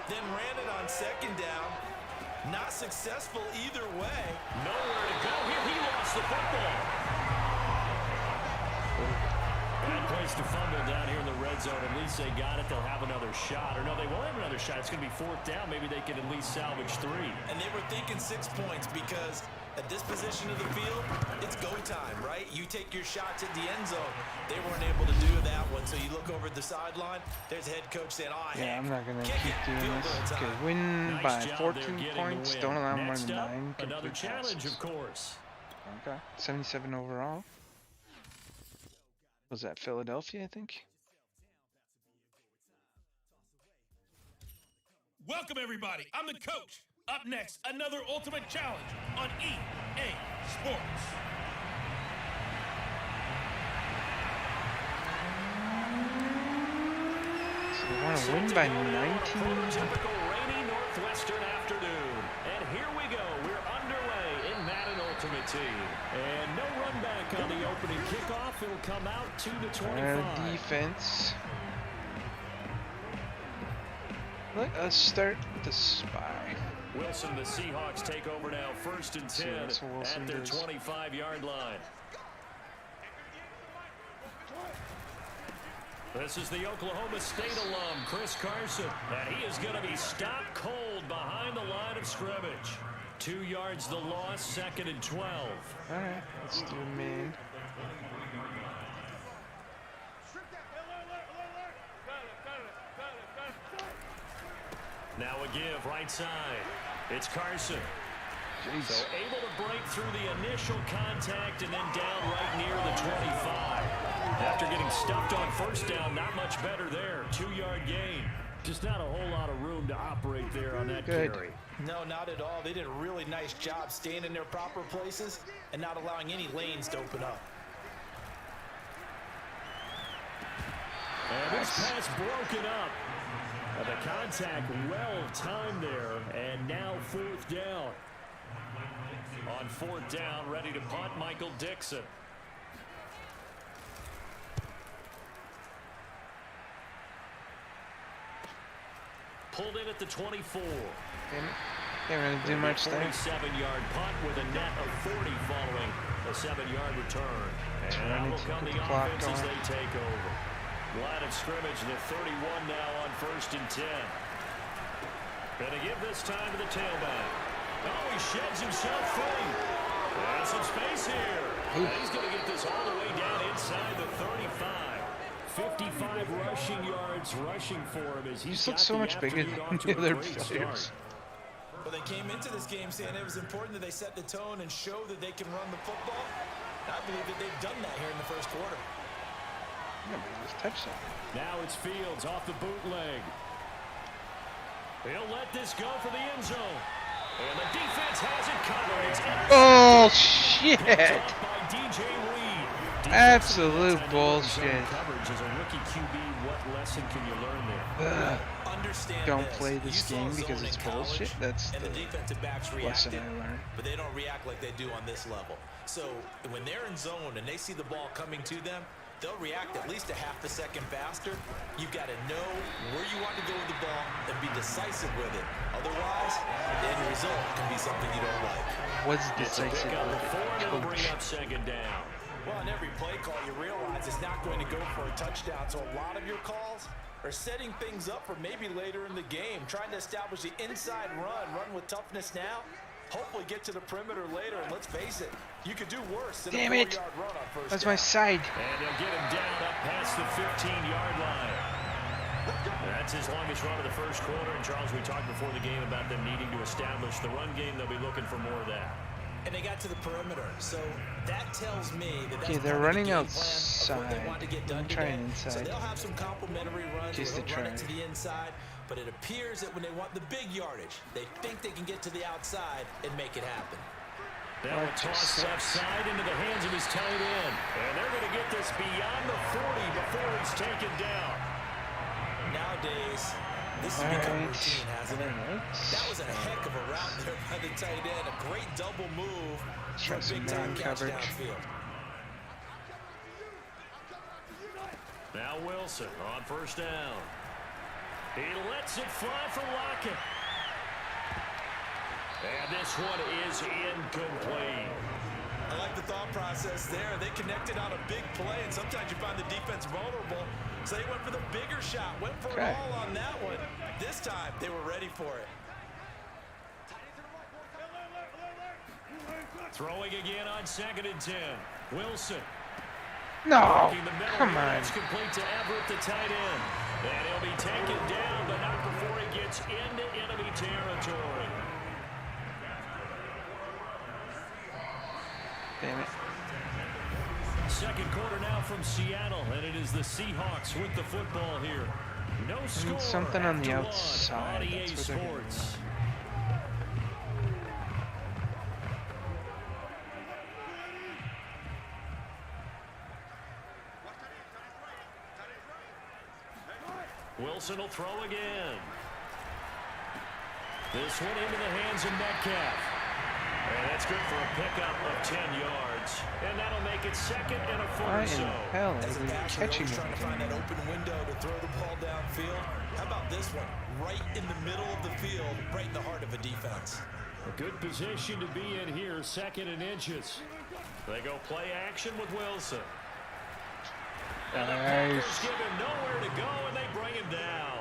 then ran it on 2nd down. Not successful either way. Nowhere to go here. He lost the football. Bad place to fumble down here in the red zone. At least they got it. They'll have another shot. Or no, they won't have another shot. It's going to be 4th down. Maybe they can at least salvage 3. And they were thinking 6 points because at this position of the field, it's go time, right? You take your shots at the end zone. They weren't able to do that one. So you look over at the sideline. There's head coach saying, oh, Yeah, I'm not going to kick keep it. doing Field this. goal Okay, time. win Nice by job 14 there getting points. the Don't win. allow more Next than up, 9 another complete challenge, passes. of course. Okay, 77 overall. Was that Philadelphia, I think? Welcome, everybody. I'm the coach. Up next, another Ultimate Challenge on EA Sports. So they want to win by 19. Typical rainy northwestern afternoon. And here we go. We're underway in Madden Ultimate Team. And no run back on the opening kickoff. It'll come out 2 to 25. Defense. Let us start the spy. Wilson, the Seahawks take over now. 1st and 10 at their 25-yard line. This is the Oklahoma State alum, Chris Carson. And he is going to be stopped cold behind the line of scrimmage. 2 yards the loss, 2nd and 12. All right, let's do a man. Now a give, right side. It's Carson. Jeez. So able to break through the initial contact and then down right near the 25. After getting stuffed on 1st down, not much better there. 2-yard gain. Just not a whole lot of room to operate there on that carry. No, not at all. They did a really nice job staying in their proper places and not allowing any lanes to open up. And this pass broken up. The contact well timed there, and now 4th down. On 4th down, ready to punt, Michael Dixon. Pulled in at the 24. Can't really do much there. 47-yard punt with a net of 40 following a 7-yard return. And now will come the offense as they take over. Line of scrimmage, the 31 now on 1st and 10. Gonna give this time to the tailback. Oh, he sheds himself free. And some space here. And he's gonna get this all the way down inside the 35. 55 rushing yards rushing for him as he's got so much bigger than the other players. Well, they came into this game saying it was important that they set the tone and show that they can run the football. I believe that they've done that here in the 1st quarter. Touchdown. Now it's Fields off the bootleg. He'll let this go for the end zone. And the defense has it covered. It's oh, shit. by DJ Reed. Absolute bullshit. Coverage as a rookie QB, what lesson can you learn there? Understand Don't this. play this You saw game because zone it's in college, bullshit. That's and the the defensive backs lesson reacted, I learned. but they don't react like they do on this level. So when they're in zone and they see the ball coming to them, they'll react at least a half a second faster. You've got to know where you want to go with the ball and be decisive with it. Otherwise, the end result can be something you don't like. What's It's a decisive pick up with of it, 4 and it'll bring coach? up second down. Well, in every play call, you realize it's not going to go for a touchdown. So a lot of your calls are setting things up for maybe later in the game, trying to establish the inside run with toughness now, hopefully get to the perimeter later. And let's face it, you could do worse than Damn a it. 4-yard run on first That's down. my side. And they'll get him down up past the 15-yard line. That's his longest run of the first quarter. And Charles, we talked before the game about them needing to establish the run game. They'll be looking for more of that. And they got to the perimeter, so that tells me that that's Okay, they're part of the running game plan of what they outside. want to get done I'm trying today. So inside. they'll have some complementary runs. Just They'll to run try. it to the inside, but it appears that when they want the big yardage, they think they can get to the outside and make it happen. Now a toss left side into the hands of his tight end. And they're going to get this beyond the 40 before he's taken down. Nowadays, this has become routine, hasn't it? That was a heck of a route there by the tight end. A great double move for a Try some big-time man catch coverage. downfield. Now Wilson on first down. He lets it fly for Lockett. And this one is incomplete. I like the thought process there. They connected on a big play, and sometimes you find the defense vulnerable. So they went for the bigger shot, went for it all on that one. This time, they were ready for it. Throwing again on 2nd and 10. Wilson. No, Working the middle come here. on. That's complete to Everett, the tight end. And he'll be taken down, but not before he gets into enemy territory. Damn it. Second quarter now from Seattle, and it is the Seahawks with the football here. No score. Something on the after one outside. on EA That's what they're doing. Sports. Wilson will throw again. This one into the hands of Metcalf. And that's good for a pickup of 10 yards. And that'll make it 2nd and a 4 Why or in so. hell As are a they passer, catching always trying to find that open window to throw the ball downfield. How about this one? Right in the middle of the field, right in the heart of a defense. A good position to be in here, 2nd and inches. They go play action with Wilson. And the Packers give him nowhere to go, and they bring him down.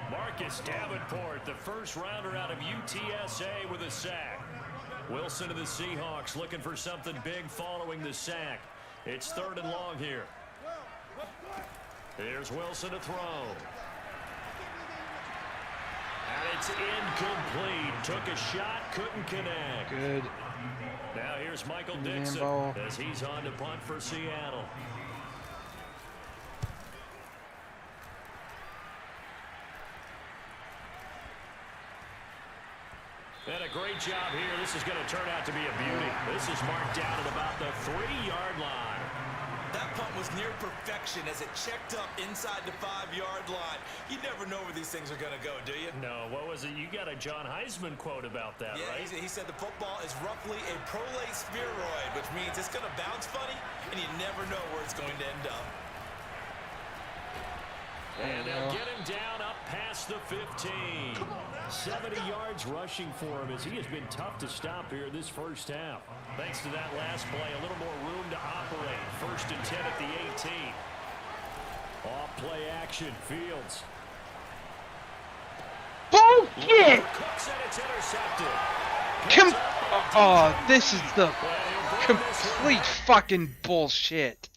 Marcus Davenport, the first rounder out of UTSA with a sack. Wilson to the Seahawks looking for something big following the sack. It's 3rd and long here. Here's Wilson to throw. And it's incomplete. Took a shot, couldn't connect. Good. Now here's Michael Dixon ball. as he's on to punt for Seattle. And a great job here. This is going to turn out to be a beauty. This is marked down at about the 3-yard line. That punt was near perfection as it checked up inside the 5-yard line. You never know where these things are going to go, do you? No, what was it? You got a John Heisman quote about that, Yeah, right? he said the football is roughly a prolate spheroid, which means it's going to bounce funny, and you never know where it's going to end up. And they'll get him down up past the 15. 70 yards rushing for him as he has been tough to stop here this first half. Thanks to that last play, a little more room to operate. 1st and 10 at the 18. Off play action, Fields. Bullshit! Cooks and it's intercepted. Oh, this is the complete fucking bullshit.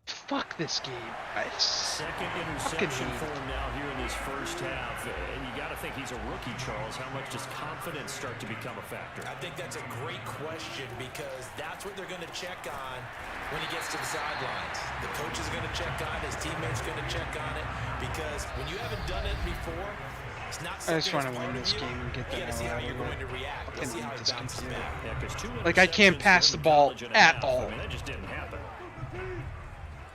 Fuck this game. Second interception for him now here in this first half. And you got to think he's a rookie, Charles. How much does confidence start to become a factor? I think that's a great question because that's what they're going to check on when he gets to the sidelines. The coach is going to check on it. His teammates are going to check on it because when you haven't done it before, He's not I just want to something win that's this part of game and get you. the You gotta see hell how out you're of going to here. react. I Let's see can how beat he this bounces computer. back. Yeah, 'cause 2 Like, I can't interceptions pass for the him in ball college and a at half. all. I mean, that just didn't happen.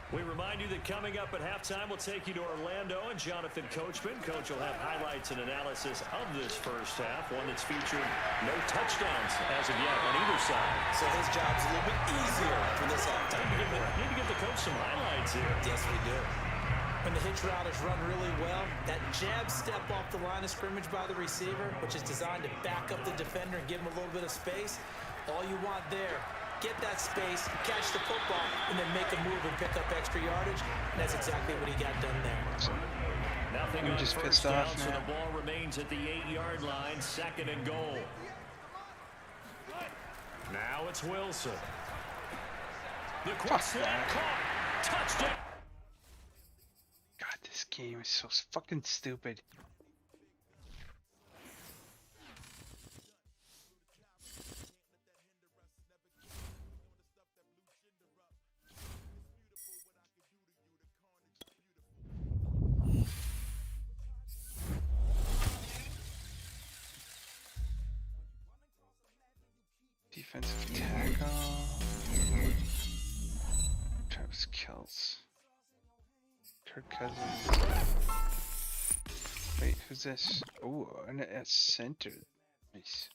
We remind you that coming up at halftime, we'll take you to Orlando and Jonathan Coachman. Coach will have highlights and analysis of this first half, one that's featured no touchdowns as of yet on either side. So his job's a little bit easier for this halftime. Need to give the coach some highlights here. Yes, we do. When the hitch route is run really well, that jab step off the line of scrimmage by the receiver, which is designed to back up the defender and give him a little bit of space, all you want there, get that space, catch the football, and then make a move and pick up extra yardage. And that's exactly what he got done there. Nothing I'm on just first pissed down, off so now. the ball remains at the 8-yard line, 2nd and goal. Now it's Wilson. The quick snap caught. Touchdown. God, this game is so fucking stupid. Defensive tackle. Travis Kelce. Kirk Cousins. Wait, who's this? Oh, and a center. Nice.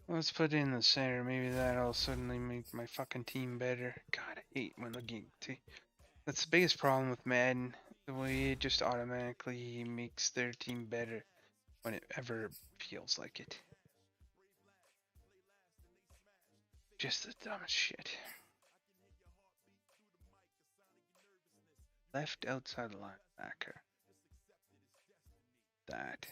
Let's put it in the center. Maybe that'll suddenly make my fucking team better. God, I hate when the game. That's the biggest problem with Madden. The way it just automatically makes their team better when it ever feels like it. Just the dumbest shit. Left outside linebacker. That.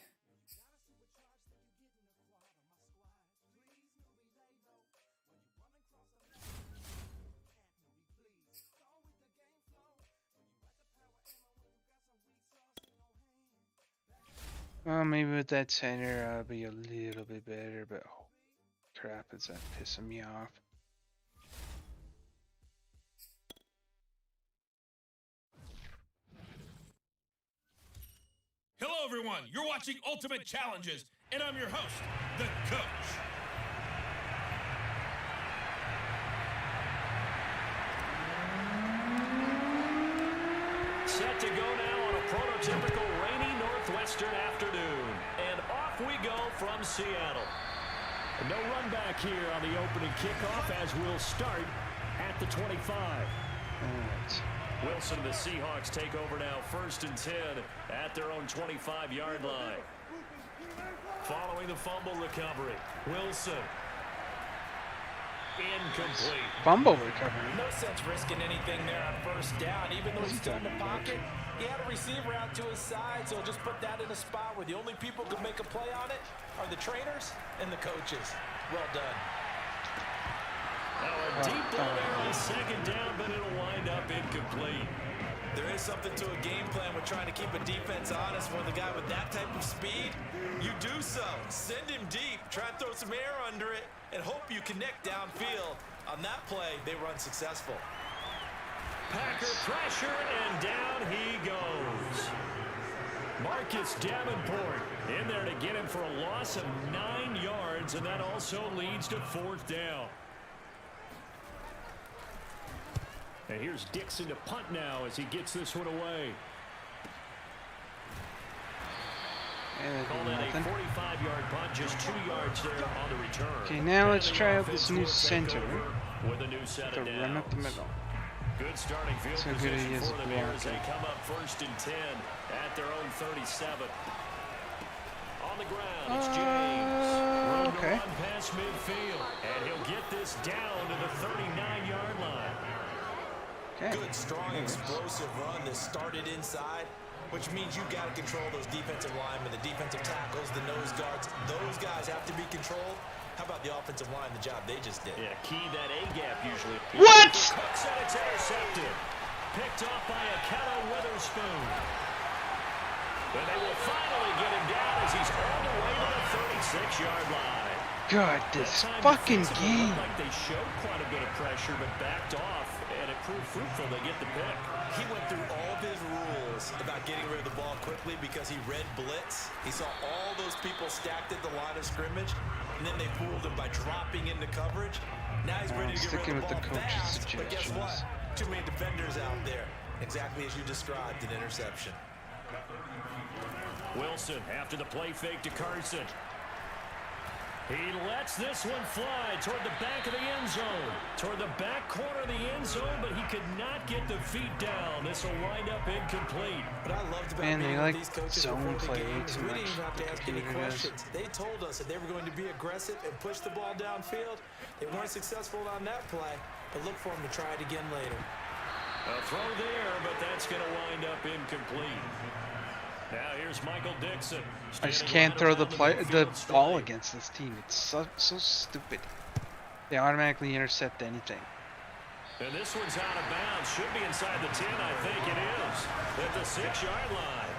Well, maybe with that center, I'll be a little bit better, but oh, crap, is that pissing me off? Hello, everyone. You're watching Ultimate Challenges, and I'm your host, the Coach. Set to go now on a prototypical rainy northwestern afternoon. And off we go from Seattle. No run back here on the opening kickoff as we'll start at the 25. Alright. Wilson, the Seahawks take over now, 1st and 10 at their own 25-yard line. Following the fumble recovery, Wilson. Incomplete. Fumble recovery. No sense risking anything there on 1st down. Even though he's still in the pocket, he had a receiver out to his side, so just put that in a spot where the only people who can make a play on it are the trainers and the coaches. Well done. Now a deep ball there on 2nd down, but it'll wind up incomplete. There is something to a game plan with trying to keep a defense honest with a guy with that type of speed. You do so. Send him deep. Try and throw some air under it and hope you connect downfield. On that play, they run successful. Packer pressure, and down he goes. Marcus Davenport in there to get him for a loss of 9 yards, and that also leads to 4th down. And here's Dixon to punt now as he gets this one away. Call that a 45-yard punt, just 2 yards there on the return. Okay, now let's try out this new center. With a new set The of run up the downs. middle. Good starting field So good position he is for at them here as they blocking. come up 1st and 10 at their own 37. On the ground, it's James. Room to Okay. run past midfield, and he'll get this down to the 39-yard line. Okay. Good, strong, explosive run that started inside, which means you've got to control those defensive linemen, the defensive tackles, the nose guards. Those guys have to be controlled. How about the offensive line, the job they just did? Yeah, key that A-gap usually. What? Cooks, and it's intercepted. Picked off by Akella Witherspoon. And they will finally get him down as he's all the way to the 36-yard line. God, this fucking game. Like they showed quite a bit of pressure, but backed off, and it proved fruitful. They get the pick. He went through all of his rules about getting rid of the ball quickly because he read blitz. He saw all those people stacked at the line of scrimmage, and then they fooled him by dropping into coverage. Now he's ready to get rid of the ball fast, but guess what? Too many defenders out there. Exactly as you described, an interception. Wilson after the play fake to Carson. He lets this one fly toward the back of the end zone. Toward the back corner of the end zone, but he could not get the feet down. This will wind up incomplete. But I loved about meeting with these coaches before the game is we didn't even have to ask any questions. They told us that they were going to be aggressive and push the ball downfield. They weren't successful on that play, but look for them to try it again later. A throw there, but that's going to wind up incomplete. Now here's Michael Dixon. I just can't throw the ball against this team. It's so stupid. They automatically intercept anything. And this one's out of bounds. Should be inside the 10, I think it is. At the 6-yard line.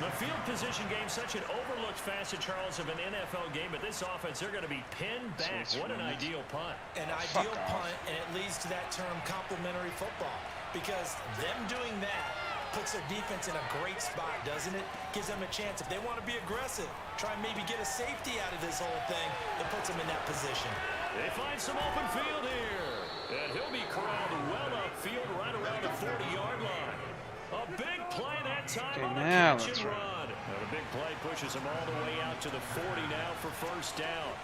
The field position game, such an overlooked facet, Charles, of an NFL game. But this offense, they're going to be pinned back. What an ideal punt. An ideal punt, and it leads to that term complementary football. Because them doing that puts their defense in a great spot, doesn't it? Gives them a chance. If they want to be aggressive, try and maybe get a safety out of this whole thing, it puts them in that position. They find some open field here. And he'll be corralled well upfield right around the 40-yard line. A big play that time on the catch and run. Now the big play pushes him all the way out to the 40 now for first down.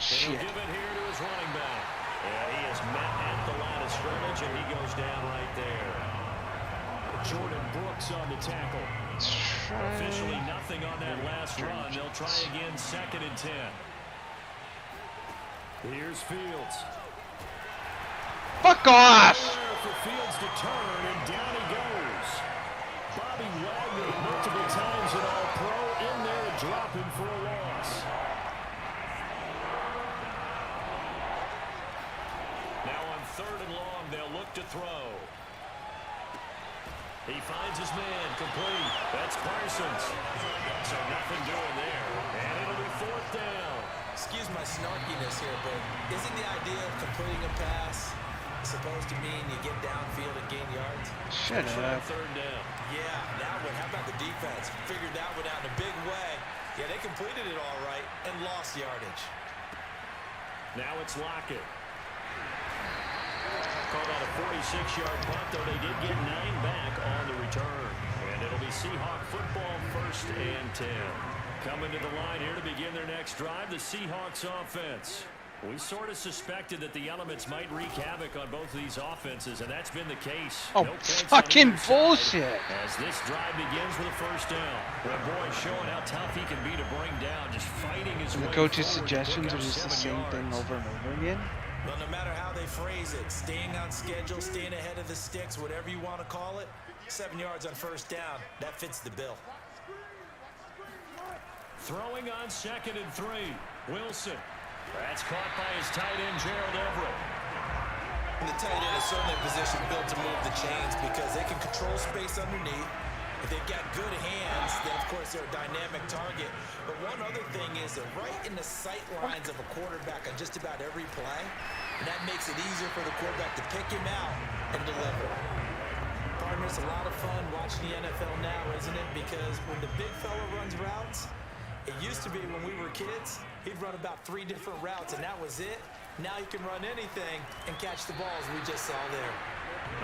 Shit. He'll give it here to his running back. And he is met at the line of scrimmage, and he goes down right there. Jordan Brooks on the tackle. Officially nothing on that last run. They'll try again, 2nd and 10. Here's Fields. Fuck off! For Fields to turn, and down he goes. Bobby Wagner multiple times an All-Pro in there to drop him for a loss. Now on 3rd and long, they'll look to throw. He finds his man, complete. That's Parsons. So nothing doing there. And it'll be 4th down. Excuse my snarkiness here, but isn't the idea of completing a pass supposed to mean you get downfield and gain yards? Shut up. 3rd down. Yeah, now what? How about the defense? Figured that one out in a big way. Yeah, they completed it all right and lost yardage. Now it's Lockett. Called out a 46-yard punt, though they did get 9 back on the return. And it'll be Seahawk football, 1st and 10. Coming to the line here to begin their next drive, the Seahawks offense. We sort of suspected that the elements might wreak havoc on both of these offenses, and that's been the case. Oh, no fucking bullshit. As this drive begins with a 1st down. Well, boy, showing how tough he can be to bring down, just fighting his way. The coach's forward suggestions are just the same thing over and over again. Well, no matter how they phrase it, staying on schedule, staying ahead of the sticks, whatever you want to call it, 7 yards on 1st down, that fits the bill. Throwing on 2nd and 3. Wilson. That's caught by his tight end, Gerald Everett. And the tight end is certainly a position built to move the chains because they can control space underneath. If they've got good hands, then of course they're a dynamic target. But one other thing is they're right in the sight lines of a quarterback on just about every play. And that makes it easier for the quarterback to pick him out and deliver. Partner, it's a lot of fun watching the NFL now, isn't it? Because when the big fella runs routes, it used to be when we were kids, he'd run about 3 different routes, and that was it. Now you can run anything and catch the balls we just saw there.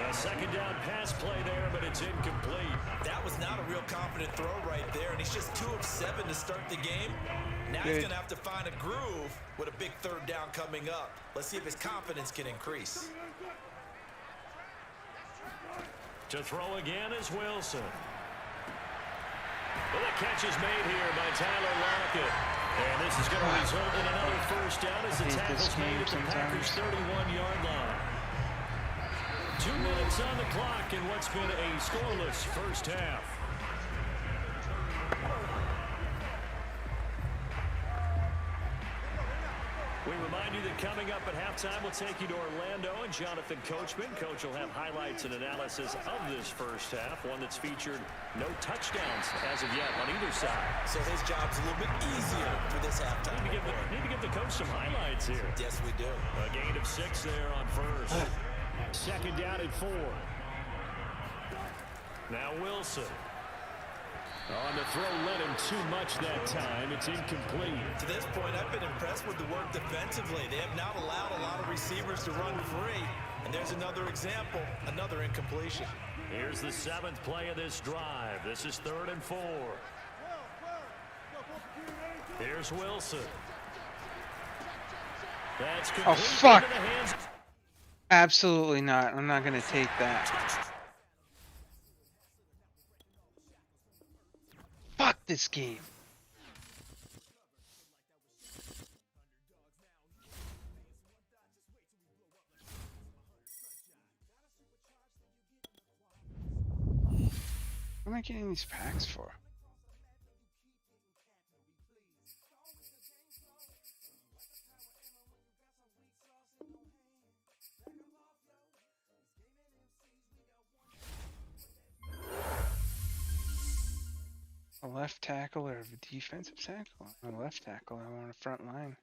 A 2nd down pass play there, but it's incomplete. That was not a real confident throw right there, and he's just 2 of 7 to start the game. Now he's going to have to find a groove with a big 3rd down coming up. Let's see if his confidence can increase. To throw again is Wilson. Well, the catch is made here by Tyler Lockett. And this is going to result in another 1st down as the tackle's made at the Packers' 31-yard line. 2 minutes on the clock in what's been a scoreless 1st half. We remind remind you that coming up at halftime, we'll take you to Orlando and Jonathan Coachman. Coach will have highlights and analysis of this first half, one that's featured no touchdowns as of yet on either side. So his job's a little bit easier for this halftime. Need to give the coach some highlights here. Yes, we do. A gain of 6 there on first. Second down and 4. Now Wilson. On the throw, led him too much that time. It's incomplete. To this point, I've been impressed with the work defensively. They have not allowed a lot of receivers to run free. And there's another example, another incompletion. Here's the 7th play of this drive. This is 3rd and 4. Here's Wilson. That's complete. Oh, fuck. Absolutely not. I'm not going to take that. Fuck this game. What am I getting these packs for? A left tackle or a defensive tackle? A left tackle. I want a front line.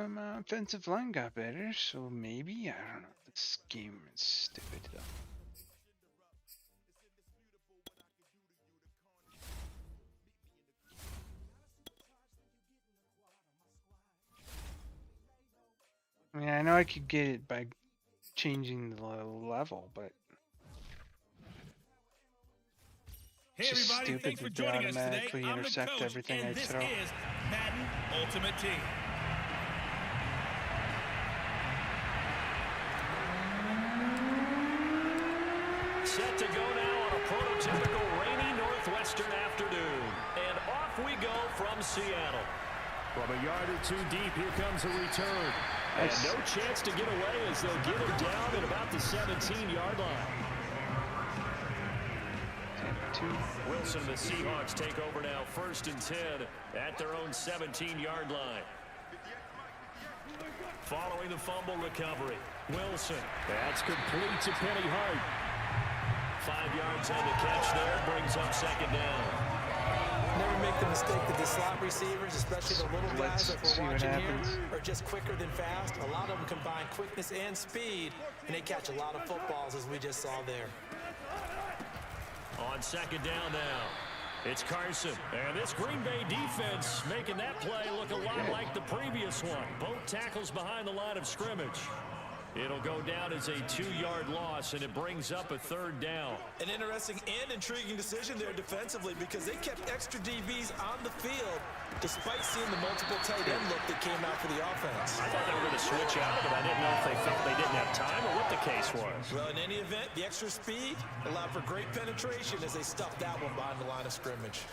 My offensive line got better, so maybe, I don't know. This game is stupid though. I mean, I know I could get it by changing the level, but Hey it's just everybody, stupid thanks for that they joining us today. automatically I'm the intercept coach, everything and I this throw. is Madden Ultimate Team. Set to go now on a prototypical rainy northwestern afternoon. And off we go from Seattle. From a yard or 2 deep, here comes a return. And no chance to get away as they'll get him down at about the 17-yard line. Wilson and the Seahawks take over now, 1st and 10 at their own 17-yard line. Following the fumble recovery, Wilson. That's complete to Penny Hart. 5 yards on the catch there, brings up 2nd down. Never make the mistake that the slot receivers, especially the little guys that we're watching here, are just quicker than fast. A lot of them combine quickness and speed, and they catch a lot of footballs, as we just saw there. On 2nd down now, it's Carson. And this Green Bay defense making that play look a lot like the previous one. Both tackles behind the line of scrimmage. It'll go down as a 2-yard loss, and it brings up a 3rd down. An interesting and intriguing decision there defensively, because they kept extra DBs on the field despite seeing the multiple tight end look that came out for the offense. I thought they were going to switch out, but I didn't know if they felt they didn't have time or what the case was. Well, in any event, the extra speed allowed for great penetration as they stuffed that one behind the line of scrimmage.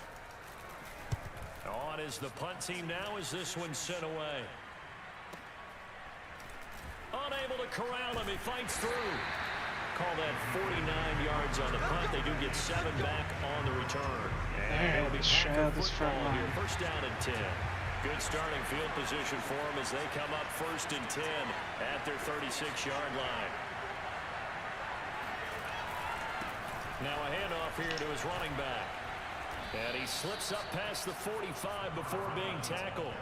On is the punt team now as this one's sent away. Unable to corral him. He fights through. Call that 49 yards on the punt. They do get 7 back on the return. And it'll be Packer football here. 1st down and 10. Good starting field position for them as they come up 1st and 10 at their 36-yard line. Now a handoff here to his running back. And he slips up past the 45 before being tackled.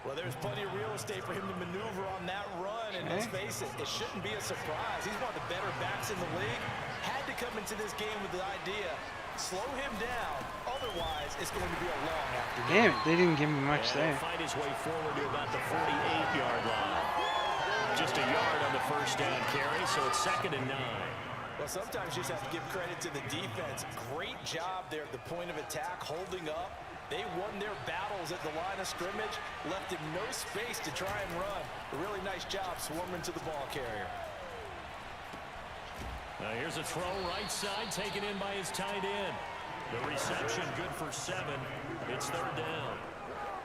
Well, there's plenty of real estate for him to maneuver on that run, and let's face it, it shouldn't be a surprise. He's one of the better backs in the league. Had to come into this game with the idea, slow him down, otherwise it's going to be a long afternoon. Damn it, they didn't give me much there. Fight his way forward to about the 48-yard line. Just a yard on the 1st down carry, so it's 2nd and 9. Well, sometimes you just have to give credit to the defense. Great job there at the point of attack, holding up. They won their battles at the line of scrimmage, left him no space to try and run. A really nice job swarming to the ball carrier. Here's a throw right side taken in by his tight end. The reception good for 7. It's 3rd down.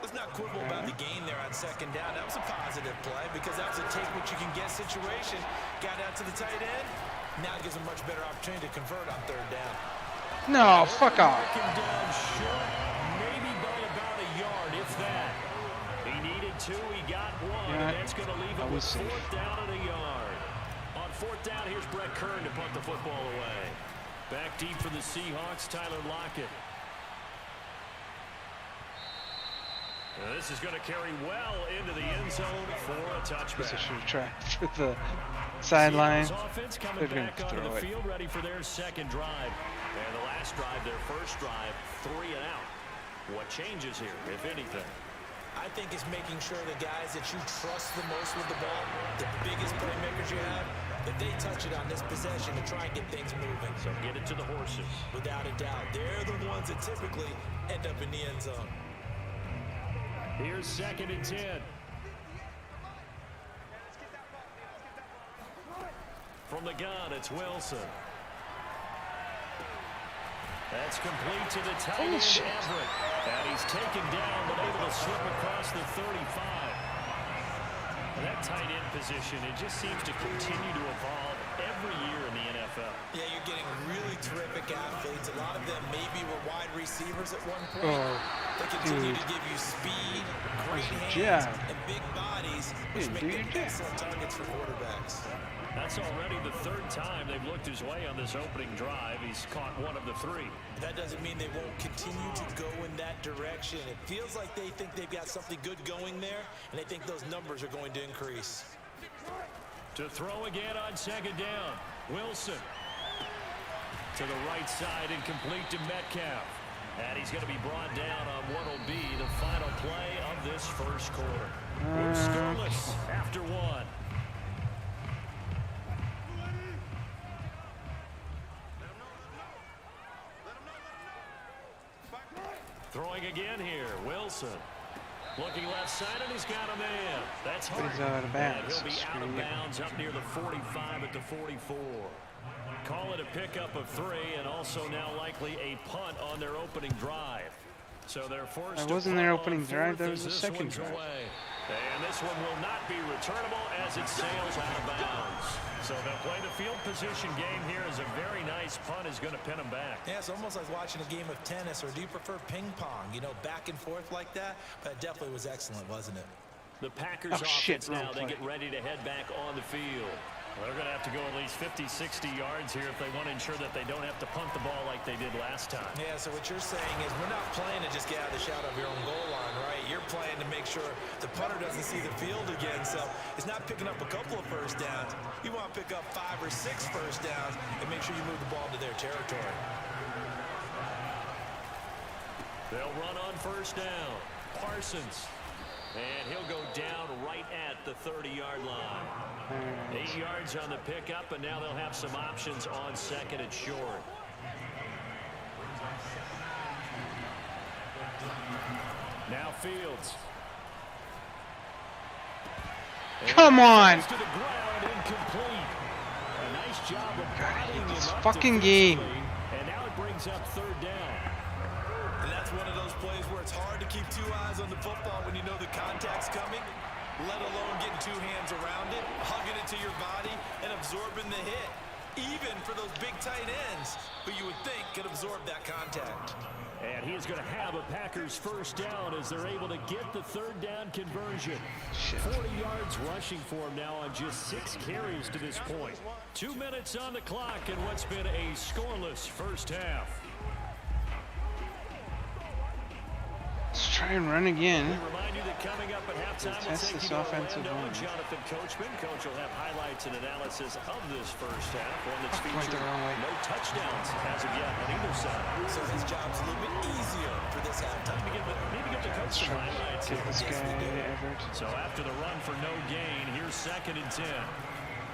Let's not quibble about the gain there on 2nd down. That was a positive play because that was a take-what-you-can-get situation. Got out to the tight end. Now it gives him a much better opportunity to convert on 3rd down. No, fuck off. Down short, maybe by about a yard, if that. He needed 2, he got 1, and that's going to leave him with 4th down and a yard. On 4th down, here's Brett Kern to punt the football away. Back deep for the Seahawks, Tyler Lockett. This is going to carry well into the end zone for a touchback. I should have tracked for the sideline. Offense coming back onto the field, ready for their 2nd drive. And the last drive, their 1st drive, 3 and out. What changes here, if anything? I think it's making sure the guys that you trust the most with the ball, the biggest playmakers you have, that they touch it on this possession to try and get things moving. So get it to the horses. Without a doubt. They're the ones that typically end up in the end zone. Here's 2nd and 10. From the gun, it's Wilson. That's complete to the tight end, Everett. And he's taken down, but able to slip across the 35. And that tight end position, it just seems to continue to evolve every year in the NFL. Yeah, you're getting really terrific athletes. A lot of them maybe were wide receivers at one point. They continue to give you speed, great hands, and big bodies, which make them excellent targets for quarterbacks. That's already the 3rd time they've looked his way on this opening drive. He's caught 1 of the 3. That doesn't mean they won't continue to go in that direction. It feels like they think they've got something good going there, and they think those numbers are going to increase. To throw again on 2nd down. Wilson. To the right side and complete to Metcalf. And he's going to be brought down on what will be the final play of this 1st quarter. We're scoreless after 1. Throwing again here, Wilson. Looking left side, and he's got a man. That's hard. He's out of bounds. He'll be out of bounds up near the 45 at the 44. Call it a pickup of 3, and also now likely a punt on their opening drive. So they're forced That wasn't their opening drive, that was the 2nd drive. And this one will not be returnable as it sails out of bounds. So they'll play the field position game here as a very nice punt is going to pin them back. Yeah, it's almost like watching a game of tennis, or do you prefer ping pong? You know, back and forth like that? But it definitely was excellent, wasn't it? The Packers offense now, they get ready to head back on the field. Well, they're going to have to go at least 50, 60 yards here if they want to ensure that they don't have to punt the ball like they did last time. Yeah, so what you're saying is we're not playing to just get out of the shadow of your own goal line, right? You're playing to make sure the punter doesn't see the field again. So it's not picking up a couple of 1st downs. You want to pick up 5 or 6 1st downs and make sure you move the ball to their territory. They'll run on 1st down. Parsons. And he'll go down right at the 30-yard line. 8 yards on the pickup, and now they'll have some options on 2nd and short. Now Fields. Come on! To the ground, incomplete. A nice job of bodying him up fucking game. And now it brings up 3rd down. And that's one of those plays where it's hard to keep 2 eyes on the football when you know the contact's coming, let alone getting 2 hands around it, hugging it to your body, and absorbing the hit. Even for those big tight ends, who you would think could absorb that contact. And he is going to have a Packers 1st down as they're able to get the 3rd down conversion. 40 yards rushing for him now on just 6 carries to this point. 2 minutes on the clock in what's been a scoreless 1st half. Let's try and run again. We remind you that coming up at halftime, we'll Test take this you to offensive Orlando line. and Jonathan Coachman. Coach will have highlights and analysis of this 1st half, one that's Went the featured wrong way. no touchdowns as of yet on either side. So his job's a little bit easier for this halftime. Maybe get the coach some highlights. Take this guy, Everett. So after the run for no gain, here's 2nd and 10.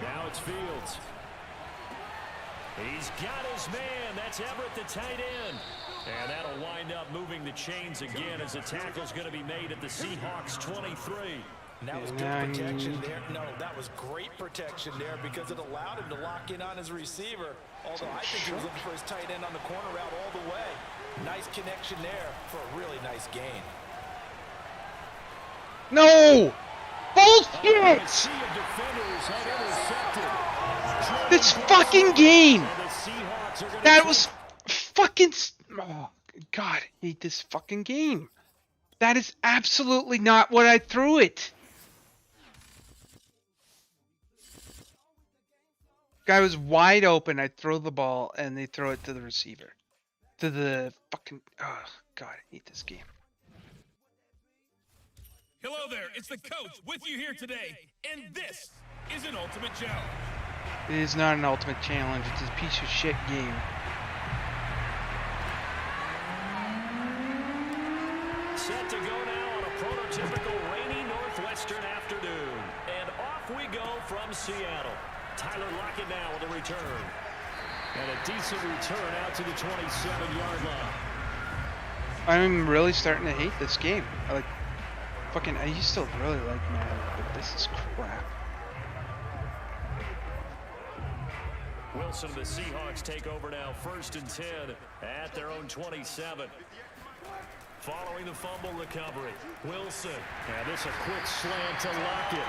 Now it's Fields. He's got his man. That's Everett, the tight end. And that'll wind up moving the chains again as the tackle's going to be made at the Seahawks 23. And that was good protection there. No, that was great protection there because it allowed him to lock in on his receiver. Although I think he was looking for his tight end on the corner route all the way. Nice connection there for a really nice gain. No! Bullshit! This fucking game! That was fucking... Oh, God, I hate this fucking game. That is absolutely not what I threw it. Guy was wide open. I throw the ball, and they throw it to the receiver. To the fucking... Oh, God, I hate this game. Hello there, it's the coach with you here today, and this is an Ultimate Challenge. It is not an ultimate challenge. It's a piece of shit game. Set to go now on a prototypical rainy northwestern afternoon. And off we go from Seattle. Tyler Lockett now with a return. And a decent return out to the 27-yard line. I'm really starting to hate this game. I used to really like Madden, but this is crap. Wilson, the Seahawks take over now, 1st and 10 at their own 27. Following the fumble recovery, Wilson. And this a quick slant to Lockett.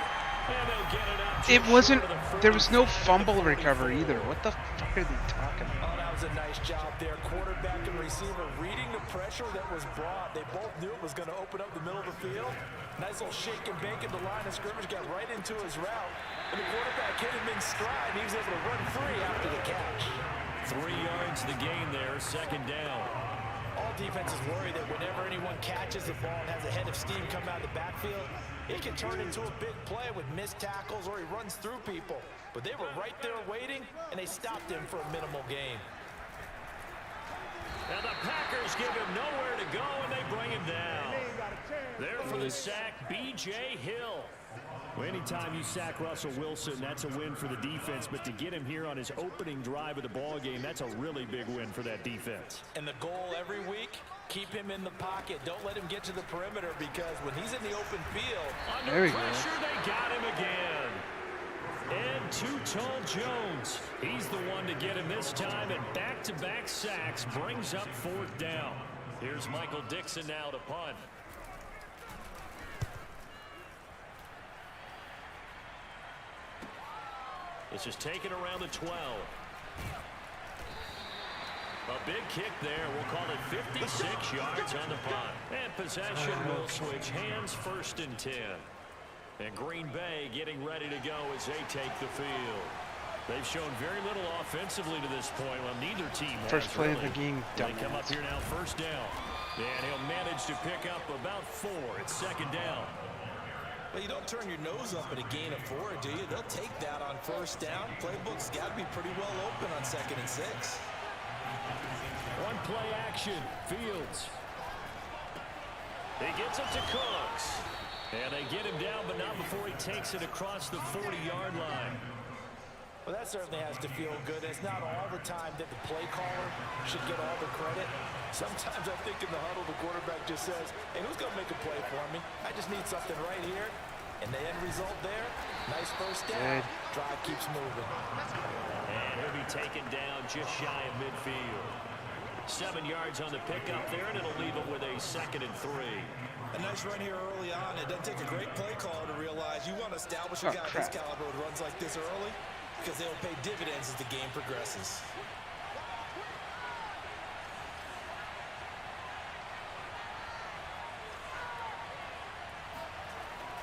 And they'll get it up. It wasn't, there was no fumble recovery either. What the fuck are they talking about? Oh, that was a nice job there. Quarterback and receiver reading the pressure that was brought. They both knew it was going to open up the middle of the field. Nice little shake and bake at the line of scrimmage, got right into his route. And the quarterback hit him in stride, and he was able to run free after the catch. 3 yards the gain there, 2nd down. All defenses worry that whenever anyone catches the ball and has a head of steam come out of the backfield, it can turn into a big play with missed tackles or he runs through people. But they were right there waiting, and they stopped him for a minimal gain. And the Packers give him nowhere to go, and they bring him down. There for the sack, B.J. Hill. Well, anytime you sack Russell Wilson, that's a win for the defense. But to get him here on his opening drive of the ball game, that's a really big win for that defense. And the goal every week, keep him in the pocket. Don't let him get to the perimeter because when he's in the open field, under pressure, they got him again. And Too-Tall Jones, he's the one to get him this time, and back-to-back sacks brings up 4th down. Here's Michael Dixon now to punt. This is taken around the 12. A big kick there. We'll call it 56 yards on the punt. And possession will switch hands, 1st and 10. And Green Bay getting ready to go as they take the field. They've shown very little offensively to this point. Well, neither team has. First play really. of the game. They come up here now, 1st down. And he'll manage to pick up about 4. It's 2nd down. Well, you don't turn your nose up at a gain of 4, do you? They'll take that on 1st down. Playbook's got to be pretty well open on 2nd and 6. One play action. Fields. He gets it to Cooks. And they get him down, but not before he takes it across the 40-yard line. Well, that certainly has to feel good. It's not all the time that the play caller should get all the credit. Sometimes I think in the huddle, the quarterback just says, hey, who's going to make a play for me? I just need something right here. And the end result there, nice 1st down. Drive keeps moving. And he'll be taken down just shy of midfield. 7 yards on the pickup there, and it'll leave it with a 2nd and 3. A nice run here early on. It doesn't take a great play caller to realize you want to establish a guy this caliber who runs like this early because they'll pay dividends as the game progresses.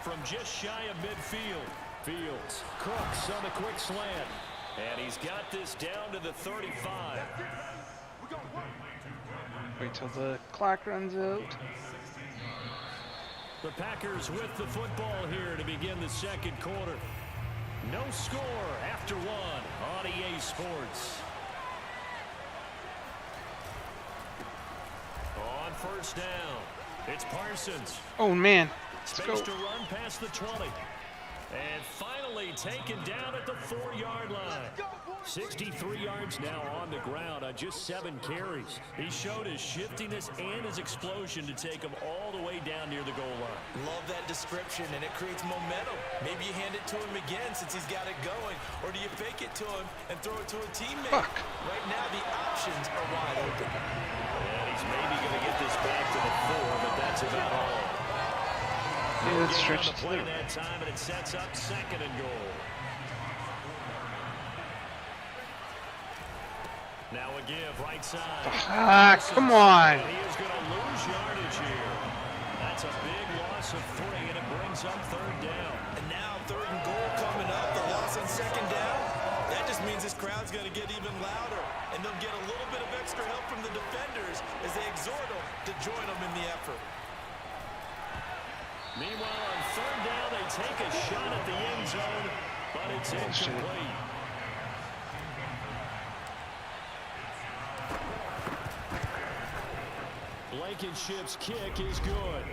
From just shy of midfield, Fields, Cooks on the quick slant. And he's got this down to the 35. Wait till the clock runs out. The Packers with the football here to begin the 2nd quarter. No score after 1 on EA Sports. On 1st down, it's Parsons. Oh, man. Space to run past the 20. And finally taken down at the 4-yard line. 63 yards now on the ground on just 7 carries. He showed his shiftiness and his explosion to take him all the way down near the goal line. Love that description, and it creates momentum. Maybe you hand it to him again since he's got it going, or do you fake it to him and throw it to a teammate? Fuck. Right now, the options are wide open. And he's maybe going to get this back to the 4, but that's about all. Yeah, let's stretch the it play through. that time, and it sets up 2nd and goal. Now a give right side. Ah, come on. He is going to lose yardage here. That's a big loss of 3, and it brings up 3rd down. And now 3rd and goal coming up. The loss on 2nd down. That just means this crowd's going to get even louder, and they'll get a little bit of extra help from the defenders as they exhort them to join them in the effort. Meanwhile, on 3rd down, they take a shot at the end zone, but it's incomplete. Blankenship's kick is good.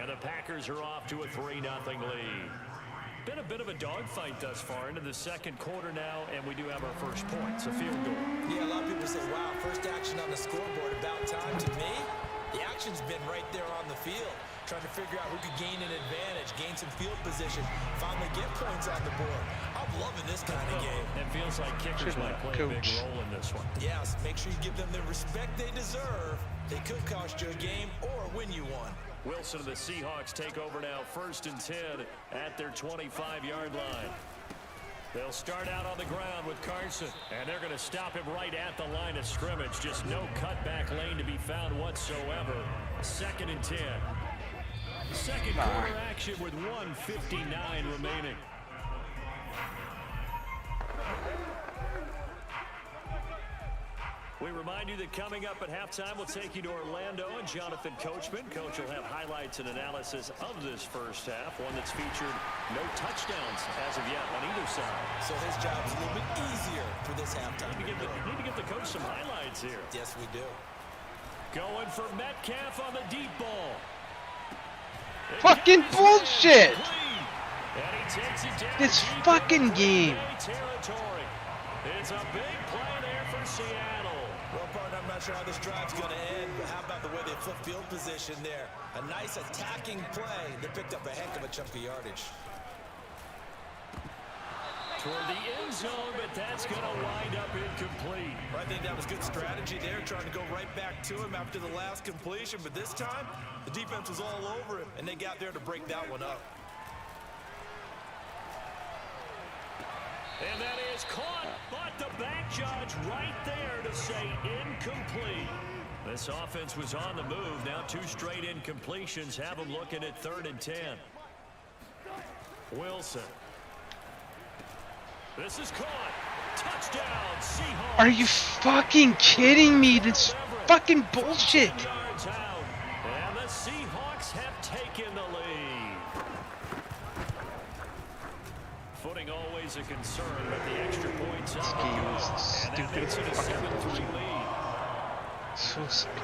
And the Packers are off to a 3-0 lead. Been a bit of a dogfight thus far into the 2nd quarter now, and we do have our first point. It's a field goal. Yeah, a lot of people say, wow, first action on the scoreboard, about time. To me, the action's been right there on the field, trying to figure out who could gain an advantage, gain some field position, finally get points on the board. I'm loving this kind of game. It feels like kickers might play a big role in this one. Yes, make sure you give them the respect they deserve. They could cost you a game or win you one. Wilson and the Seahawks take over now, 1st and 10 at their 25-yard line. They'll start out on the ground with Carson, and they're going to stop him right at the line of scrimmage. Just no cutback lane to be found whatsoever. 2nd and 10. 2nd quarter action with 1:59 remaining. We remind you that coming up at halftime, we'll take you to Orlando and Jonathan Coachman. Coach will have highlights and analysis of this first half, one that's featured no touchdowns as of yet on either side. So his job's a little bit easier for this halftime. Need to give the coach some highlights here. Yes, we do. Going for Metcalf on the deep ball. Fucking bullshit! And he takes it down This deep fucking into game. territory. It's a big play there for Seattle. Well, partner, I'm not sure how this drive's going to end, but how about the way they flip field position there? A nice attacking play that picked up a heck of a chunk of yardage. Toward the end zone, but that's going to wind up incomplete. I think that was good strategy there, trying to go right back to him after the last completion. But this time, the defense was all over him, and they got there to break that one up. And that is caught, but the back judge right there to say incomplete. This offense was on the move. Now 2 straight incompletions have them looking at 3rd and 10. Wilson. This is caught. Touchdown, Seahawks. Are you fucking kidding me? This fucking bullshit. Yards out, and the Seahawks have taken the lead. Footing always a concern, but the extra points This up game go. is And that makes it a fucking 7-3 bullshit. lead. So stupid.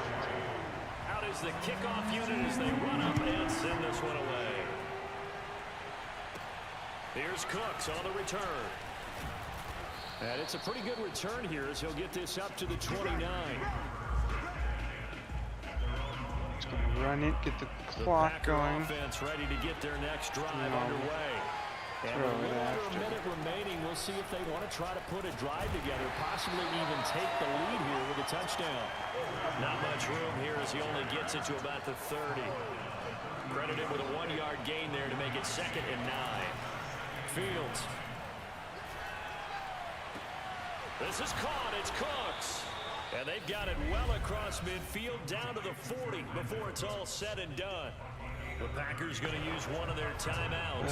Out is the kickoff unit as they run up and send this one away. Here's Cooks on the return. And it's a pretty good return here as he'll get this up to the 29. Just gonna run it, get the clock Packer going. offense ready to get their next drive No. underway. And Throw with it a little over after. a minute remaining, we'll see if they want to try to put a drive together, possibly even take the lead here with a touchdown. Not much room here as he only gets it to about the 30. Credited with a 1-yard gain there to make it 2nd and 9. Fields. This is caught. It's Cooks. And they've got it well across midfield down to the 40 before it's all said and done. The Packers going to use one of their timeouts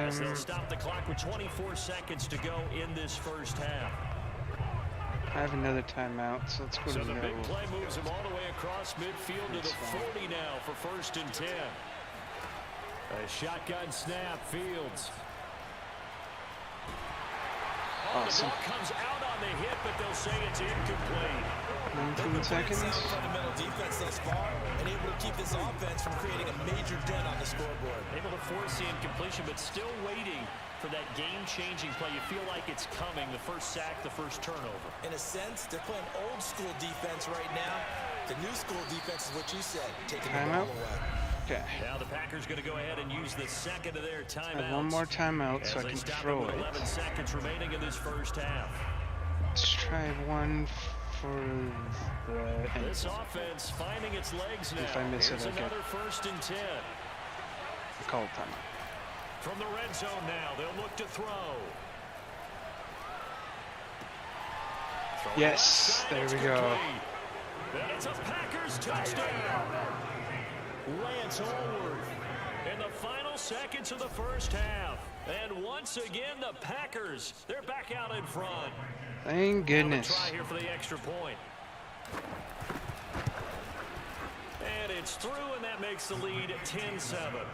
as they'll stop the clock with 24 seconds to go in this first half. I have another timeout, so let's go So to the no. big play moves him all the way across midfield to the 40 now for 1st and 10. A shotgun snap, Fields. Awesome. The ball comes out on the hit, but they'll say it's incomplete. 19 seconds. Fundamental defense thus far, and able to keep this offense from creating a major dent on the scoreboard. Able to force the incompletion, but still waiting for that game-changing play. You feel like it's coming, the first sack, the first turnover. In a sense, they're playing old school defense right now. The new school defense is what you said, taking the ball away. Okay. Now the Packers going to go ahead and use the second of their timeouts. I have one more timeout so I can throw it. 11 seconds remaining in this first half. Let's try one for the end. This offense finding its legs now. If I miss Here's it, I get another 1st and 10. a call timeout. From the red zone now, they'll look to throw. Yes, there we go. And it's a Packers touchdown. Lance Allworth in the final seconds of the first half. And once again, the Packers, they're back out in front. Thank goodness. Try here for the extra point. And it's through, and that makes the lead 10-7.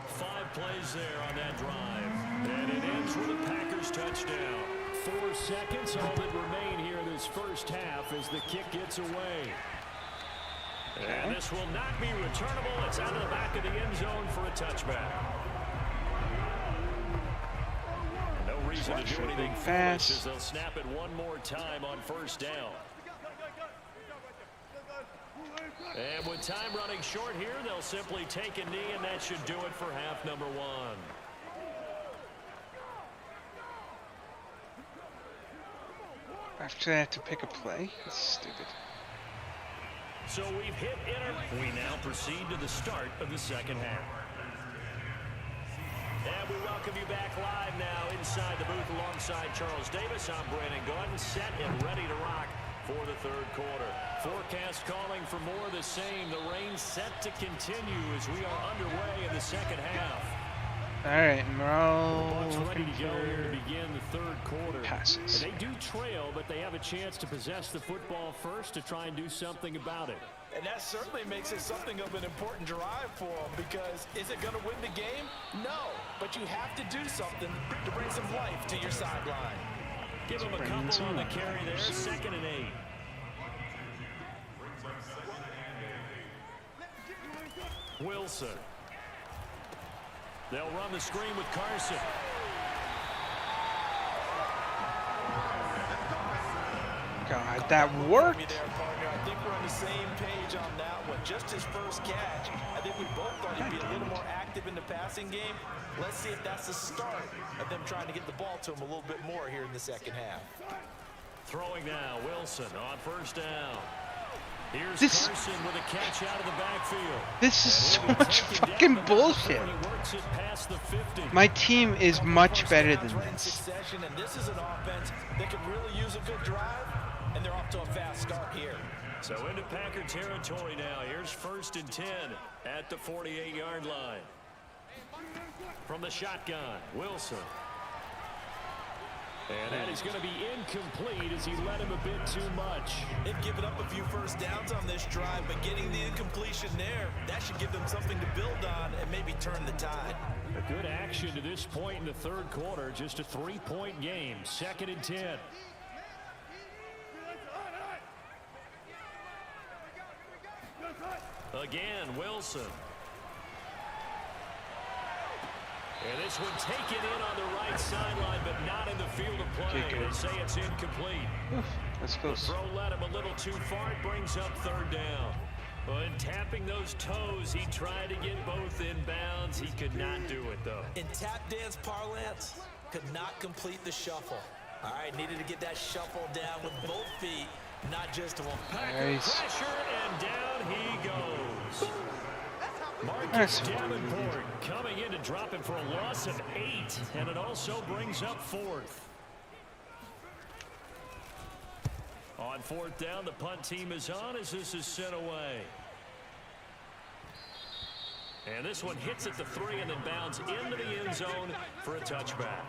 5 plays there on that drive. And it ends with a Packers touchdown. 4 seconds, all that remain here in this first half as the kick gets away. And this will not be returnable. It's out of the back of the end zone for a touchback. No reason to do anything fast as they'll snap it one more time on first down. And with time running short here, they'll simply take a knee, and that should do it for half number 1. After I have to pick a play? That's stupid. So we've hit enter. We now proceed to the start of the second half. And we welcome you back live now inside the booth alongside Charles Davis. I'm Brandon Gordon, set and ready to rock for the third quarter. Forecast calling for more of the same. The rain set to continue as we are underway in the second half. All right, and we're all ready to go here to begin the third quarter. Passes. And they do trail, but they have a chance to possess the football first to try and do something about it. And that certainly makes it something of an important drive for them, because is it going to win the game? No, but you have to do something to bring some life to your sideline. Give them a couple on the carry there, 2nd and 8. Wilson. They'll run the screen with Carson. God, that worked. I think we're on the same page on that one. Just his first catch. I think we both thought he'd be a little more active in the passing game. Let's see if that's the start of them trying to get the ball to him a little bit more here in the second half. Throwing now, Wilson on first down. Here's Carson with a catch out of the backfield. This is so much fucking bullshit. My team is much better than this. And this is an offense that can really use a good drive, and they're off to a fast start here. So into Packer territory now. Here's 1st and 10 at the 48-yard line. From the shotgun, Wilson. And that is going to be incomplete as he led him a bit too much. They've given up a few first downs on this drive, but getting the incompletion there, that should give them something to build on and maybe turn the tide. A good action to this point in the third quarter. Just a 3-point game. 2nd and 10. Again, Wilson. And this one taken in on the right sideline, but not in the field of play. They say it's incomplete. That's close. The throw led him a little too far. It brings up 3rd down. But tapping those toes, he tried to get both in bounds. He could not do it, though. In tap dance parlance, could not complete the shuffle. All right, needed to get that shuffle down with both feet, not just one. Nice. Pressure, and down he goes. Marcus Davenport coming in to drop him for a loss of 8, and it also brings up 4th. On 4th down, the punt team is on as this is sent away. And this one hits at the 3 and then bounds into the end zone for a touchback.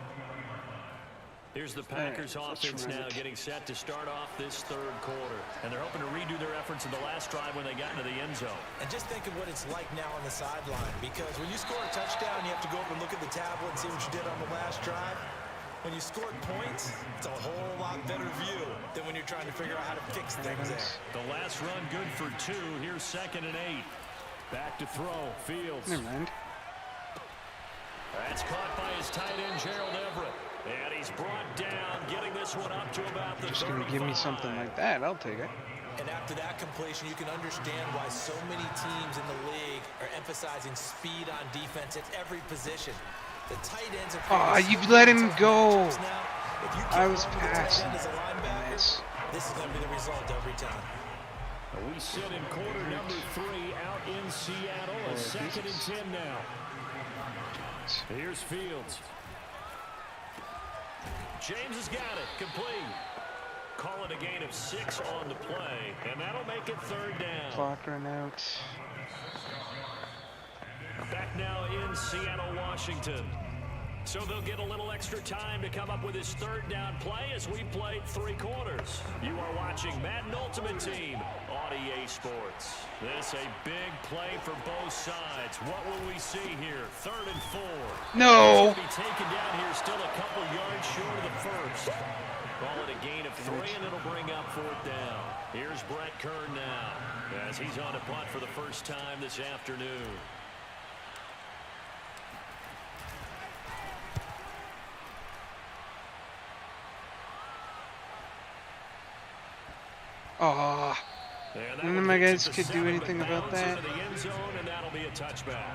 Here's the Packers offense now getting set to start off this third quarter. And they're hoping to redo their efforts in the last drive when they got into the end zone. And just think of what it's like now on the sideline, because when you score a touchdown, you have to go up and look at the tablet and see what you did on the last drive. When you scored points, it's a whole lot better view than when you're trying to figure out how to fix things there. The last run good for 2. Here's 2nd and 8. Back to throw. Fields. Never mind. That's caught by his tight end, Gerald Everett. And he's brought down, getting this one up to about the 35. Just gonna give me something like that, I'll take it. And after that completion, you can understand why so many teams in the league are emphasizing speed on defense at every position. The tight ends are you let him go. I I was passing. This is going to be the result every time. We sit in quarter number 3 out in Seattle. A 2nd and 10 now. Here's Fields. James has got it. Complete. Call it a gain of 6 on the play, and that'll make it 3rd down. Clock run out. Back now in Seattle, Washington. So they'll get a little extra time to come up with his 3rd down play as we played 3 quarters. You are watching Madden Ultimate Team on EA Sports. This a big play for both sides. What will we see here? 3rd and 4. No. He's going to be taken down here, still a couple yards short of the first. Call it a gain of 3, and it'll bring up 4th down. Here's Brett Kern now as he's on a punt for the first time this afternoon. Oh, none of my guys could do anything about that. The end zone, and that'll be a touchback.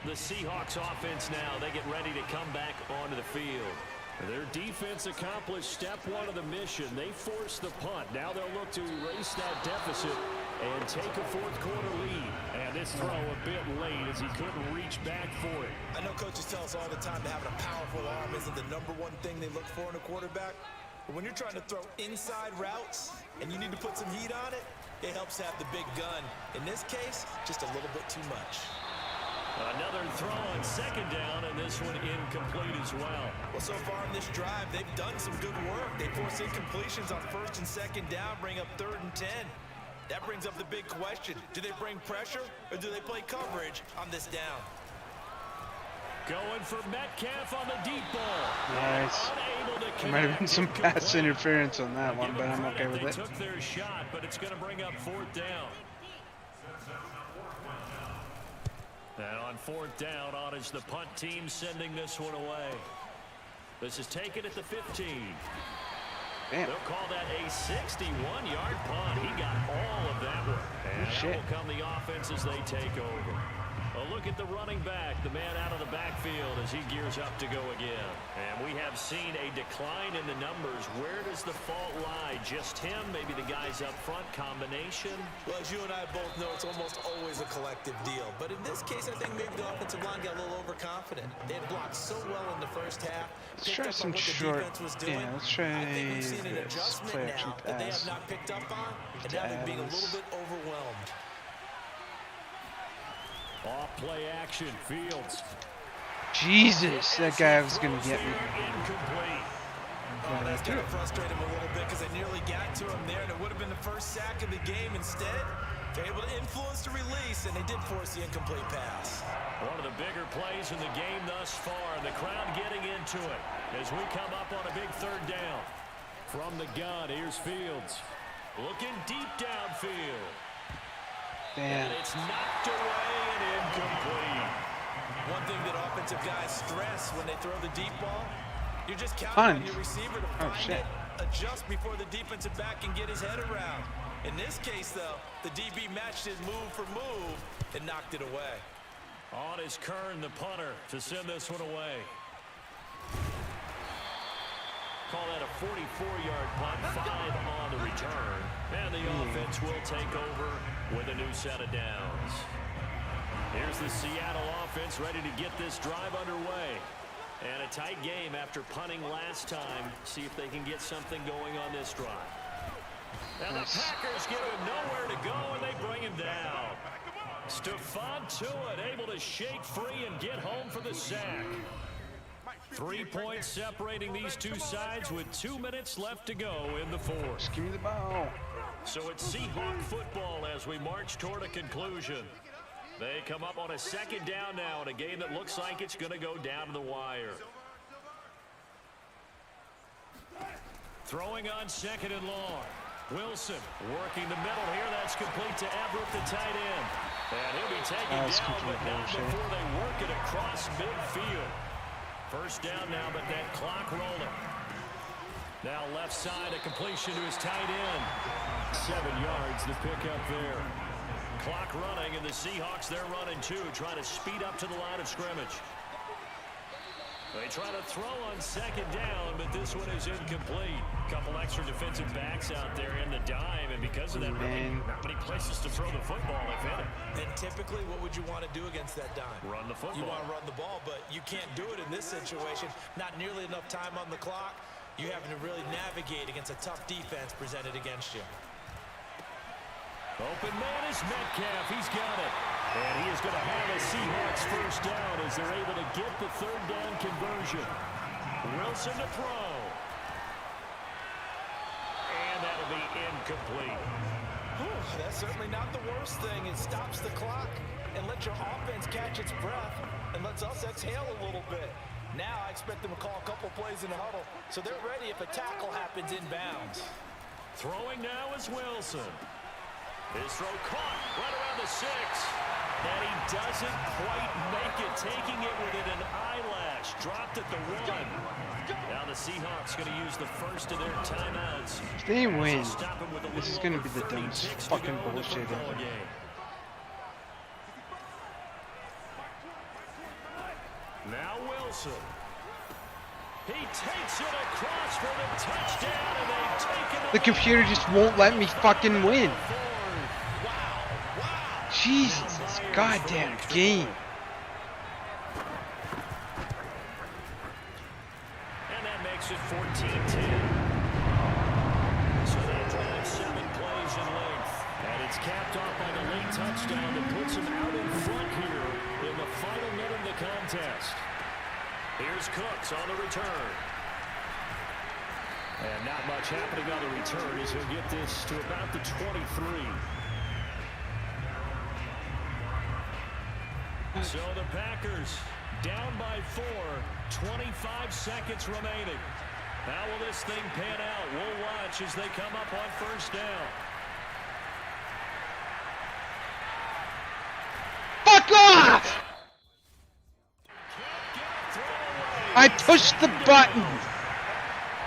The Seahawks offense now, they get ready to come back onto the field. Their defense accomplished step 1 of the mission. They forced the punt. Now they'll look to erase that deficit and take a 4th quarter lead. And this throw a bit late as he couldn't reach back for it. I know coaches tell us all the time that having a powerful arm isn't the #1 thing they look for in a quarterback. But when you're trying to throw inside routes and you need to put some heat on it, it helps have the big gun. In this case, just a little bit too much. Another throw on 2nd down, and this one incomplete as well. Well, so far in this drive, they've done some good work. They force incompletions on 1st and 2nd down, bring up 3rd and 10. That brings up the big question. Do they bring pressure, or do they play coverage on this down? Going for Metcalf on the deep ball. Nice. There might have been some pass interference on that one, but I'm okay with they it. Took their shot, but it's going to bring up 4th down. And on 4th down, on is the punt team sending this one away. This is taken at the 15. Damn. They'll call that a 61-yard punt. He got all of that one. And that will come the offense as they take over. A look at the running back, the man out of the backfield as he gears up to go again. And we have seen a decline in the numbers. Where does the fault lie? Just him? Maybe the guys up front? Combination? Well, as you and I both know, it's almost always a collective deal. But in this case, I think maybe the offensive line got a little overconfident. They had blocked so well in the first half. Let's try some short. Yeah, let's try this. Play action Now that they have pass. not picked up on, and now they're being a little bit overwhelmed. Off play action, Fields. Jesus, that guy was gonna get me. Incomplete. Oh, that's going to frustrate him a little bit because they nearly got to him there, and it would have been the first sack of the game. Instead, they're able to influence the release, and they did force the incomplete pass. One of the bigger plays in the game thus far. The crowd getting into it as we come up on a big 3rd down. From the gun, here's Fields. Looking deep downfield. Damn. And it's knocked away and incomplete. One thing that offensive guys stress when they throw the deep ball, you're just counting on your receiver to find it, adjust before the defensive back can get his head around. In this case, though, the DB matched his move for move and knocked it away. On is Kern, the punter, to send this one away. Call that a 44-yard punt, 5 on the return. And the offense will take over with a new set of downs. Here's the Seattle offense ready to get this drive underway. And a tight game after punting last time. See if they can get something going on this drive. And the Packers give him nowhere to go, and they bring him down. Stephon Tuitt able to shake free and get home for the sack. 3 points separating these two sides with 2 minutes left to go in the 4th. Just give me the ball. So it's Seahawk football as we march toward a conclusion. They come up on a 2nd down now in a game that looks like it's going to go down to the wire. Throwing on 2nd and long. Wilson working the middle here. That's complete to Everett, the tight end. And he'll be taken down, but not before they work it across midfield. First down now, but that clock rolling. Now left side, a completion to his tight end. 7 yards, the pickup there. Clock running, and the Seahawks, they're running too, trying to speed up to the line of scrimmage. They try to throw on 2nd down, but this one is incomplete. Couple extra defensive backs out there in the dime, and because of that, really not many places to throw the football, if any. And typically, what would you want to do against that dime? Run the football. You want to run the ball, but you can't do it in this situation. Not nearly enough time on the clock. You're having to really navigate against a tough defense presented against you. Open man is Metcalf. He's got it. And he is going to have a Seahawks first down as they're able to get the 3rd down conversion. Wilson to throw. And that'll be incomplete. That's certainly not the worst thing. It stops the clock and lets your offense catch its breath and lets us exhale a little bit. Now I expect them to call a couple plays in the huddle, so they're ready if a tackle happens inbounds. Throwing now is Wilson. His throw caught right around the 6. And he doesn't quite make it, taking it within an eyelash. Dropped at the 1. Now the Seahawks going to use the first of their timeouts. If they win, this is going to be the dumbest fucking bullshit ever. Now Wilson. He takes it across for the touchdown, and they've taken it. The computer just won't let me fucking win. Jesus, this goddamn game. And that makes it 14-10. So they drive 7 plays in length. And it's capped off by the late touchdown that puts them out in front here in the final minute of the contest. Here's Cooks on the return. And not much happening on the return as he'll get this to about the 23. So the Packers down by 4, 25 seconds remaining. How will this thing pan out? We'll watch as they come up on first down. Fuck off! I pushed the button.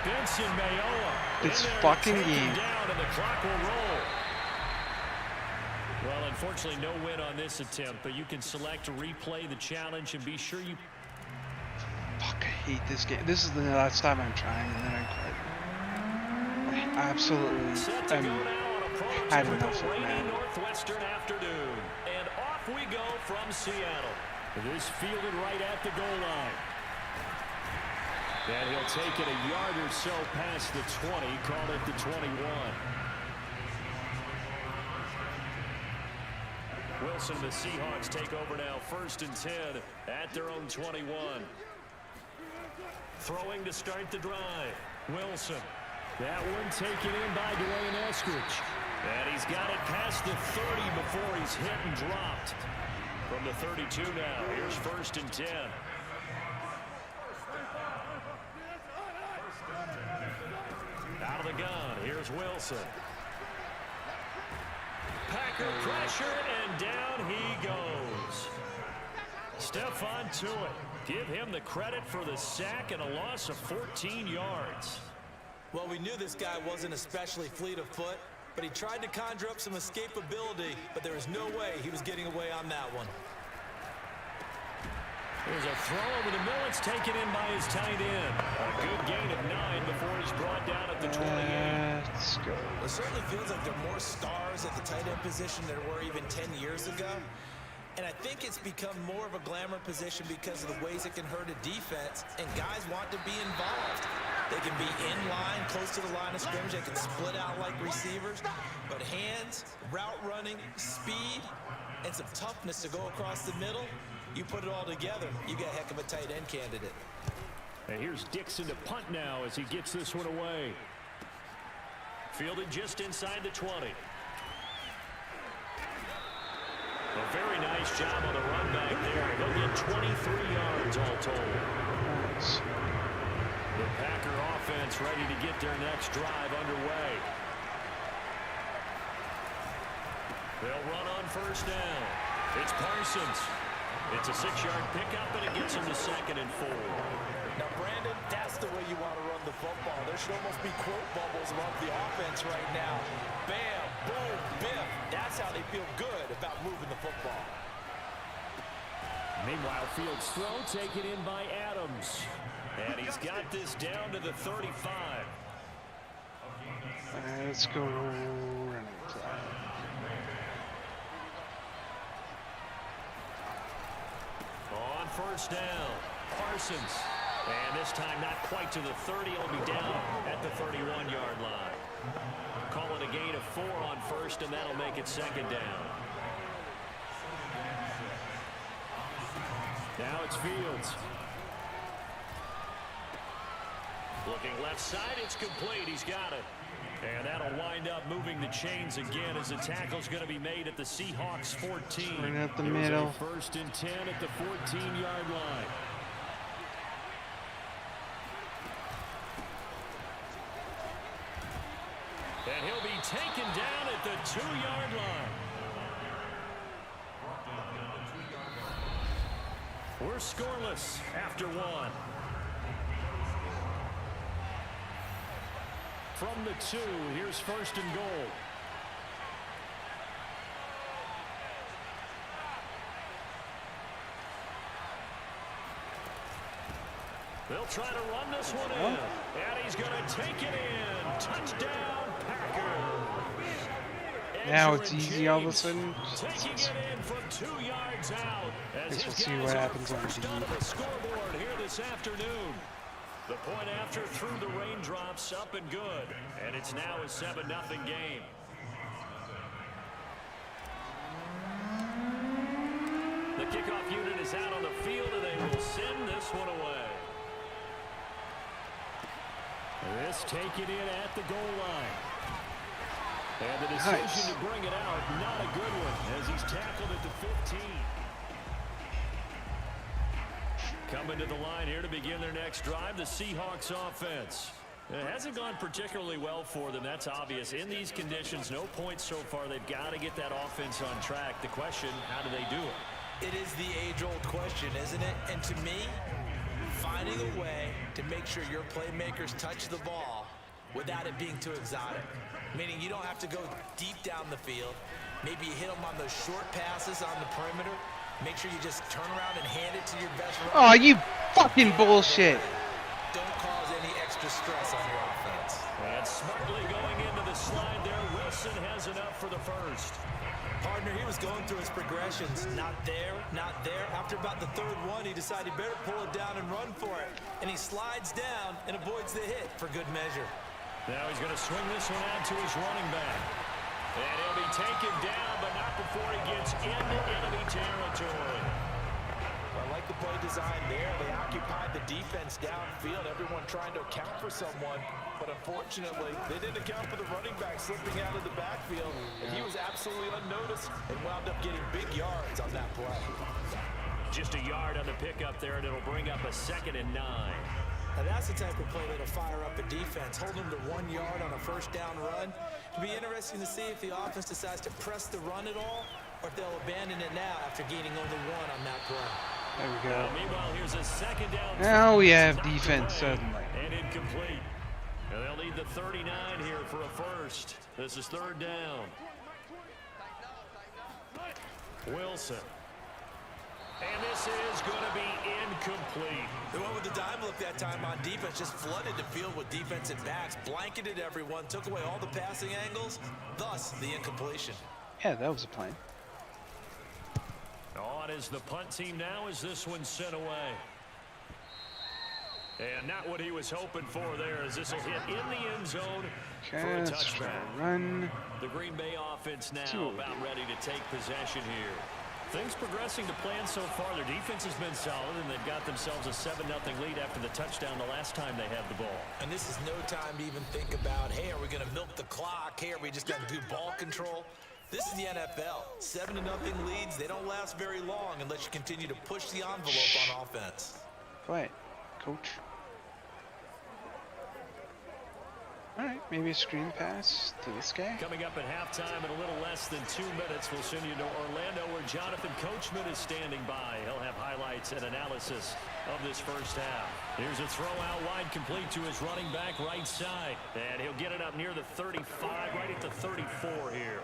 Benson Mayoa. This fucking game. Down and the clock will roll. Well, unfortunately, no win on this attempt, but you can select to replay the challenge and be sure you... Fuck, I hate this game. This is the last time I'm trying, and then I quit. I absolutely had enough of Madden. Northwestern afternoon. And off we go from Seattle. This fielded right at the goal line. And he'll take it a yard or so past the 20, call it the 21. Wilson, the Seahawks take over now, 1st and 10 at their own 21. Throwing to start the drive. Wilson. That one taken in by Dwayne Eskridge. And he's got it past the 30 before he's hit and dropped. From the 32 now, here's 1st and 10. Out of the gun, here's Wilson. Packer pressure, and down he goes. Stephon Tuitt. Give him the credit for the sack and a loss of 14 yards. Well, we knew this guy wasn't especially fleet of foot, but he tried to conjure up some escapability, but there was no way he was getting away on that one. There's a throw over the middle. It's taken in by his tight end. A good gain of 9 before he's brought down at the 28. Let's go. It certainly feels like there are more stars at the tight end position than there were even 10 years ago. And I think it's become more of a glamour position because of the ways it can hurt a defense, and guys want to be involved. They can be in line, close to the line of scrimmage. They can split out like receivers. But hands, route running, speed, and some toughness to go across the middle, you put it all together, you got a heck of a tight end candidate. And here's Dixon to punt now as he gets this one away. Fielded just inside the 20. A very nice job on the run back there. He'll get 23 yards all told. Nice. The Packer offense ready to get their next drive underway. They'll run on first down. It's Parsons. It's a 6-yard pickup, and it gets him to 2nd and 4. Now, Brandon, that's the way you want to run the football. There should almost be quote bubbles above the offense right now. Bam, boom, biff. That's how they feel good about moving the football. Meanwhile, Fields' throw taken in by Adams. And he's got this down to the 35. Let's go running play. On first down, Parsons. And this time not quite to the 30. He'll be down at the 31-yard line. Call it a gain of 4 on first, and that'll make it 2nd down. Now it's Fields. Looking left side, it's complete. He's got it. And that'll wind up moving the chains again as the tackle's going to be made at the Seahawks 14. Right up the middle. 1st and 10 at the 14-yard line. And he'll be taken down at the 2-yard line. We're scoreless after 1. From the 2, here's 1st and goal. They'll try to run this one in. And he's going to take it in. Touchdown, Packers. Now it's easy all of a sudden. Taking it in from 2 yards out. Guess we'll see what happens on the the scoreboard here this afternoon. The point after through the raindrops, up and good. And it's now a 7-0 game. The kickoff unit is out on the field, and they will send this one away. This taken in at the goal line. And the decision to bring it out, not a good one, as he's tackled at the 15. Coming to the line here to begin their next drive, the Seahawks offense. It hasn't gone particularly well for them, that's obvious. In these conditions, no points so far. They've got to get that offense on track. The question, how do they do it? It is the age-old question, isn't it? And to me, finding a way to make sure your playmakers touch the ball without it being too exotic. Meaning you don't have to go deep down the field. Maybe you hit them on those short passes on the perimeter. Make sure you just turn around and hand it to your best runner. Oh, you fucking bullshit. Don't cause any extra stress on your offense. And smartly going into the slide there, Wilson has enough for the first. Partner, he was going through his progressions. Not there, not there. After about the 3rd one, he decided he better pull it down and run for it. And he slides down and avoids the hit for good measure. Now he's going to swing this one out to his running back. And he'll be taken down, but not before he gets into enemy territory. I like the play design there. They occupied the defense downfield, everyone trying to account for someone. But unfortunately, they didn't account for the running back slipping out of the backfield. And he was absolutely unnoticed and wound up getting big yards on that play. Just a yard on the pickup there, and it'll bring up a 2nd and 9. Now that's the type of play that'll fire up a defense. Hold them to 1 yard on a 1st down run. It'll be interesting to see if the offense decides to press the run at all, or if they'll abandon it now after gaining only 1 on that play. There we go. Meanwhile, here's a 2nd down. Now we have defense suddenly. And incomplete. And they'll need the 39 here for a first. This is 3rd down. Wilson. And this is going to be incomplete. The one with the dime look that time on defense just flooded the field with defensive backs, blanketed everyone, took away all the passing angles, thus the incompletion. Yeah, that was a plan. On is the punt team now as this one's sent away. And not what he was hoping for there as this will hit in the end zone for a touchback. Run. The Green Bay offense now about ready to take possession here. Things progressing to plan so far. Their defense has been solid, and they've got themselves a 7-0 lead after the touchdown the last time they had the ball. And this is no time to even think about, hey, are we going to milk the clock? Hey, are we just going to do ball control? This is the NFL. 7-0 leads, they don't last very long unless you continue to push the envelope on offense. Quiet, coach. All right, maybe a screen pass to this guy. Coming up at halftime in a little less than 2 minutes, we'll send you to Orlando where Jonathan Coachman is standing by. He'll have highlights and analysis of this first half. Here's a throw out wide complete to his running back right side. And he'll get it up near the 35, right at the 34 here.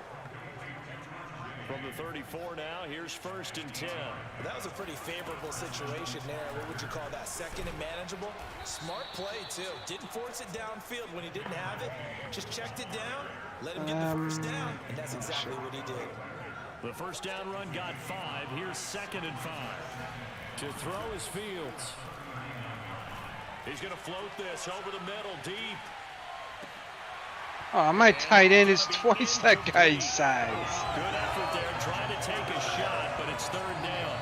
From the 34 now, here's 1st and 10. That was a pretty favorable situation there. What would you call that? 2nd and manageable? Smart play, too. Didn't force it downfield when he didn't have it. Just checked it down, let him get the first down, and that's exactly what he did. The first down run got 5. Here's 2nd and 5. To throw is Fields. He's going to float this over the middle, deep. Oh, my tight end is twice that guy's size. Good effort there, trying to take a shot, but it's 3rd down.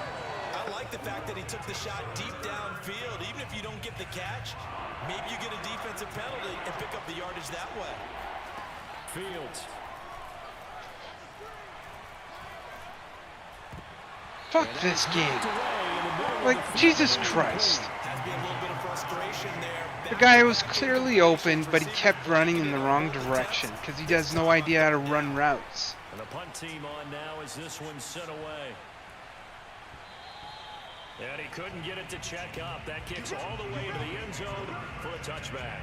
I like the fact that he took the shot deep downfield. Even if you don't get the catch, maybe you get a defensive penalty and pick up the yardage that way. Fields. Fuck this game. Like, Jesus Christ. Has been a little bit of frustration there. The guy was clearly open, but he kept running in the wrong direction because he has no idea how to run routes. And the punt team on now as this one's sent away. And he couldn't get it to check up. That kicks all the way to the end zone for a touchback.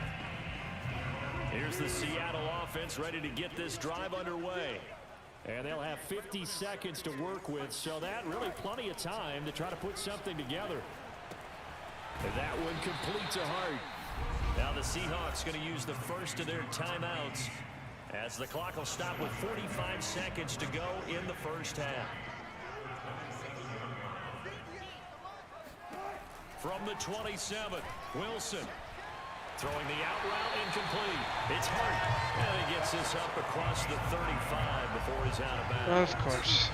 Here's the Seattle offense ready to get this drive underway. And they'll have 50 seconds to work with, so that really plenty of time to try to put something together. And that one complete to Hart. Now the Seahawks going to use the first of their timeouts as the clock will stop with 45 seconds to go in the first half. From the 27th, Wilson throwing the out route incomplete. It's Hart, and he gets this up across the 35 before he's out of bounds. Of course.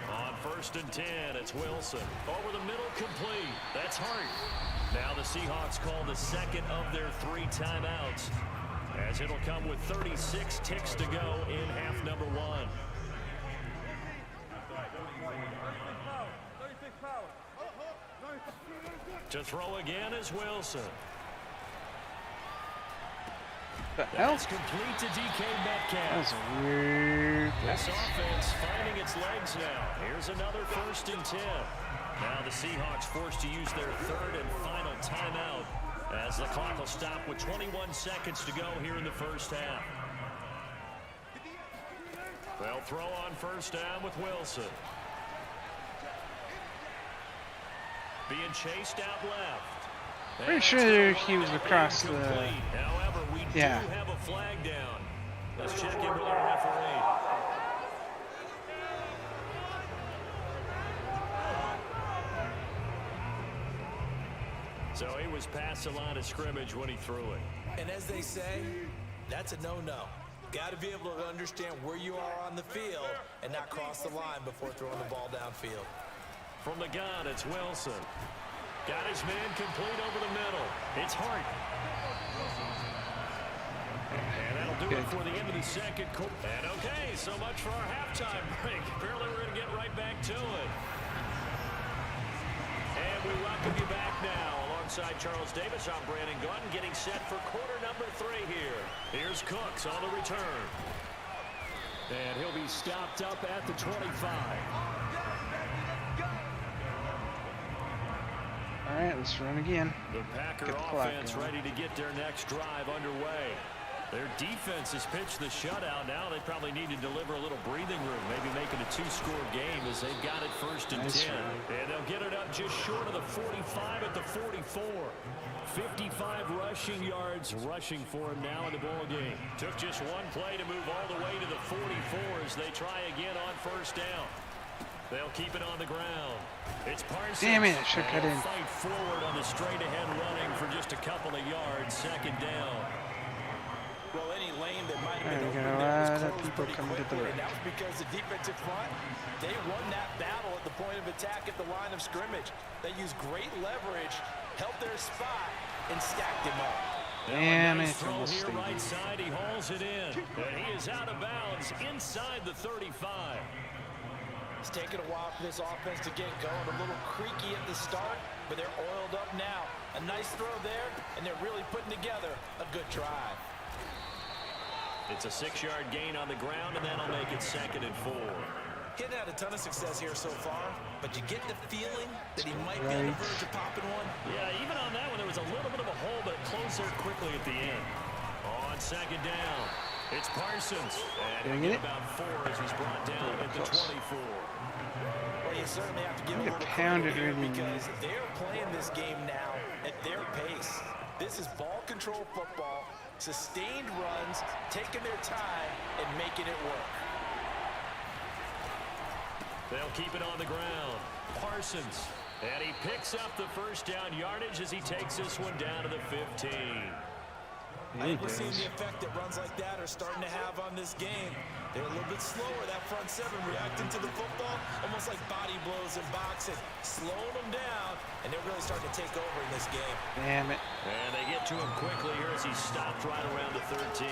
On 1st and 10, it's Wilson. Over the middle, complete. That's Hart. Now the Seahawks call the 2nd of their 3 timeouts, as it'll come with 36 ticks to go in half number 1. To throw again is Wilson. The hell? That's complete to DK Metcalf. That was a weird This pass. offense finding its legs now. Here's another 1st and 10. Now the Seahawks forced to use their 3rd and final timeout as the clock will stop with 21 seconds to go here in the first half. They'll throw on 1st down with Wilson. Being chased out left. Pretty sure he was across the... However, we do have a flag down. Let's check in with our referee. So he was past the line of scrimmage when he threw it. And as they say, that's a no-no. Got to be able to understand where you are on the field and not cross the line before throwing the ball downfield. From the gun, it's Wilson. Got his man complete over the middle. It's Hart. And that'll do it for the end of the second quarter. And okay, so much for our halftime break. Apparently we're going to get right back to it. And we welcome you back now. Alongside Charles Davis, I'm Brandon Gunn, getting set for quarter number 3 here. Here's Cooks on the return. And he'll be stopped up at the 25. All right, let's run again. The Packer Get the clock offense going. ready to get their next drive underway. Their defense has pitched the shutout. Now they probably need to deliver a little breathing room, maybe make it a 2-score game as they've got it 1st and 10. And they'll get it up just short of the 45 at the 44. 55 rushing yards rushing for him now in the ball game. Took just one play to move all the way to the 44 as they try again on 1st down. They'll keep it on the ground. It's Parsons. Damn it, I should cut in. Fight forward on the straight-ahead running for just a couple of yards. 2nd down. Well, any lane that might have There been we open go. there was A lot of closed people pretty coming to the quickly, and right. that was because the defensive front, they won that battle at the point of attack at the line of scrimmage. They used great leverage, held their spot, and stacked him up. Damn Nice it, throw almost here stayed right in. side. He hauls it in. And he is out of bounds inside the 35. It's taken a while for this offense to get going. A little creaky at the start, but they're oiled up now. A nice throw there, and they're really putting together a good drive. It's a 6-yard gain on the ground, and that'll make it 2nd and 4. Hitting had a ton of success here so far, but you get the feeling that he might be on the verge of popping one. Yeah, even on that one, there was a little bit of a hole, but it closed there quickly at the end. On 2nd down, it's Parsons. And he'll get about 4 as he's brought down at the 24. Well, you certainly have to give a little pounded credit here really because they're playing this game now at their pace. This is ball control football, sustained runs, taking their time, and making it work. They'll keep it on the ground. Parsons. And he picks up the first down yardage as he takes this one down to the 15. I think we're seeing the effect that runs like that are starting to have on this game. They're a little bit slower, that front seven, reacting to the football, almost like body blows in boxing, slowing them down, and they're really starting to take over in this game. Damn it. And they get to him quickly here as he stopped right around the 13.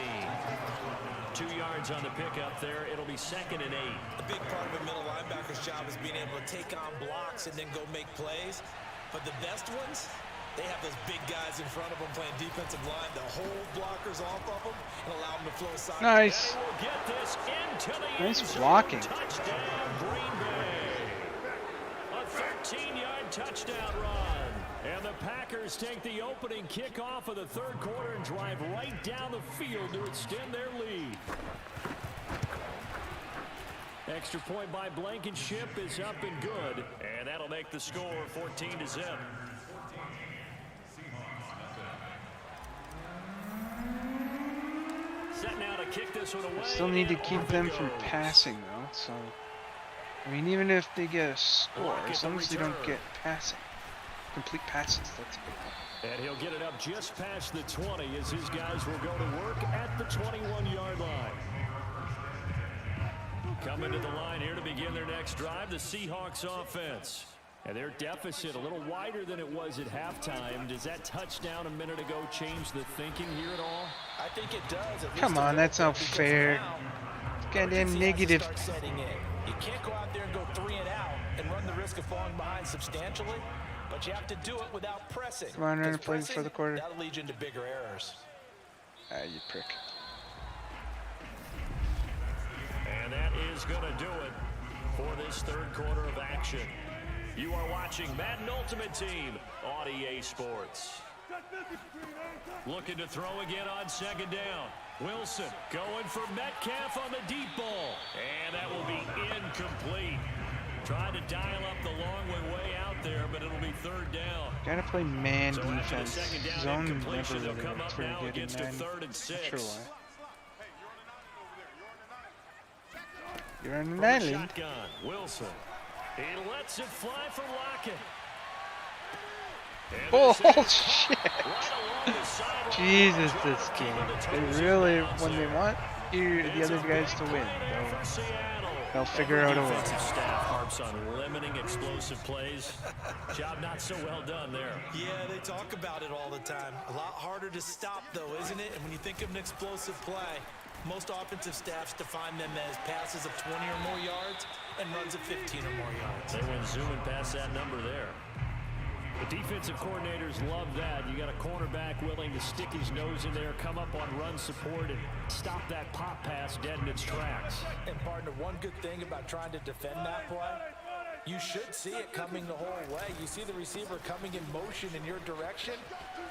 2 yards on the pickup there. It'll be 2nd and 8. A big part of a middle linebacker's job is being able to take on blocks and then go make plays. But the best ones, they have those big guys in front of them playing defensive line to hold blockers off of them and allow them to flow aside. Nice. And we'll get this into the Nice end zone. blocking. Touchdown, Green Bay. A 13-yard touchdown run. And the Packers take the opening kickoff of the 3rd quarter and drive right down the field to extend their lead. Extra point by Blankenship is up and good. And that'll make the score 14-0. Set now to kick this one away. Still need to keep them from passing though, so I mean even if they get a score, as long as they don't get passing. Complete passes, that's a big one. And he'll get it up just past the 20 as his guys will go to work at the 21-yard line. Coming to the line here to begin their next drive, the Seahawks offense. And their deficit a little wider than it was at halftime. Does that touchdown a minute ago change the thinking here at all? I think it does. Come on, that's not fair. Goddamn negative. You can't go out there and go 3 and out and run the risk of falling behind substantially, but you have to do it without pressing. Come on, run and play for the quarter. That'll lead you into bigger errors. Ah, you prick. And that is going to do it for this 3rd quarter of action. You are watching Madden Ultimate Team on EA Sports. Looking to throw again on 2nd down. Wilson going for Metcalf on the deep ball. And that will be incomplete. Trying to dial up the long way out there, but it'll be 3rd down. Gotta play man So after the defense. 2nd down Zone never incompletion, they'll really come works up very now good in against a Madden. 3rd and Not 6. sure why. You're on an From the island. shotgun, Wilson. He lets it fly for Lockett. And Oh, this is shit. right along the sideline. Jesus, this game. They really, when they Bouncer. want you, the It's other a guys to big win, play there for Seattle. they'll figure out a way. Defensive staff harps on limiting explosive plays. Job not so well done there. Yeah, they talk about it all the time. A lot harder to stop, though, isn't it? And when you think of an explosive play, most offensive staffs define them as passes of 20 or more yards and runs of 15 or more yards. They went zooming past that number there. The defensive coordinators love that. You got a cornerback willing to stick his nose in there, come up on run support, and stop that pop pass dead in its tracks. And partner, one good thing about trying to defend that play, you should see it coming the whole way. You see the receiver coming in motion in your direction.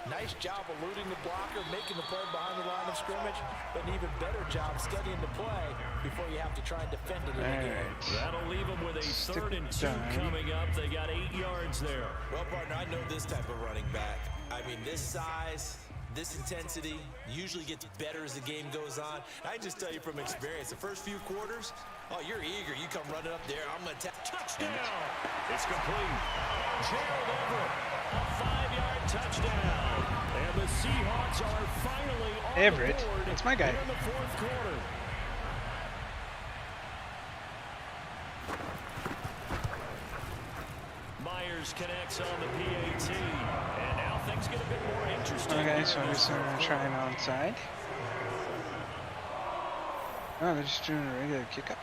Nice job eluding the blocker, making the play behind the line of scrimmage, but an even better job studying the play before you have to try and defend it in the game. That'll leave them with a Stick 3rd and 2 down. coming up. They got 8 yards there. Well, partner, I know this type of running back. I mean, this size, this intensity usually gets better as the game goes on. I just tell you from experience, the first few quarters, oh, you're eager. You come running up there. I'm going to Touchdown! It's complete. Gerald Everett, a 5-yard touchdown. And the Seahawks are finally on Everett? the board. That's my guy. Here in the 4th quarter. Myers connects on the PAT. And now things get a bit more interesting. Okay, here so in I'm this just gonna third try quarter. an onside. Oh, they're just doing a regular kickoff.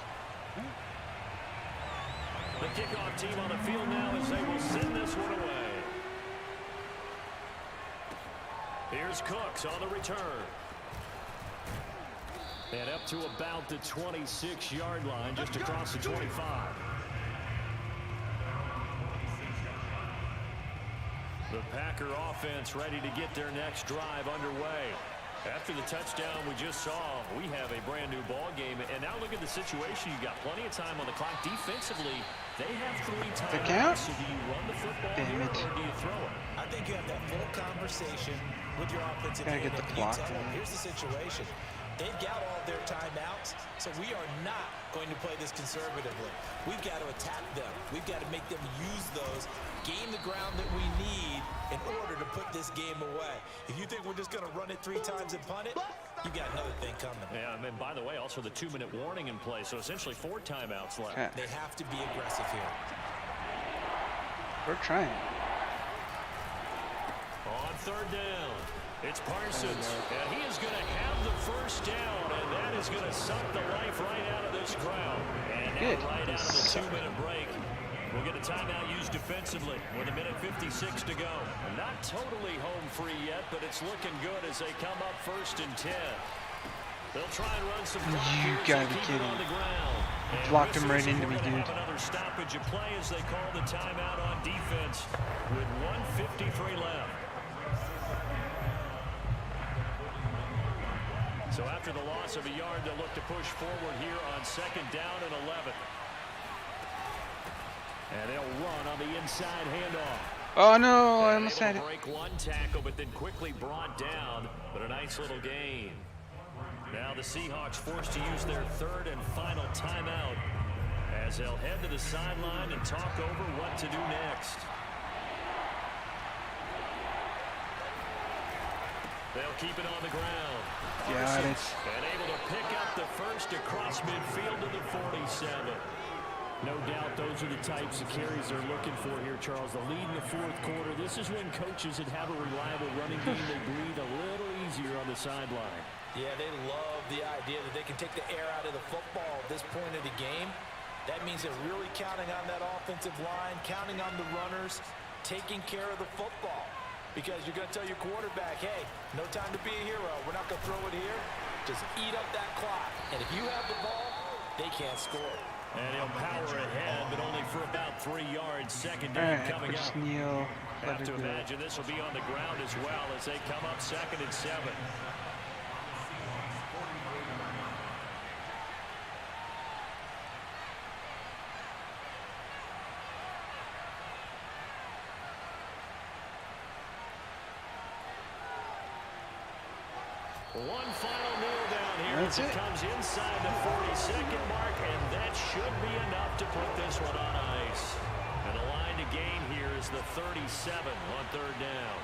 The kickoff team on the field now as they will send this one away. Here's Cooks on the return. And up to about the 26-yard line, just across the 25. The Packer offense ready to get their next drive underway. After the touchdown we just saw, we have a brand new ball game. And now look at the situation. You've got plenty of time on the clock. Defensively, they have 3 timeouts. So do you run the football here or do you throw it? I think you have that full conversation with your offensive unit. Get the clock you tell them, going. here's the situation. They've got all their timeouts, so we are not going to play this conservatively. We've got to attack them. We've got to make them use those, gain the ground that we need in order to put this game away. If you think we're just going to run it 3 times and punt it, you got another thing coming. Yeah, and by the way, also the 2-minute warning in play, so essentially 4 timeouts left. Okay. They have to be aggressive here. We're trying. On 3rd down, it's Parsons, and he is going to have the first down, and that is going to suck the life right out of this crowd. And Good. now right out of the 2-minute break, we'll get a timeout used defensively with 1:56 to go. Not totally home free yet, but it's looking good as they come up 1st and 10. They'll try and run some clock You here as gotta they be keep it kidding on me. the ground. And Blocked him right whistles, into and me, we're gonna dude. have another stoppage of play as they call the timeout on defense with 1:53 left. So after the loss of a yard, they'll look to push forward here on 2nd down and 11. And they'll run on the inside handoff. Oh no, I And almost able had to it. break 1 tackle, but then quickly brought down. But a nice little gain. Now the Seahawks forced to use their 3rd and final timeout as they'll head to the sideline and talk over what to do next. They'll keep it on the ground. Got it. And able to pick up the first across midfield to the 47. No doubt those are the types of carries they're looking for here, Charles. The lead in the 4th quarter. This is when coaches that have a reliable running game, they breathe a little easier on the sideline. Yeah, they love the idea that they can take the air out of the football at this point of the game. That means they're really counting on that offensive line, counting on the runners, taking care of the football. Because you're going to tell your quarterback, hey, no time to be a hero. We're not going to throw it here. Just eat up that clock. And if you have the ball, they can't score. And he'll power ahead, but only for about 3 yards. 2nd All down right, coming just up. kneel. Let Have it to go. imagine this will be on the ground as well as they come up 2nd and 7. One final kneel down here That's as it it. comes inside the 42nd mark, and that should be enough to put this one on ice. And the line to gain here is the 37 on 3rd down.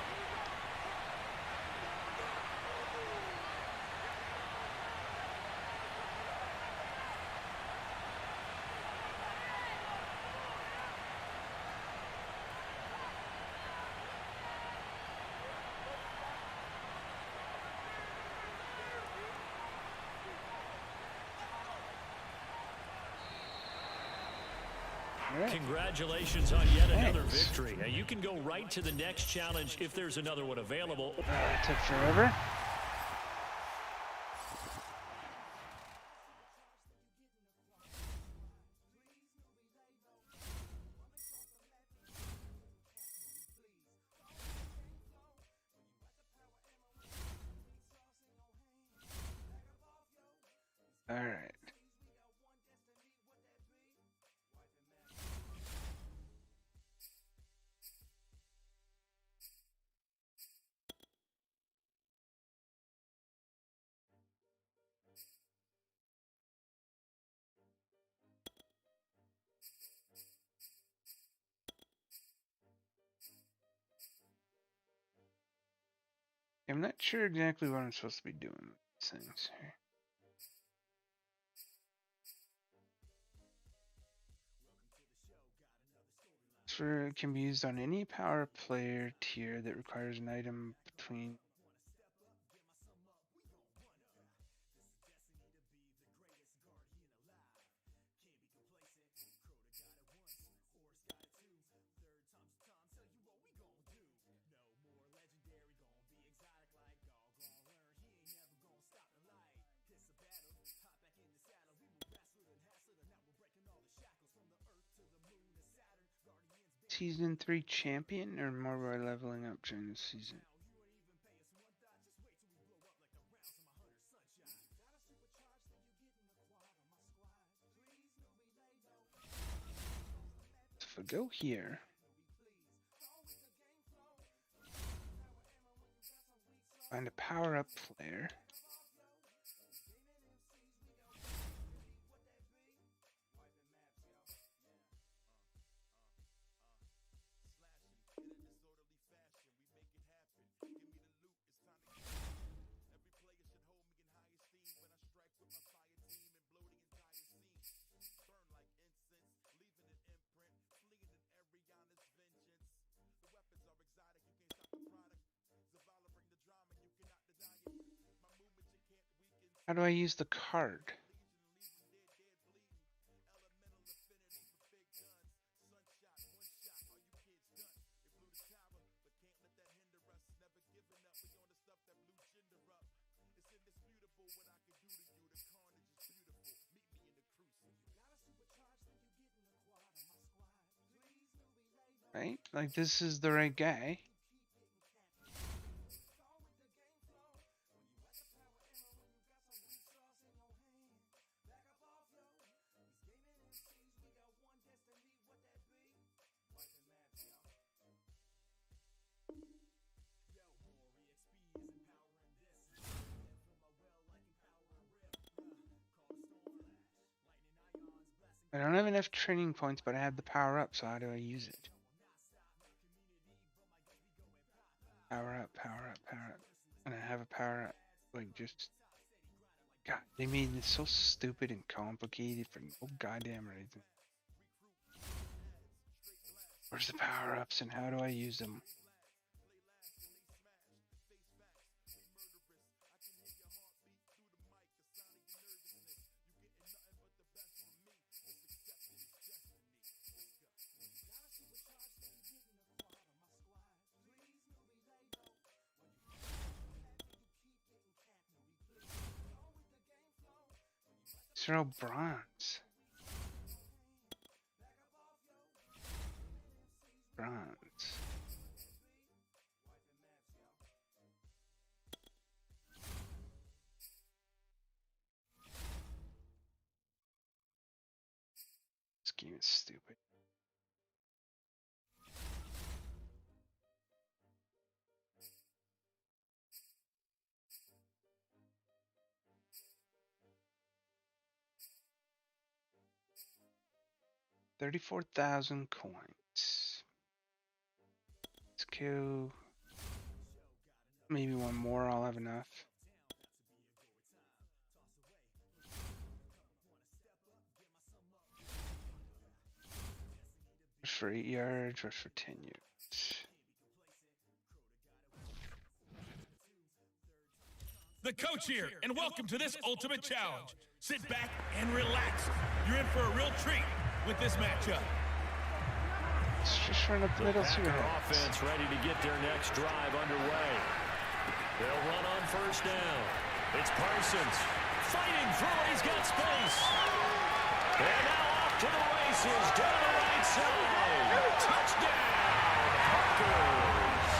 Right. Congratulations on yet another victory. Now you can go right to the next challenge if there's another one available. It took forever. All right. I'm not sure exactly what I'm supposed to be doing with these things here. It can be used on any power player tier that requires an item between. Season 3 champion or more by leveling up during the season? So if I go here, find a power-up player. How do I use the card? Right? Like, this is the right guy. I don't have enough training points, but I have the power up, so how do I use it? Power up, power up, power up. And I have a power up. Like, just... God, they made this so stupid and complicated for no goddamn reason. Where's the power ups and how do I use them? They're all bronze. Bronze. This game is stupid. $34,000 coins. Let's go. Maybe one more, I'll have enough. Rush for 8 yards, rush for 10 yards. The coach here, and welcome to this Ultimate Challenge. Sit back and relax. You're in for a real treat with this matchup. Let's just run up the middle, see what happens. Offense ready to get their next drive underway. They'll run on first down. It's Parsons fighting through. He's got space. And now off to the races down the right side. Touchdown, Packers.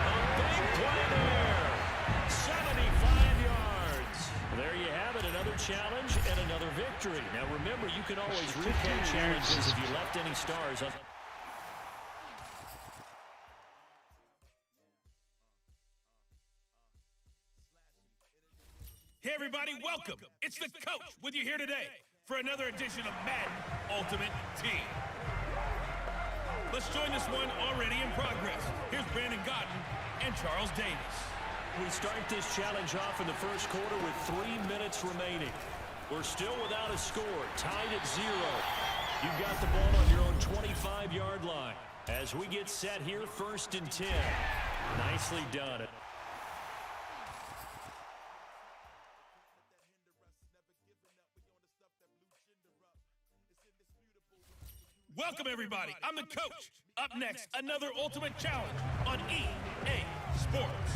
A big play there. 75 yards. There you have it, another challenge and another victory. Now remember, you can always replay challenges if you left any stars on. Hey everybody, welcome. It's the coach with you here today for another edition of Madden Ultimate Team. Let's join this one already in progress. Here's Brandon Godden and Charles Davis. We start this challenge off in the first quarter with 3 minutes remaining. We're still without a score, tied at 0. You've got the ball on your own 25-yard line. As we get set here, 1st and 10. Nicely done. Welcome, everybody. I'm the coach. Up next, another Ultimate Challenge on EA Sports.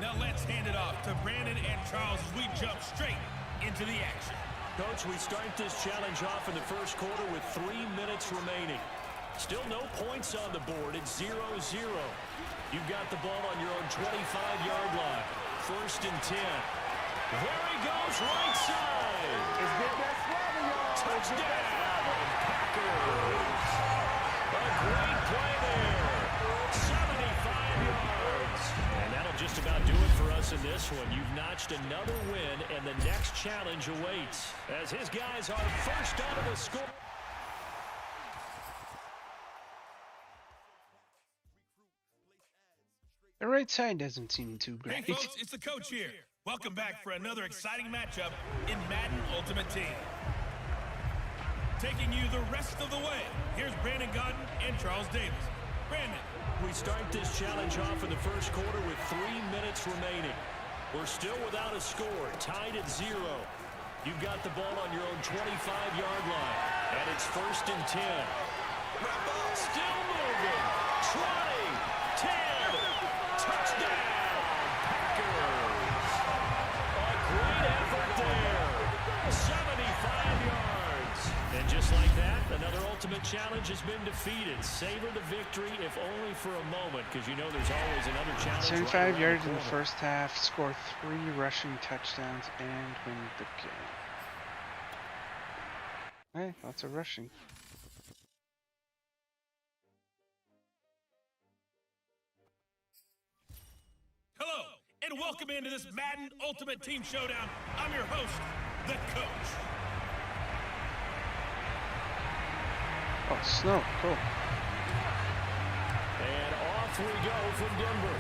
Now let's hand it off to Brandon and Charles as we jump straight into the action. Coach, we start this challenge off in the first quarter with 3 minutes remaining. Still no points on the board. It's 0-0. You've got the ball on your own 25-yard line. First and 10. There he goes, right side. Touchdown, Packers. A great play there. 75 yards. And that'll just about do it for us in this one. You've notched another win, and the next challenge awaits as his guys are first out of the score. The right side doesn't seem too great. Hey, folks, it's the coach here. Welcome back for another exciting matchup in Madden Ultimate Team. Taking you the rest of the way, here's Brandon Godden and Charles Davis. Brandon. We start this challenge off in the first quarter with 3 minutes remaining. We're still without a score, tied at 0. You've got the ball on your own 25-yard line, and it's first and 10. Still moving. 20, 10, touchdown, Packers. A great effort there. 75 yards. And just like that, another ultimate challenge has been defeated. Savor the victory, if only for a moment, because you know there's always another challenge. 75 yards in the first half, score 3 rushing touchdowns, and win the game. Hey, lots of rushing. Hello, and welcome into this Madden Ultimate Team Showdown. I'm your host, the coach. Oh, snow, cool. And off we go from Denver.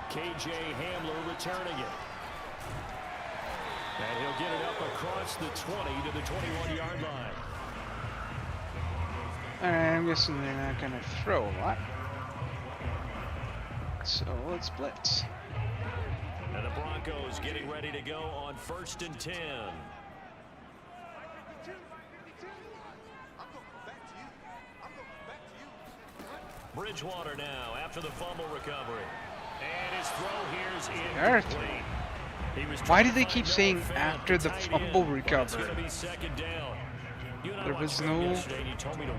KJ Hamler returning it. And he'll get it up across the 20 to the 21-yard line. Alright, I'm guessing they're not going to throw a lot. So let's blitz. And the Broncos getting ready to go on first and 10. Bridgewater now after the fumble recovery. And his throw here's incomplete. Why do they keep saying after the fumble recovery? There was no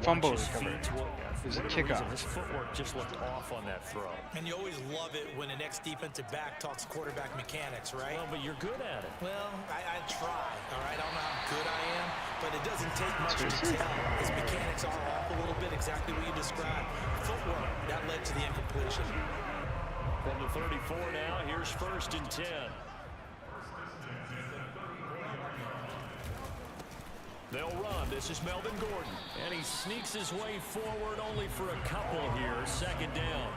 fumble recovery. It was a kickoff. His footwork just looked off on that throw. And you always love it when an ex-defensive back talks quarterback mechanics, right? Well, but you're good at it. Well, I try, all right? I don't know how good I am, but it doesn't take much to tell. His mechanics are off a little bit, exactly what you described. Footwork, that led to the incompletion. From the 34 now, here's first and 10. They'll run. This is Melvin Gordon. And he sneaks his way forward only for a couple here. Second down.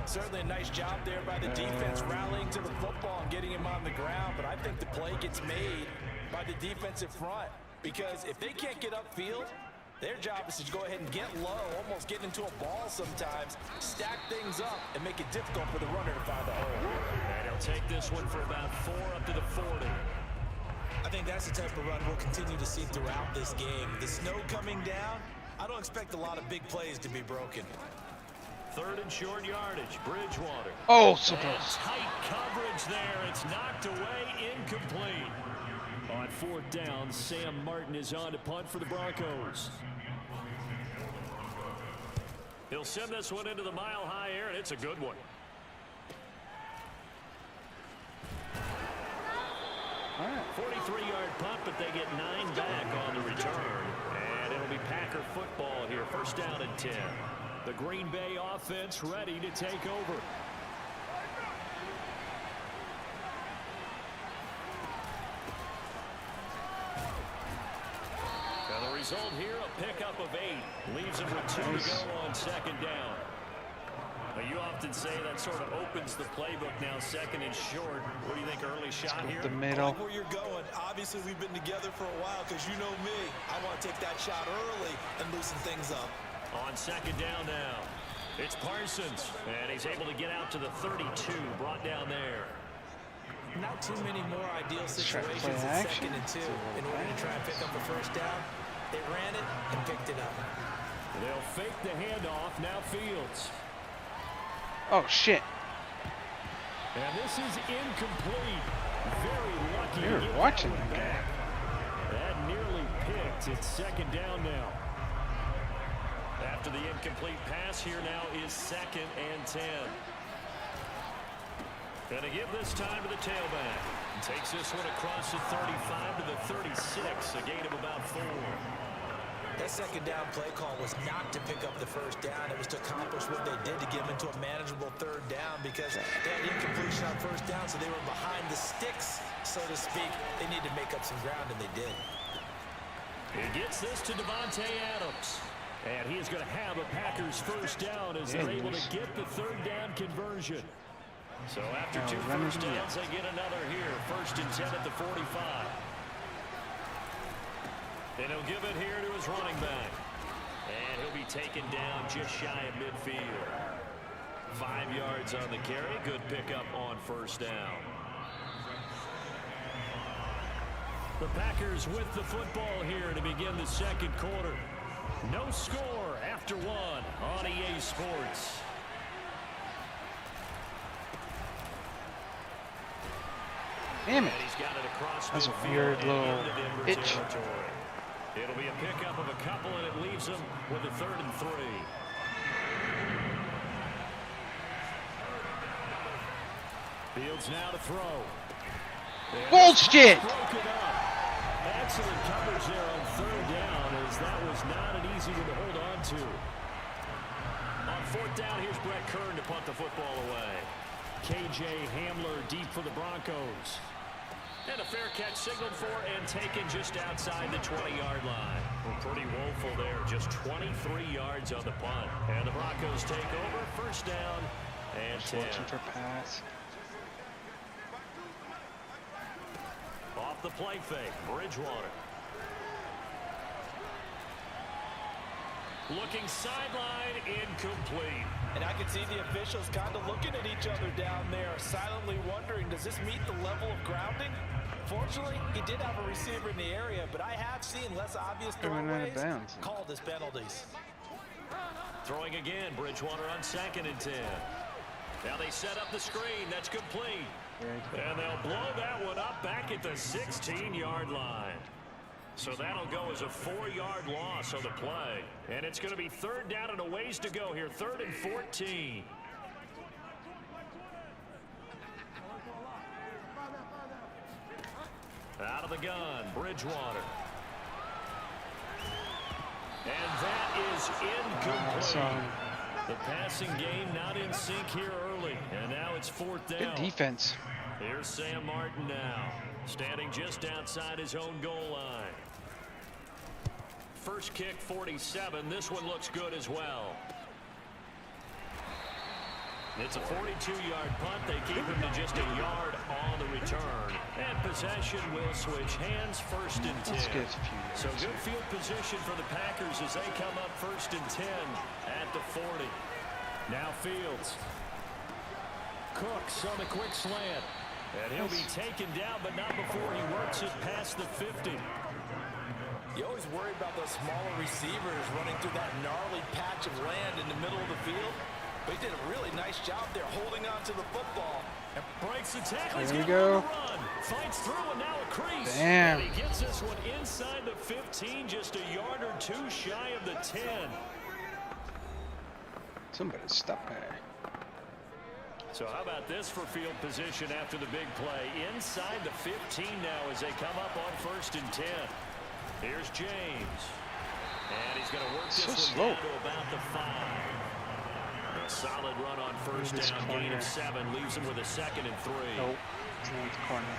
Certainly a nice job there by the defense, rallying to the football and getting him on the ground. But I think the play gets made by the defensive front. Because if they can't get upfield, their job is to go ahead and get low, almost get into a ball sometimes, stack things up, and make it difficult for the runner to find the hole. And he'll take this one for about 4 up to the 40. I think that's the type of run we'll continue to see throughout this game. The snow coming down, I don't expect a lot of big plays to be broken. Third and short yardage, Bridgewater. Oh, so close. Tight coverage there. It's knocked away, incomplete. On fourth down, Sam Martin is on to punt for the Broncos. He'll send this one into the mile-high air, and it's a good one. 43-yard punt, but they get 9 back on the return. And it'll be Packer football here. First down and 10. The Green Bay offense ready to take over. And the result here, a pickup of 8. Leaves them with 2 to go on second down. Well, you often say that sort of opens the playbook now, second and short. What do you think, early shot here? The middle. I like where you're going. Obviously, we've been together for a while because you know me. I want to take that shot early and loosen things up. On second down now, it's Parsons, and he's able to get out to the 32, brought down there. Not too many more ideal situations at second and 2 in order to try and pick up the first down. They ran it and picked it up. They'll fake the handoff, now Fields. Oh, shit. And this is incomplete. Very lucky. You're watching that guy. That nearly picked. It's second down now. After the incomplete pass, here now is 2nd and 10. Going to give this time to the tailback. Takes this one across the 35 to the 36, a gain of about 4. That second down play call was not to pick up the first down. It was to accomplish what they did to get them into a manageable third down because they had incompletion on first down, so they were behind the sticks, so to speak. They needed to make up some ground, and they did. He gets this to Davante Adams. And he is going to have a Packers first down as they're able to get the third down conversion. So after 2 first downs, they get another here. 1st and 10 at the 45. And he'll give it here to his running back. And he'll be taken down just shy of midfield. 5 yards on the carry. Good pickup on first down. The Packers with the football here to begin the second quarter. No score after 1 on EA Sports. Damn it. And he's got it across That's a midfield weird and little into Denver itch. territory. It'll be a pickup of a couple, and it leaves them with a 3rd and 3. Fields now to throw. Bullshit! Broken up. Excellent coverage there on 3rd down, as that was not an easy one to hold on to. On 4th down, here's Brett Kern to punt the football away. KJ Hamler deep for the Broncos. And a fair catch signaled for and taken just outside the 20-yard line. Well, pretty woeful there. Just 23 yards on the punt. And the Broncos take over. 1st down and 10. Watching for pass. Off the play fake, Bridgewater. Looking sideline, incomplete. And I can see the officials kind of looking at each other down there, silently wondering, does this meet the level of grounding? Fortunately, he did have a receiver in the area, but I have seen less obvious throwaways called as penalties. Throwing again, Bridgewater on 2nd and 10. Now they set up the screen. That's complete. And they'll blow that one up back at the 16-yard line. So that'll go as a 4-yard loss on the play. And it's going to be 3rd down and a ways to go here. 3rd and 14. Out of the gun, Bridgewater. And that is incomplete. The passing game not in sync here early. And now it's 4th down. Good defense. Here's Sam Martin now, standing just outside his own goal line. First kick, 47. This one looks good as well. It's a 42-yard punt. They keep him to just a yard on the return. And possession will switch hands. 1st and 10. So good field position for the Packers as they come up 1st and 10 at the 40. Now Fields. Cooks on the quick slant. And he'll be taken down, but not before he works it past the 50. You always worry about those smaller receivers running through that gnarly patch of land in the middle of the field. But he did a really nice job there holding on to the football. And breaks the tackle. There we go. Fights through and now a crease. Damn. And he gets this one inside the 15, just a yard or 2 shy of the 10. Somebody stop there. So how about this for field position after the big play? Inside the 15 now as they come up on 1st and 10. Here's James. And he's going to work this one down to about the 5. A solid run on 1st down, gain of 7, leaves him with a 2nd and 3. Nope, it's not the corner.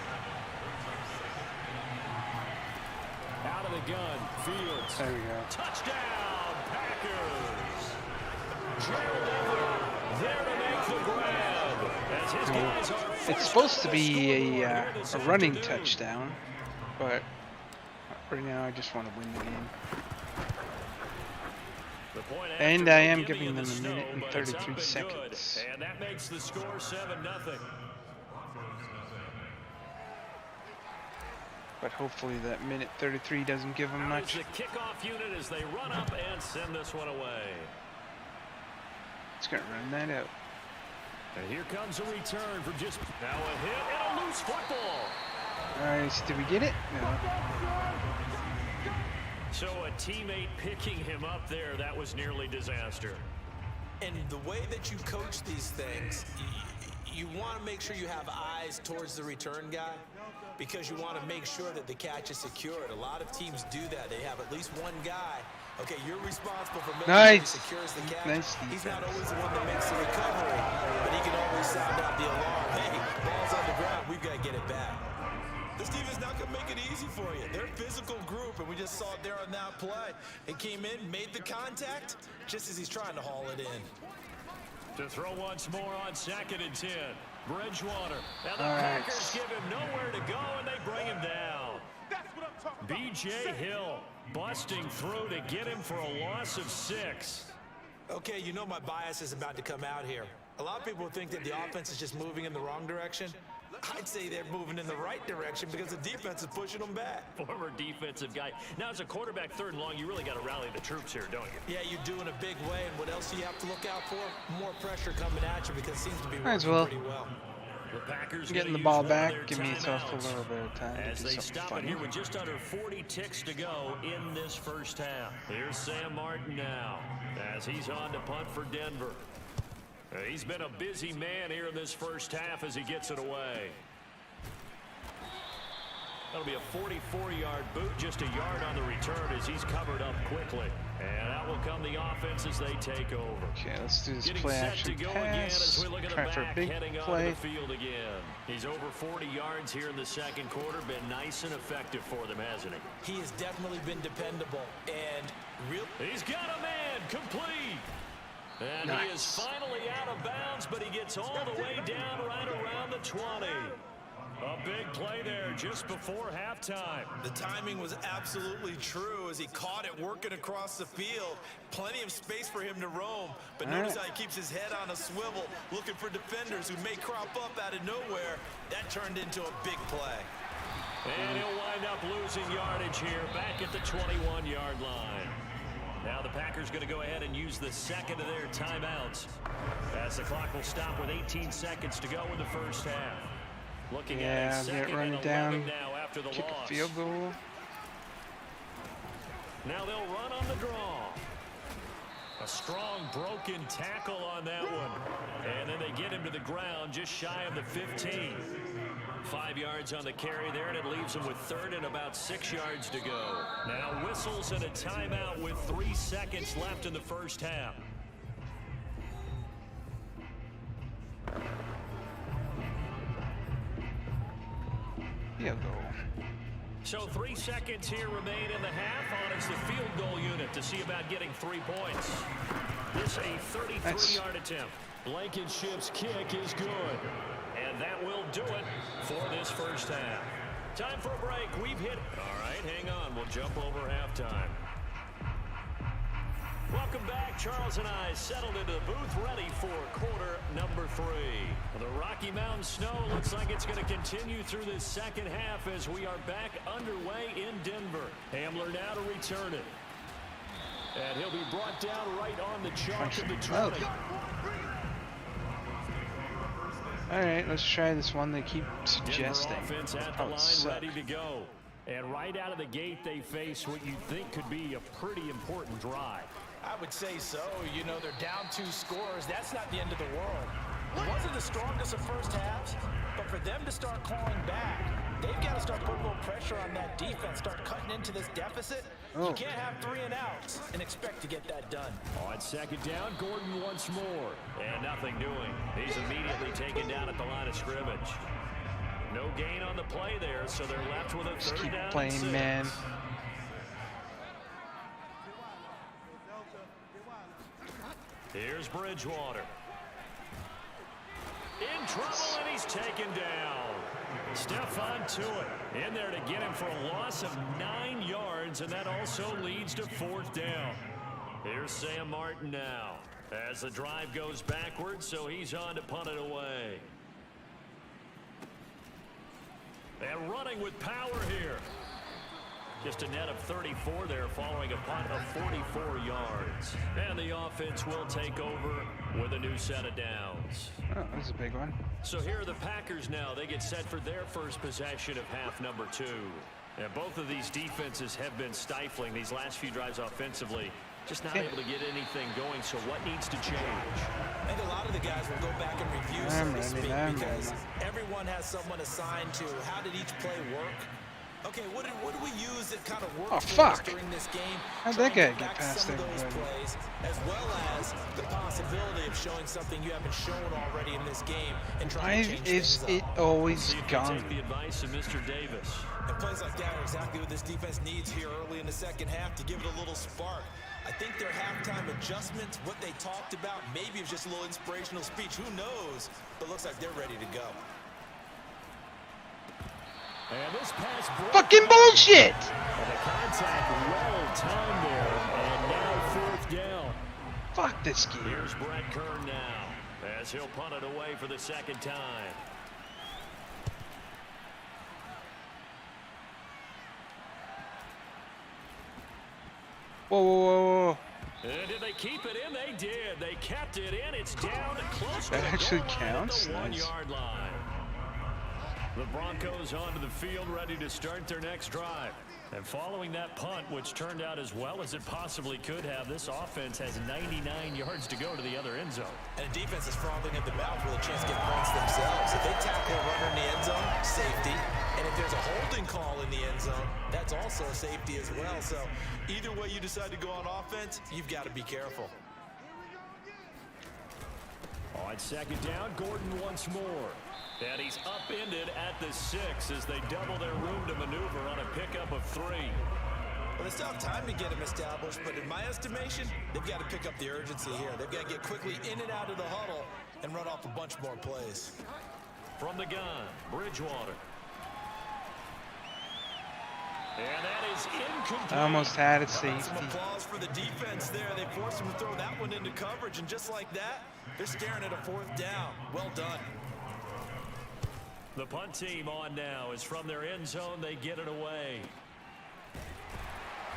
Out of the gun, Fields. There we go. Touchdown, Packers. Gerald Everett there to make the grab. As his guys are It's supposed to be a running touchdown, but right now I just want to win the game. And I am giving them a minute and 33 seconds. And that makes the score 7-0. But hopefully that minute 33 doesn't give them much. The kickoff unit as they run up and send this one away. It's going to run that out. And here comes a return from just now a hit and a loose football. All right, did we get it? No. So a teammate picking him up there, that was nearly disaster. And the way that you coach these things, you want to make sure you have eyes towards the return guy because you want to make sure that the catch is secured. A lot of teams do that. They have at least one guy. Okay, you're responsible for making sure he secures the catch. Nice. He's not always the one that makes the recovery, but he can always sound out the alarm. Hey, ball's on the ground. We've got to get it back. This defense not going to make it easy for you. They're a physical group, and we just saw it there on that play. It came in, made the contact, just as he's trying to haul it in. To throw once more on 2nd and 10. Bridgewater. And the Packers give him nowhere to go, and they bring him down. B.J. Hill busting through to get him for a loss of 6. Okay, you know my bias is about to come out here. A lot of people think that the offense is just moving in the wrong direction. I'd say they're moving in the right direction because the defense is pushing them back. Former defensive guy. Now, as a quarterback 3rd and long, you really got to rally the troops here, don't you? Yeah, you do in a big way. And what else do you have to look out for? More pressure coming at you because it seems to be working pretty well. The Packers getting the ball back. Give me yourself a little bit of time as to do they something stop funny. it here with just under 40 ticks to go in this first half. Here's Sam Martin now as he's on to punt for Denver. He's been a busy man here in this first half as he gets it away. That'll be a 44-yard boot, just a yard on the return as he's covered up quickly. And out will come the offense as they take over. Okay, let's do this Getting play set action to go pass. again as we look at the Try for a back big heading play. onto the field again. He's over 40 yards here in the 2nd quarter. Been nice and effective for them, hasn't he? He has definitely been dependable and real. He's got a man complete. And nice. He is finally out of bounds, but he gets all the way down right around the 20. A big play there just before halftime. The timing was absolutely true as he caught it working across the field. Plenty of space for him to roam, but notice how he keeps his head on a swivel, looking for defenders who may crop up out of nowhere. That turned into a big play. And he'll wind up losing yardage here back at the 21-yard line. Now the Packers going to go ahead and use the 2nd of their timeouts as the clock will stop with 18 seconds to go in the first half. Looking at a 2nd and 11 now after the kick loss. a field goal. Now they'll run on the draw. A strong broken tackle on that one. And then they get him to the ground just shy of the 15. 5 yards on the carry there, and it leaves them with 3rd and about 6 yards to go. Now whistles and a timeout with 3 seconds left in the first half. Field goal. So 3 seconds here remain in the half on it's the field goal unit to see about getting 3 points. This a 33-yard attempt. Blankenship's kick is good. And that will do it for this first half. Time for a break. We've hit. All right, hang on. We'll jump over halftime. Welcome back. Charles and I settled into the booth ready for quarter number 3. The Rocky Mountain snow looks like it's going to continue through this second half as we are back underway in Denver. Hamler now to return it. And he'll be brought down right on the chalk of the 20. All right, let's try this one they keep suggesting. Denver offense at the line ready to go. And right out of the gate, they face what you think could be a pretty important drive. I would say so. You know, they're down 2 scores. That's not the end of the world. It wasn't the strongest of first halves, but for them to start clawing back, they've got to start putting a little pressure on that defense, start cutting into this deficit. You can't have 3 and outs and expect to get that done. On 2nd down, Gordon once more. And nothing doing. He's immediately taken down at the line of scrimmage. No gain on the play there, so they're left with a 3rd down playing, and 6. man. Here's Bridgewater. In trouble, and he's taken down. Stephon Tuitt in there to get him for a loss of 9 yards, and that also leads to 4th down. Here's Sam Martin now as the drive goes backwards, so he's on to punt it away. And running with power here. Just a net of 34 there following a punt of 44 yards. And the offense will take over with a new set of downs. Oh, that's a big one. So here are the Packers now. They get set for their first possession of half number 2. And both of these defenses have been stifling these last few drives offensively. Just not able to get anything going, so what needs to change? I think a lot of the guys will go back and review, so to speak, because everyone has someone assigned to how did each play work. Okay, what did we use that kind of worked for us during this game? How'd that guy get past some of those plays, as well as the possibility of showing something you haven't shown already in this game and trying to change things up. Why is it always gone? Take the advice of Mr. Davis. And plays like that are exactly what this defense needs here early in the second half to give it a little spark. I think their halftime adjustments, what they talked about, maybe it was just a little inspirational speech. Who knows? But looks like they're ready to go. And this pass fucking bullshit! And the contact well timed there, and now 4th down. Fuck this game. Here's Brett Kern now, as he'll punt it away for the second time. Whoa, whoa, whoa, whoa. And did they keep it in? They did. They kept it in. It's down close to that the actually goal counts. line at the Nice. 1-yard line. The Broncos onto the field, ready to start their next drive. And following that punt, which turned out as well as it possibly could have, this offense has 99 yards to go to the other end zone. And the defense is frothing at the mouth with a chance to get points themselves. If they tackle a runner in the end zone, safety. And if there's a holding call in the end zone, that's also a safety as well. So either way you decide to go on offense, you've got to be careful. On second down, Gordon once more. And he's upended at the 6 as they double their room to maneuver on a pickup of 3. Well, they still have time to get him established, but in my estimation, they've got to pick up the urgency here. They've got to get quickly in and out of the huddle and run off a bunch more plays. From the gun, Bridgewater. And that is incomplete. I almost had a safety. Some applause for the defense there. They forced him to throw that one into coverage, and just like that, they're staring at a 4th down. Well done. The punt team on now is from their end zone. They get it away.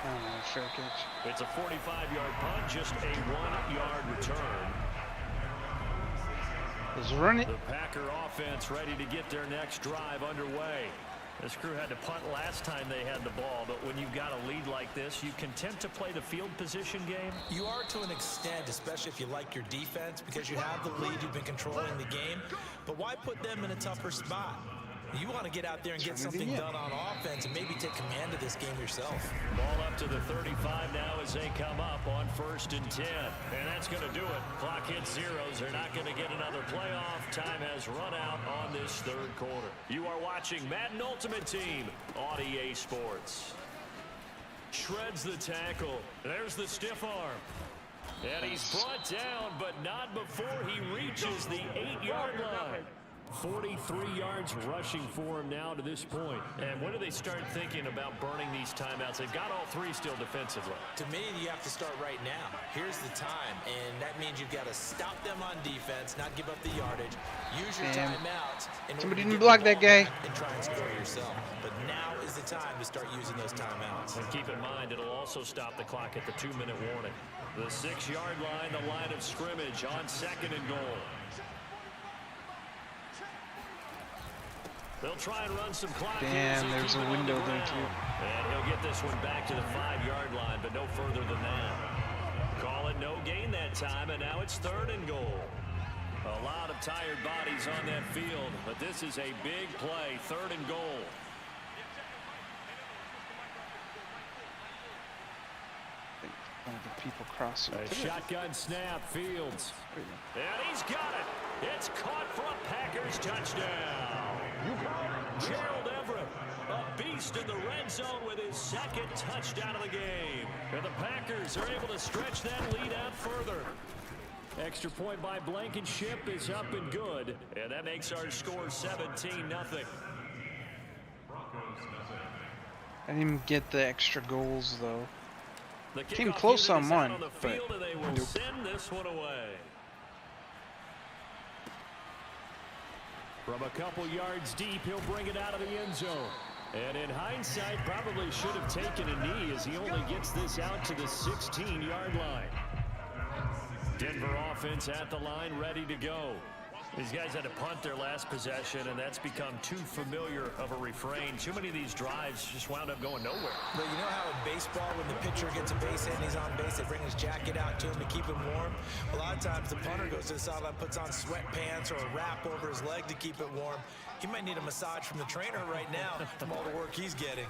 Oh, fair catch. It's a 45-yard punt, just a 1-yard return. Let's run it. The Packer offense ready to get their next drive underway. This crew had to punt last time they had the ball, but when you've got a lead like this, you content to play the field position game? You are to an extent, especially if you like your defense, because you have the lead, you've been controlling the game. But why put them in a tougher spot? You want to get out there and get something done on offense and maybe take command of this game yourself. Ball up to the 35 now as they come up on 1st and 10. And that's going to do it. Clock hits zeros. They're not going to get another playoff. Time has run out on this 3rd quarter. You are watching Madden Ultimate Team on EA Sports. Shreds the tackle. There's the stiff arm. And he's brought down, but not before he reaches the 8-yard line. 43 yards rushing for him now to this point. And when do they start thinking about burning these timeouts? They've got all 3 still defensively. To me, you have to start right now. Here's the time, and that means you've got to stop them on defense, not give up the yardage. Use your timeouts. Somebody didn't block that guy. And try and score yourself. But now is the time to start using those timeouts. And keep in mind, it'll also stop the clock at the 2-minute warning. The 6-yard line, the line of scrimmage on 2nd and goal. They'll try and run some clock. Damn, there's a window there too. And he'll get this one back to the 5-yard line, but no further than that. Call it no gain that time, and now it's 3rd and goal. A lot of tired bodies on that field, but this is a big play, 3rd and goal. One of the people crossing. A shotgun snap, Fields. And he's got it. It's caught for a Packers touchdown. Gerald Everett, a beast in the red zone with his 2nd touchdown of the game. And the Packers are able to stretch that lead out further. Extra point by Blankenship is up and good. And that makes our score 17-0. I didn't even get the extra goals though. The Came kickoff close unit on is out one, on the but field, and they will nope. send this one away. From a couple yards deep, he'll bring it out of the end zone. And in hindsight, probably should have taken a knee as he only gets this out to the 16-yard line. Denver offense at the line, ready to go. These guys had to punt their last possession, and that's become too familiar of a refrain. Too many of these drives just wound up going nowhere. But you know how in baseball, when the pitcher gets a base hit and he's on base, they bring his jacket out to him to keep him warm? A lot of times the punter goes to the sideline, puts on sweatpants or a wrap over his leg to keep it warm. He might need a massage from the trainer right now from all the work he's getting.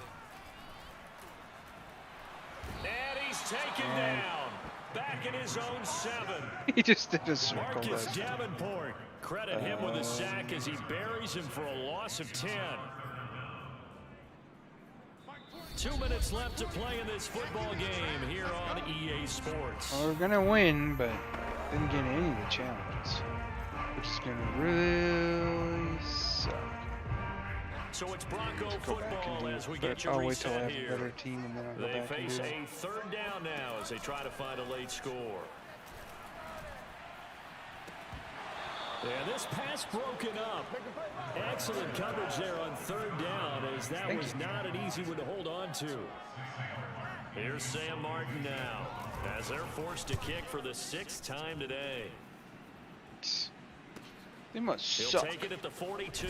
And he's taken down. Back in his own 7. He just did a circle. Marcus Davenport. Credit him with a sack as he buries him for a loss of 10. 2 minutes left to play in this football game here on EA Sports. Well, we're gonna win, but didn't get any of the challenges, which is gonna really suck. So it's Bronco football as we get you I'll wait till I reset have a here. better team and then I'll go They back and face do it. a third down now as they try to find a late score. And this pass broken up. Excellent coverage there on third down as that was not an easy one to hold on to. Here's Sam Martin now as they're forced to kick for the 6th time today. They must He'll suck. take it at the 42.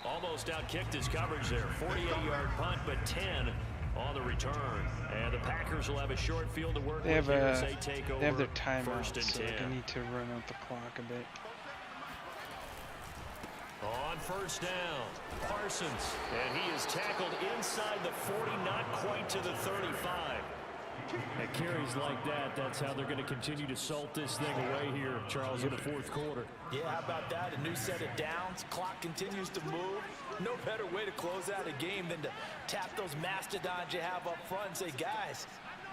Almost outkicked his coverage there. 48-yard punt, but 10 on the return. And the Packers will have a short field to work They have with here as they take over they have their timeout, 1st and so 10. they need to run out the clock a bit. On first down, Parsons. And he is tackled inside the 40, not quite to the 35. At carries like that, that's how they're going to continue to salt this thing away here, Charles, in the 4th quarter. Yeah, how about that? A new set of downs. Clock continues to move. No better way to close out a game than to tap those mastodons you have up front and say, guys,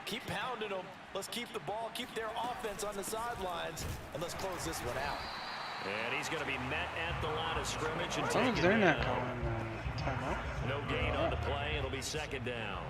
keep pounding them. Let's keep the ball, keep their offense on the sidelines, and let's close this one out. And he's going to be met at the line of scrimmage and As long as taken they're not down. calling timeout. No gain on the play. It'll be 2nd down.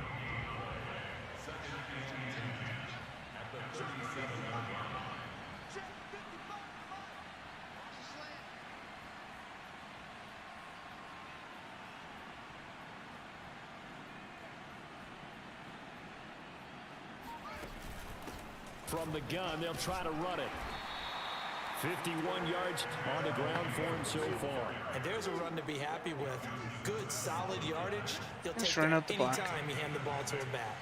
From the gun, they'll try to run it. 51 yards on the ground for him so far. And there's a run to be happy with. Good, solid yardage. He'll Just take run that out the clock. anytime you hand the ball to him back.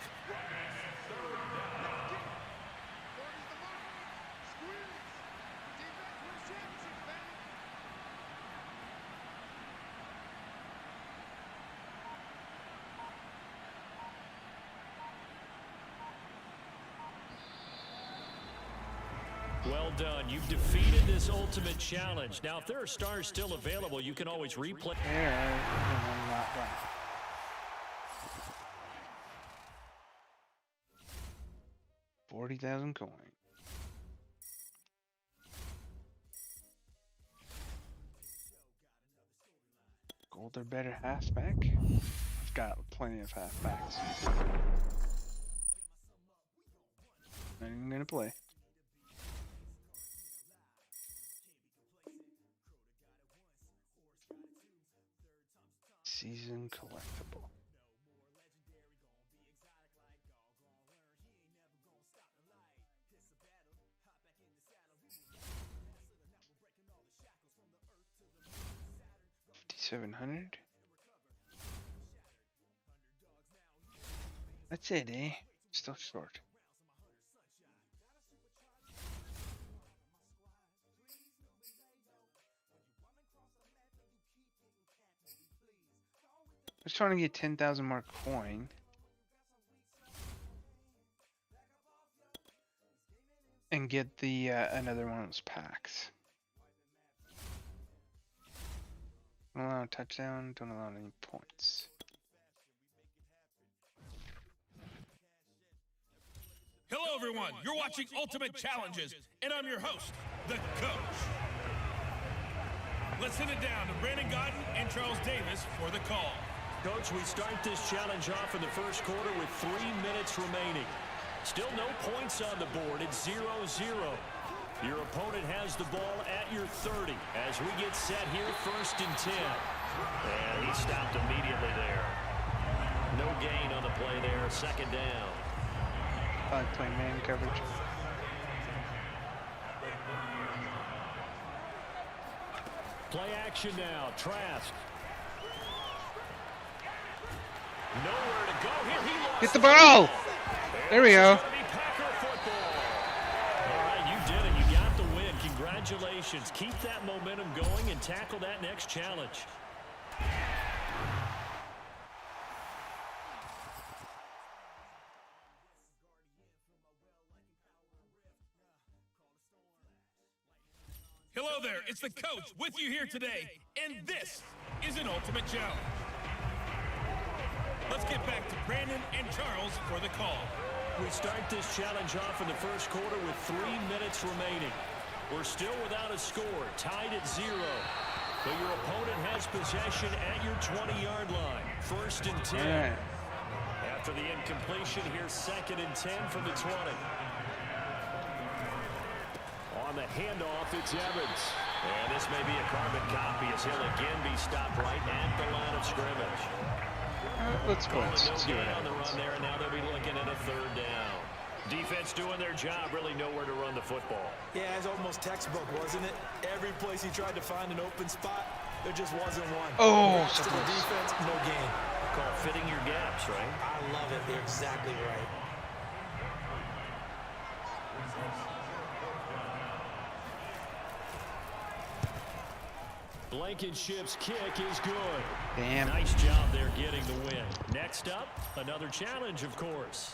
Well done. You've defeated this ultimate challenge. Now, if there are stars still available, you can always replay. There, I'm not right. $40,000 coin. Gold or better halfback? I've got plenty of halfbacks. Not even gonna play. Season collectible. $5,700. That's it, eh? Still short. I was trying to get 10,000 more coin. And get the another one of those packs. Don't allow a touchdown, don't allow any points. Hello, everyone. You're watching Ultimate Challenges, and I'm your host, the coach. Let's send it down to Brandon Godden and Charles Davis for the call. Coach, we start this challenge off in the 1st quarter with 3 minutes remaining. Still no points on the board. It's 0-0. Your opponent has the ball at your 30 as we get set here 1st and 10. And he stopped immediately there. No gain on the play there. Second down. I like playing man coverage. Play action now. Trask. Nowhere to go here. He lost Get the ball! There we go. All right, you did it. You got the win. Congratulations. Keep that momentum going and tackle that next challenge. Hello there, it's the coach with you here today, and this is an Ultimate Challenge. Let's get back to Brandon and Charles for the call. We start this challenge off in the first quarter with 3 minutes remaining. We're still without a score, tied at 0. But your opponent has possession at your 20-yard line. First and 10. Right. After the incompletion, here's 2nd and 10 from the 20. On the handoff, it's Evans. And this may be a carbon copy as he'll again be stopped right at the line of scrimmage. Let's go. No See what gain on the happens. run there, and now they'll be looking at a 3rd down. Defense doing their job, really nowhere to run the football. Yeah, it's almost textbook, wasn't it? Every place he tried to find an open spot, there just wasn't one. Oh, to the defense, no gain. Call fitting your gaps, right? I love it. They're exactly right. Blankenship's kick is good. Damn. Nice job there getting the win. Next up, another challenge, of course.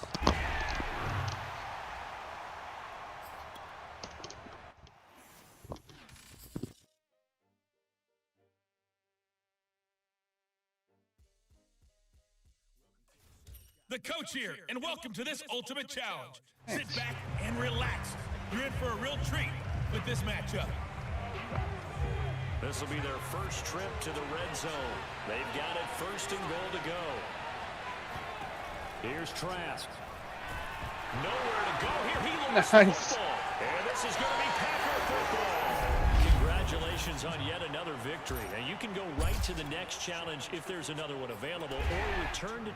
The coach here, and welcome to this Ultimate Challenge. Sit back and relax. You're in for a real treat with this matchup. This will be their first trip to the red zone. They've got it 1st and goal to go. Here's Trask. Nowhere to go here. He lost the Nice. football. And this is going to be Packer football. Congratulations on yet another victory. And you can go right to the next challenge if there's another one available, or return to...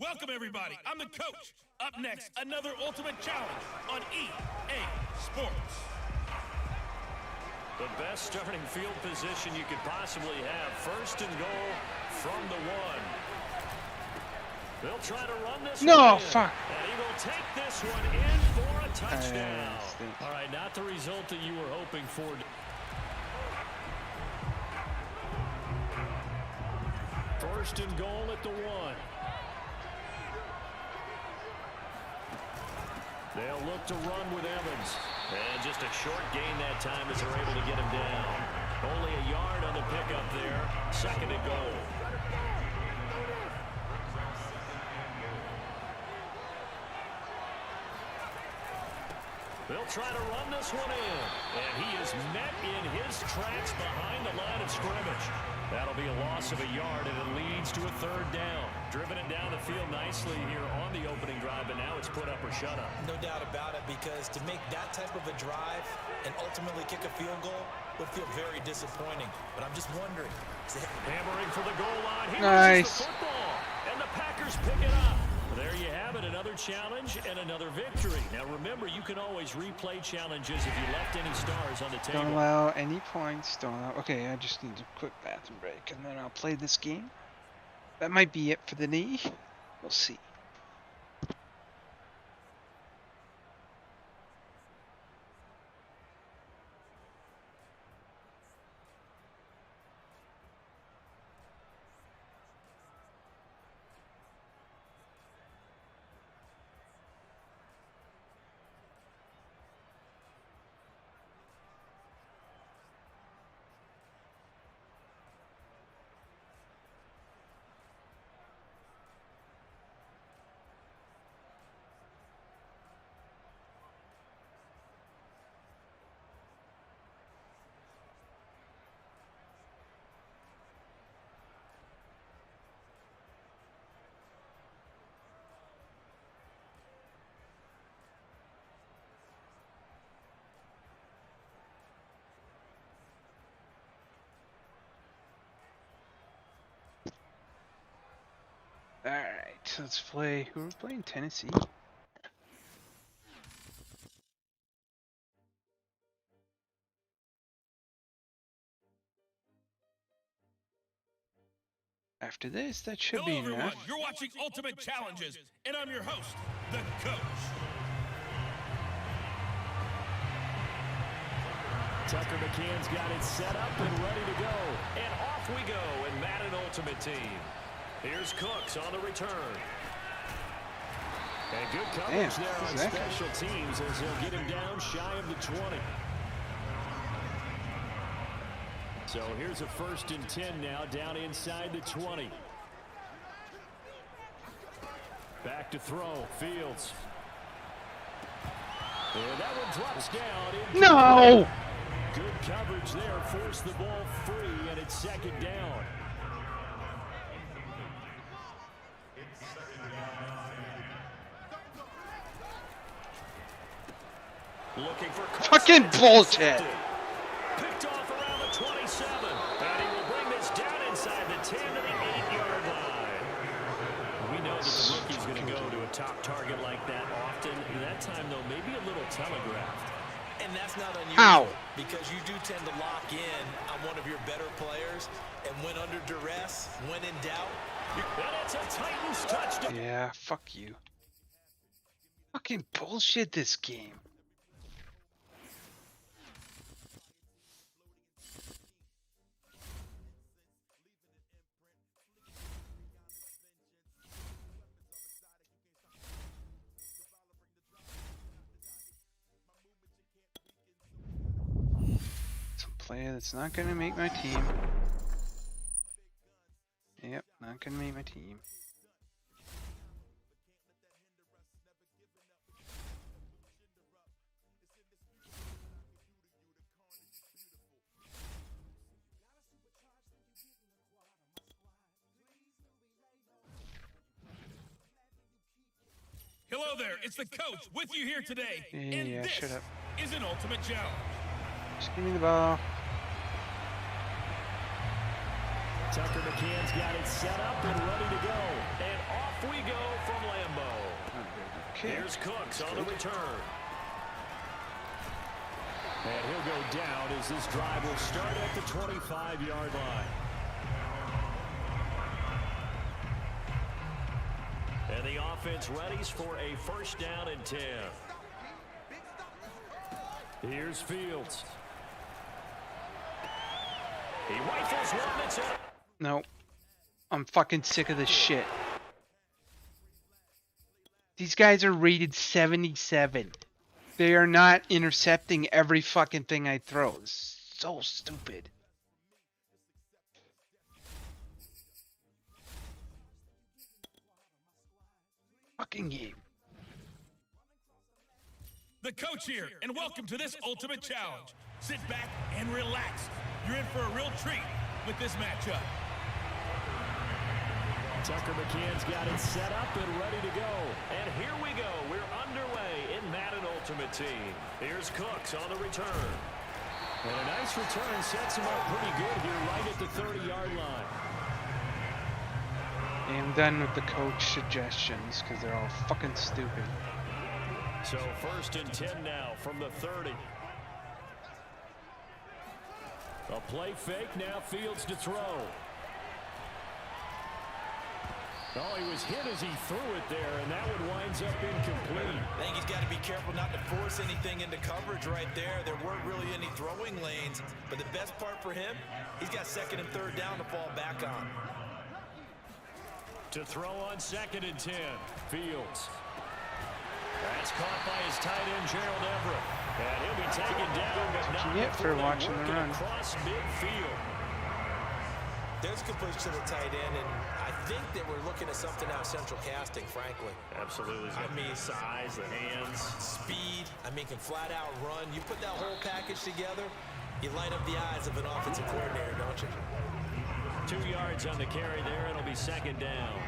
Welcome, everybody. I'm the coach. Up next, another Ultimate Challenge on EA Sports. The best starting field position you could possibly have. 1st and goal from the 1. They'll try to run this one No, in. fuck. And he will take this one in for a touchdown. stink. All right, not the result that you were hoping for. First and goal at the 1. They'll look to run with Evans. And just a short gain that time as they're able to get him down. Only a yard on the pickup there. 2nd and goal. They'll try to run this one in. And he is met in his tracks behind the line of scrimmage. That'll be a loss of a yard, and it leads to a 3rd down. Driven it down the field nicely here on the opening drive, but now it's put up or shut up. No doubt about it, because to make that type of a drive and ultimately kick a field goal would feel very disappointing. But I'm just wondering. Hammering for the goal line. He Nice. loses the football, and the Packers pick it up. There you have it, another challenge and another victory. Now remember, you can always replay challenges if you left any stars on the table. Don't allow any points. Don't allow. Okay, I just need a quick bathroom break, and then I'll play this game. That might be it for the knee. We'll see. let's play. Who are we playing? Tennessee. After this, that should be Hello, everyone. enough. You're watching Ultimate Challenges, and I'm your host, the Coach. Tucker McCann's got it set up and ready to go. And off we go in Madden Ultimate Team. Here's Cooks on the return. And good coverage there on special teams as he'll get him down shy of the 20. So here's a 1st and 10 now, down inside the 20. Back to throw, Fields. And that one drops down. No! Good coverage there, forced the ball free, and it's 2nd down. Looking for fucking bullshit. Picked off around the 27, and he will bring this down inside the 10 to the 8-yard line. We know that the rookie's going to go to a top target like that often. That time, though, maybe a little telegraphed. And that's not unusual. How? Because you do tend to lock in on one of your better players, and when under duress, when in doubt. And it's a Titans touchdown. Yeah, fuck you. Fucking bullshit this game. Player that's not gonna make my team. Yep, not gonna make my team. Hello there, it's the Coach with you here today. Yeah, this shut up. is an Ultimate Challenge. Just give me the ball. Tucker McCann's got it set up and ready to go. And off we go from Lambeau. Okay. Here's Cooks on the return. And he'll go down as this drive will start at the 25-yard line. And the offense readies for a 1st down and 10. Here's Fields. He rifles one that's up. No. I'm fucking sick of this shit. These guys are rated 77. They are not intercepting every fucking thing I throw. It's so stupid. Fucking game. The Coach here, and welcome to this Ultimate Challenge. Sit back and relax. You're in for a real treat with this matchup. Tucker McCann's got it set up and ready to go. And here we go. We're underway in Madden Ultimate Team. Here's Cooks on the return. And a nice return sets him up pretty good here right at the 30-yard line. I'm done with the coach suggestions because they're all fucking stupid. So 1st and 10 now from the 30. A play fake, now Fields to throw. Oh, he was hit as he threw it there, and that one winds up incomplete. I think he's got to be careful not to force anything into coverage right there. There weren't really any throwing lanes, but the best part for him, he's got 2nd and 3rd down to fall back on. To throw on 2nd and 10, Fields. That's caught by his tight end, Gerald Everett. And he'll be taken down, but not What you get for watching the run. Across midfield. There's a good push to the tight end, and I think that we're looking at something out of central casting, frankly. Absolutely. I mean, size, the hands. Speed, I mean, can flat out run. You put that whole package together, you light up the eyes of an offensive coordinator, don't you? 2 yards on the carry there. It'll be 2nd down.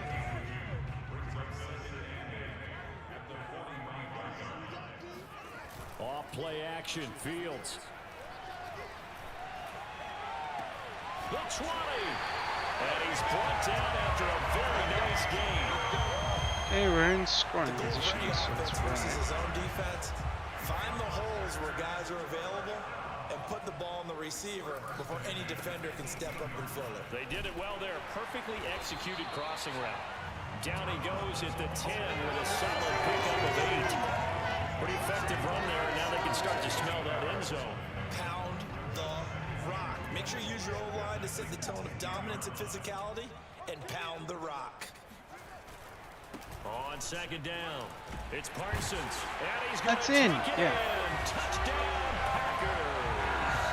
Off play action, Fields. The 20. And he's brought down after a very nice game. Hey, we're in scoring The goal of position, any so offense it's versus right. his own defense. Find the holes where guys are available and put the ball on the receiver before any defender can step up and fill it. They did it well there. Perfectly executed crossing route. Down he goes at the 10 with a solid pickup of 8. Pretty effective run there, and now they can start to smell that end zone. Pound the rock. Make sure you use your O-line to set the tone of dominance and physicality, and pound the rock. On second down, it's Parsons. And he's That's gonna in, take it yeah. in. Touchdown, Packers.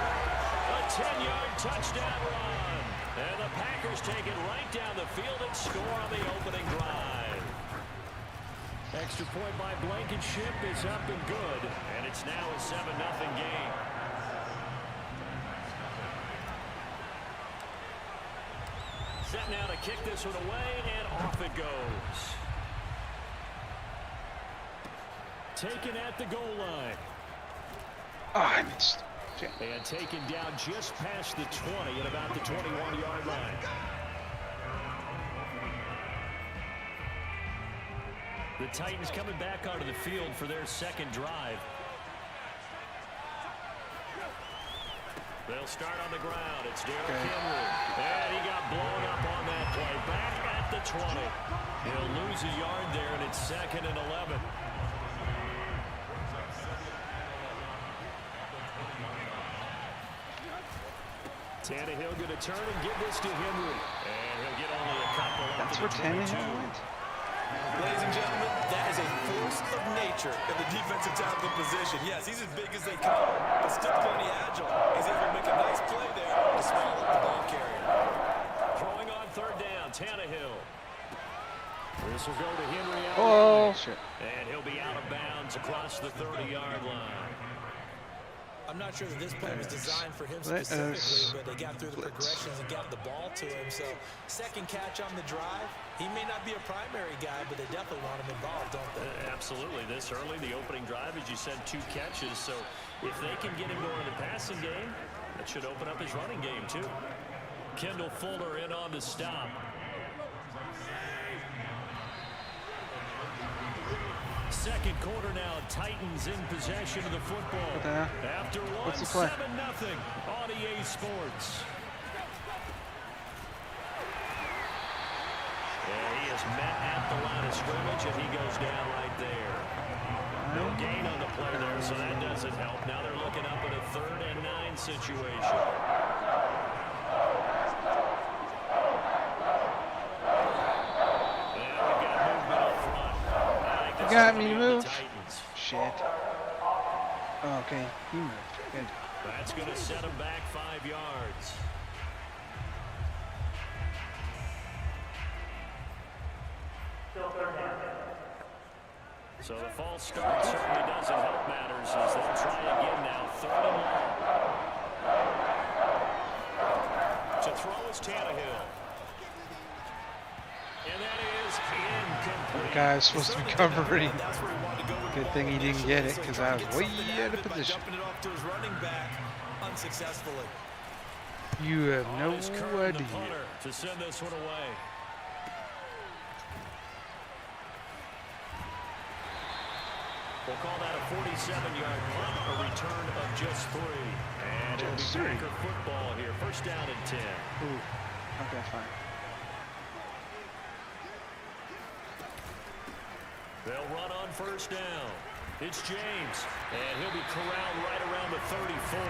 A 10-yard touchdown run. And the Packers take it right down the field and score on the opening drive. Extra point by Blankenship is up and good. And it's now a 7-0 game. Set now to kick this one away, and off it goes. Taken at the goal line. Oh, I missed. Okay. And taken down just past the 20 at about the 21-yard line. The Titans coming back onto the field for their second drive. They'll start on the ground. It's Derrick Henry. And he got blown up on that play. Back at the 20. He'll lose a yard there, and it's 2nd and 11. Tannehill going to turn and give this to Henry. And he'll get only a couple. That's where Tannehill went. Ladies and gentlemen, that is a force of nature in the defensive tackle position. Yes, he's as big as they come, but still plenty agile. He's able to make a nice play there to swallow up the ball carrier. Throwing on third down, Tannehill. This will go to Henry out. Oh, shit. And he'll be out of bounds across the 30-yard line. I'm not sure that this play was designed for him specifically, but they got through the progressions and got the ball to him. So, second catch on the drive. He may not be a primary guy, but they definitely want him involved, don't they? Absolutely. This early, the opening drive, as you said, 2 catches. So, if they can get him going in the passing game, that should open up his running game, too. Kendall Fuller in on the stop. Second quarter now, Titans in possession of the football. After one, 7-0 on EA Sports. Yeah, he is met at the line of scrimmage, and he goes down right there. No gain on the play there, so that doesn't help. Now they're looking up at a 3rd and 9 situation. You got me to move. Shit. Oh, okay, he moved. Good. That's going to set him back 5 yards. So the false start certainly doesn't help matters as they'll try again now. 3rd and long. To throw is Tannehill. And that is incomplete. The guy was supposed to be covering. Good thing he didn't get it, because I was way out of position. You have no idea. To send this one away. We'll call that a 47-yard punt, a return of just 3. And it'll be Packer football here. 1st down and 10. Ooh. Okay, fine. They'll run on 1st down. It's James, and he'll be corralled right around the 34.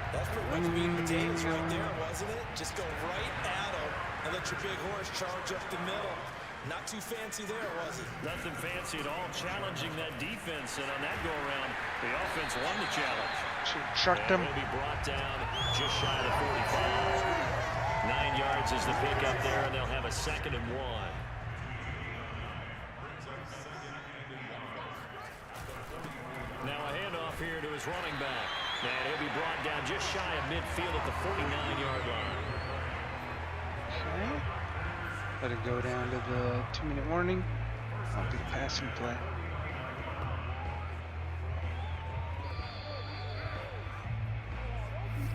That's pretty much meat and potatoes right there, wasn't it? Just go right at him and let your big horse charge up the middle. Not too fancy there, was it? Nothing fancy at all. Challenging that defense, and on that go-around, the offense won the challenge. Trucked him. He'll be brought down just shy of the 45. 9 yards is the pickup there, and they'll have a 2nd and 1. Now a handoff here to his running back. And he'll be brought down just shy of midfield at the 49-yard line. Okay. Let it go down to the 2-minute warning. I'll be passing play.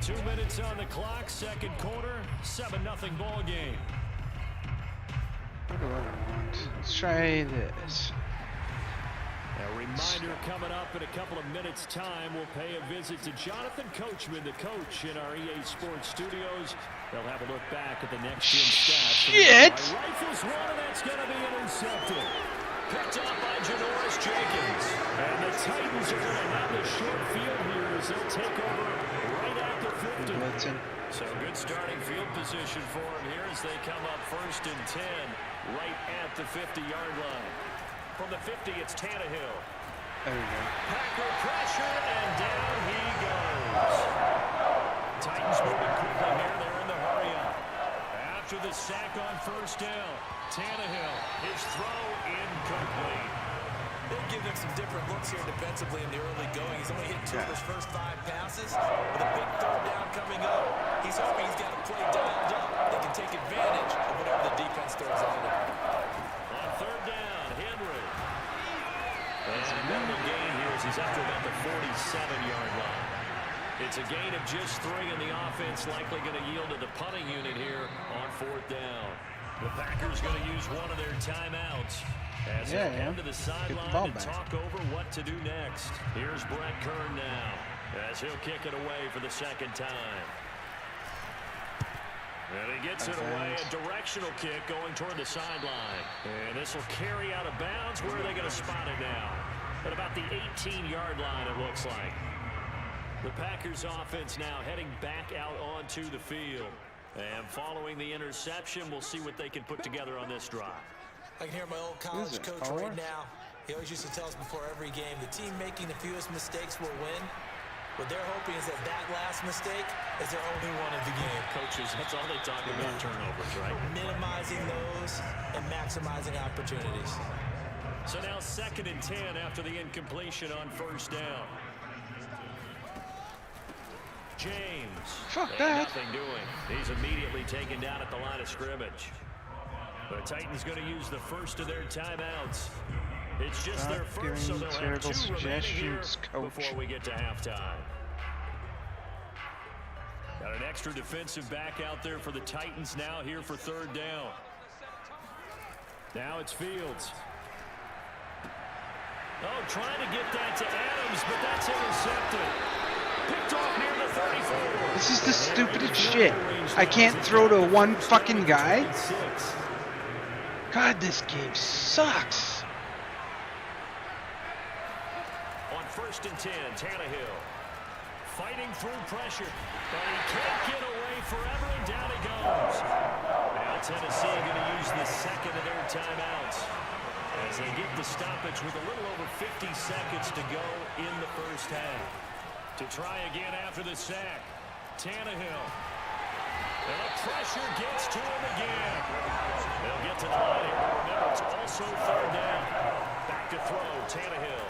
Two minutes on the clock, 2nd quarter, 7-0 ball game. What a Let's try this. A reminder coming up in a couple of minutes' time. We'll pay a visit to Jonathan Coachman, the coach in our EA Sports studios. They'll have a look back at the next gen stats. Shit! Rifles one, and that's going to be intercepted. Picked up by Janoris Jenkins. And the Titans are going to have the short field here as they'll take over right at the 50. So good starting field position for them here as they come up 1st and 10 right at the 50-yard line. From the 50, it's Tannehill. There we go. Packer pressure, and down he goes. Titans moving quickly here. They're in the hurry up. After the sack on 1st down, Tannehill, his throw incomplete. They'll give him some different looks here defensively in the early going. He's only hit 2 of his first 5 passes. With a big 3rd down coming up, he's hoping he's got a play dialed up. They can take advantage of whatever the defense throws at him. On 3rd down, Henry. And another gain here as he's up to about the 47-yard line. It's a gain of just 3, and the offense likely going to yield to the punting unit here on 4th down. The Packers going to use one of their timeouts as they head to the sideline and talk over what to do next. Here's Brett Kern now as he'll kick it away for the 2nd time. And he gets it away, a directional kick going toward the sideline. And this will carry out of bounds. Where are they going to spot it now? At about the 18-yard line, it looks like. The Packers offense now heading back out onto the field. And following the interception, we'll see what they can put together on this drive. I can hear my old college coach right now. He always used to tell us before every game, the team making the fewest mistakes will win. What they're hoping is that that last mistake is their only one of the game. Coaches, that's all they talk about, turnovers, right? Minimizing those and maximizing opportunities. So now 2nd and 10 after the incompletion on 1st down. James. Fuck that. Nothing doing. He's immediately taken down at the line of scrimmage. The Titans going to use the first of their timeouts. It's just their first, so they'll have 2 remaining here before we get to halftime. Got an extra defensive back out there for the Titans now here for 3rd down. Now it's Fields. Oh, trying to get that to Adams, but that's intercepted. Picked off near the 34. This is the stupidest shit. I can't throw to one fucking guy. God, this game sucks. On 1st and 10, Tannehill fighting through pressure, but he can't get away forever, and down he goes. Now Tennessee going to use the 2nd of their timeouts as they get the stoppage with a little over 50 seconds to go in the 1st half. To try again after the sack, Tannehill. And the pressure gets to him again. They'll get to the line here. Remember, it's also 3rd down. Back to throw, Tannehill.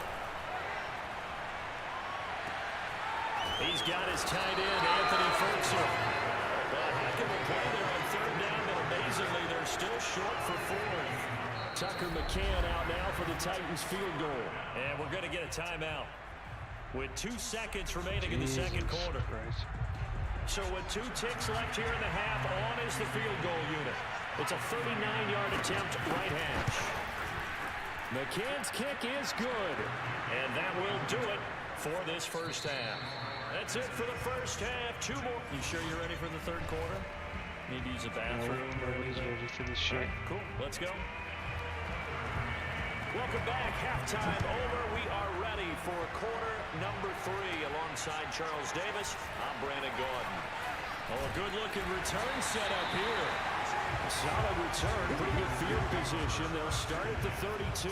He's got his tight end, Anthony Ferguson. Well, heck of a play there on 3rd down, but amazingly, they're still short for 4th. Tucker McCann out now for the Titans field goal. And we're going to get a timeout with 2 seconds remaining in the 2nd quarter. So with 2 ticks left here in the half, on is the field goal unit. It's a 39-yard attempt, right hash. McCann's kick is good, and that will do it for this 1st half. That's it for the 1st half. 2 more. You sure you're ready for the 3rd quarter? Need to use a bathroom? Nobody's ready for this shit. Right, cool, let's go. Welcome back. Halftime over. We are ready for quarter number 3 alongside Charles Davis. I'm Brandon Gordon. Oh, a good-looking return set up here. A solid return. Pretty good field position. They'll start at the 32.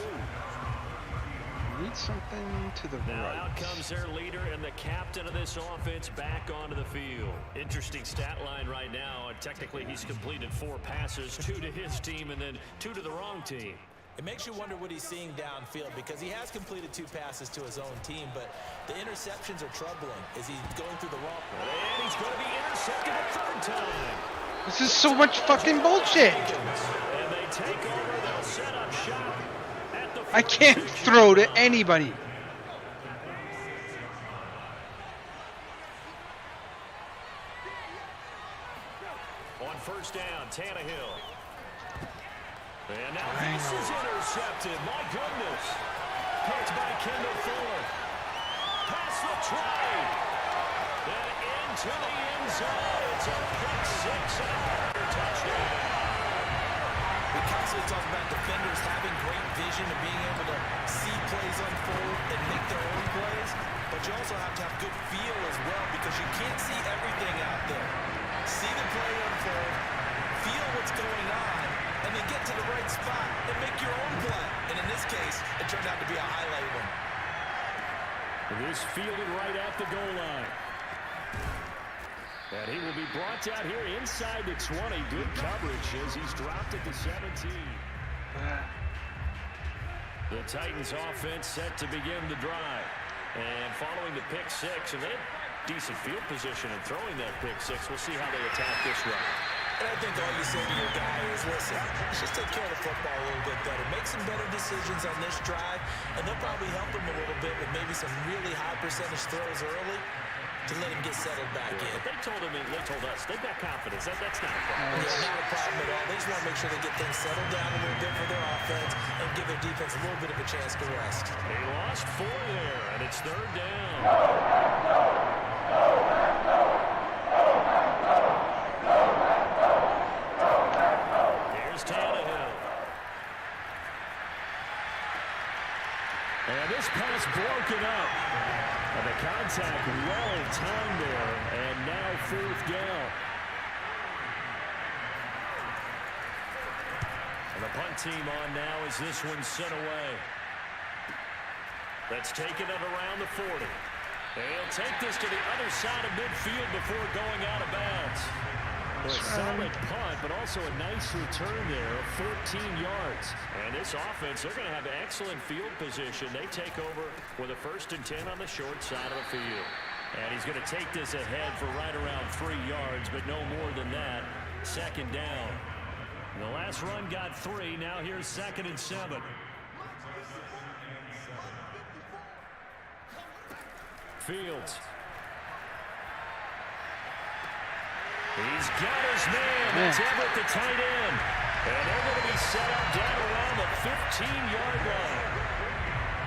Need something to the now right. Out comes their leader and the captain of this offense back onto the field. Interesting stat line right now. Technically, he's completed 4 passes, 2 to his team and then 2 to the wrong team. It makes you wonder what he's seeing downfield because he has completed 2 passes to his own team, but the interceptions are troubling. Is he going through the wrong? And he's going to be intercepted a 3rd time. This is so much fucking bullshit. And they take over. They'll set up shop at the I can't throw to anybody. On 1st down, Tannehill. And now this is intercepted. My goodness. Picked by Kendall Fuller. Past the tray. And into the end zone. It's a pick six and a touchdown. We constantly talk about defenders having great vision and being able to see plays unfold and make their own plays. But you also have to have good feel as well because you can't see everything out there. See the play unfold, feel what's going on, and then get to the right spot and make your own play. And in this case, it turned out to be a highlight one. This fielded right at the goal line. And he will be brought down here inside the 20. Good coverage as he's dropped at the 17. The Titans offense set to begin the drive. And following the pick six, and they had decent field position in throwing that pick six. We'll see how they attack this run. And I think all you say to your guy is, listen, let's just take care of the football a little bit better. Make some better decisions on this drive, and they'll probably help him a little bit with maybe some really high percentage throws early to let him get settled back in. They told us, they've got confidence. That's not a problem. Yeah, not a problem at all. They just want to make sure they get things settled down a little bit for their offense and give their defense a little bit of a chance to rest. They lost 4 there, and it's third down. Here's Tannehill. And this pass broken up. And the contact well in time there, and now fourth down. And the punt team on now as this one sent away. That's taken it around the 40. They'll take this to the other side of midfield before going out of bounds. A solid punt, but also a nice return there of 14 yards. And this offense, they're going to have excellent field position. They take over with a 1st and 10 on the short side of the field. And he's going to take this ahead for right around 3 yards, but no more than that. 2nd down. The last run got 3. Now here's 2nd and 7. Fields. He's got his man. It's Everett, the tight end. And they're going to be set up down around the 15-yard line.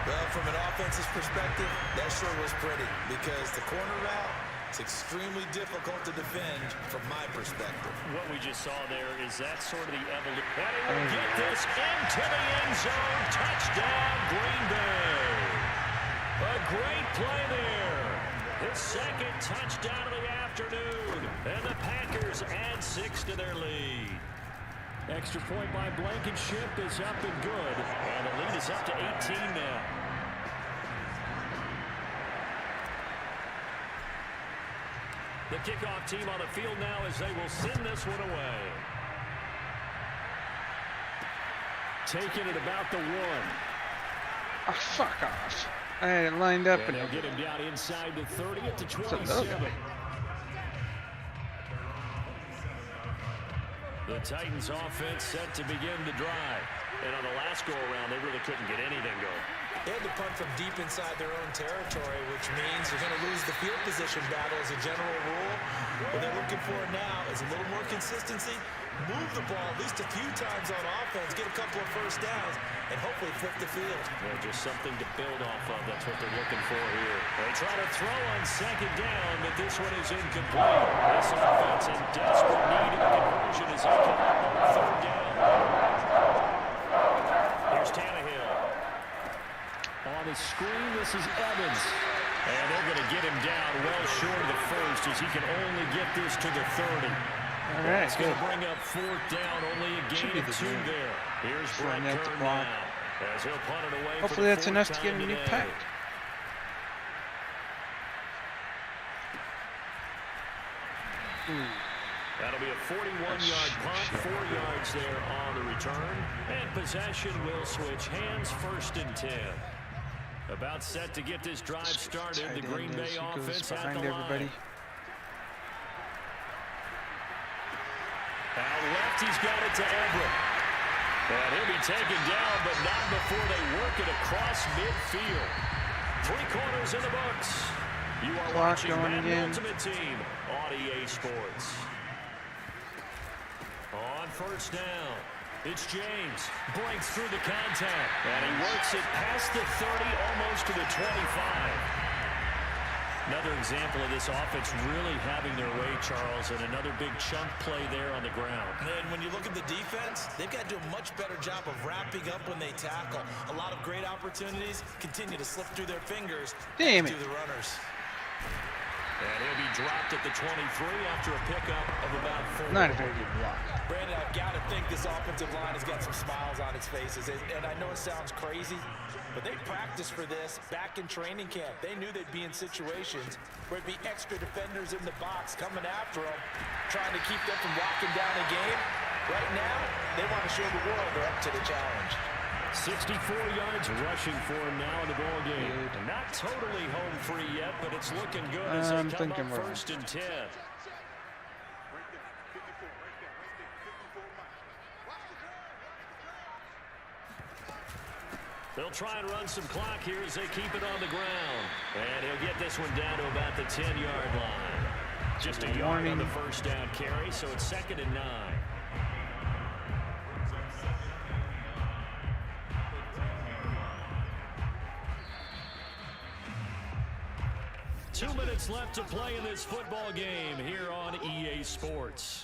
Well, from an offensive perspective, that sure was pretty because the corner route is extremely difficult to defend from my perspective. What we just saw there is that sort of the evolution. And he will get this into the end zone. Touchdown, Green Bay. A great play there. His 2nd touchdown of the afternoon. And the Packers add 6 to their lead. Extra point by Blankenship is up and good. And the lead is up to 18 now. The kickoff team on the field now as they will send this one away. Taking it about the 1. Oh, fuck off. I had it lined up. And they'll get him down inside the 30 at the 27. The Titans offense set to begin the drive. And on the last go-around, they really couldn't get anything going. They had to punt from deep inside their own territory, which means you're going to lose the field position battle as a general rule. What they're looking for now is a little more consistency, move the ball at least a few times on offense, get a couple of first downs, and hopefully flip the field. Yeah, just something to build off of. That's what they're looking for here. They try to throw on 2nd down, but this one is incomplete. This offense in desperate need of conversion as they come up on 3rd down. Here's Tannehill. On the screen, this is Evans. And they're going to get him down well short of the 1st as he can only get this to the 30. All right, That's going to bring up 4th down, only a gain of 2 there. Here's Brett Kern now as he'll punt it away. Hopefully that's enough to get a new pack. That'll be a 41-yard punt, 4 yards there on the return. And possession will switch hands, 1st and 10. About set to get this drive started. The Green Bay offense at the line. Out left, he's got it to Everett. And he'll be taken down, but not before they work it across midfield. 3 quarters in the books. You are watching Madden Ultimate Team on EA Sports. On 1st down. It's James. Breaks through the contact. And he works it past the 30, almost to the 25. Another example of this offense really having their way, Charles, and another big chunk play there on the ground. And when you look at the defense, they've got to do a much better job of wrapping up when they tackle. A lot of great opportunities continue to slip through their fingers. Damn it. To the runners. And he'll be dropped at the 23 after a pickup of about 4. Not a very good block. Brandon, I've got to think this offensive line has got some smiles on its faces. And I know it sounds crazy, but they practiced for this back in training camp. They knew they'd be in situations where it'd be extra defenders in the box coming after them, trying to keep them from locking down a game. Right now, they want to show the world they're up to the challenge. 64 yards rushing for him now in the ball game. Not totally home free yet, but it's looking good as they come up first and 10. They'll try and run some clock here as they keep it on the ground. And he'll get this one down to about the 10-yard line. Just a yard on the first down carry, so it's 2nd and 9. Two minutes left to play in this football game here on EA Sports.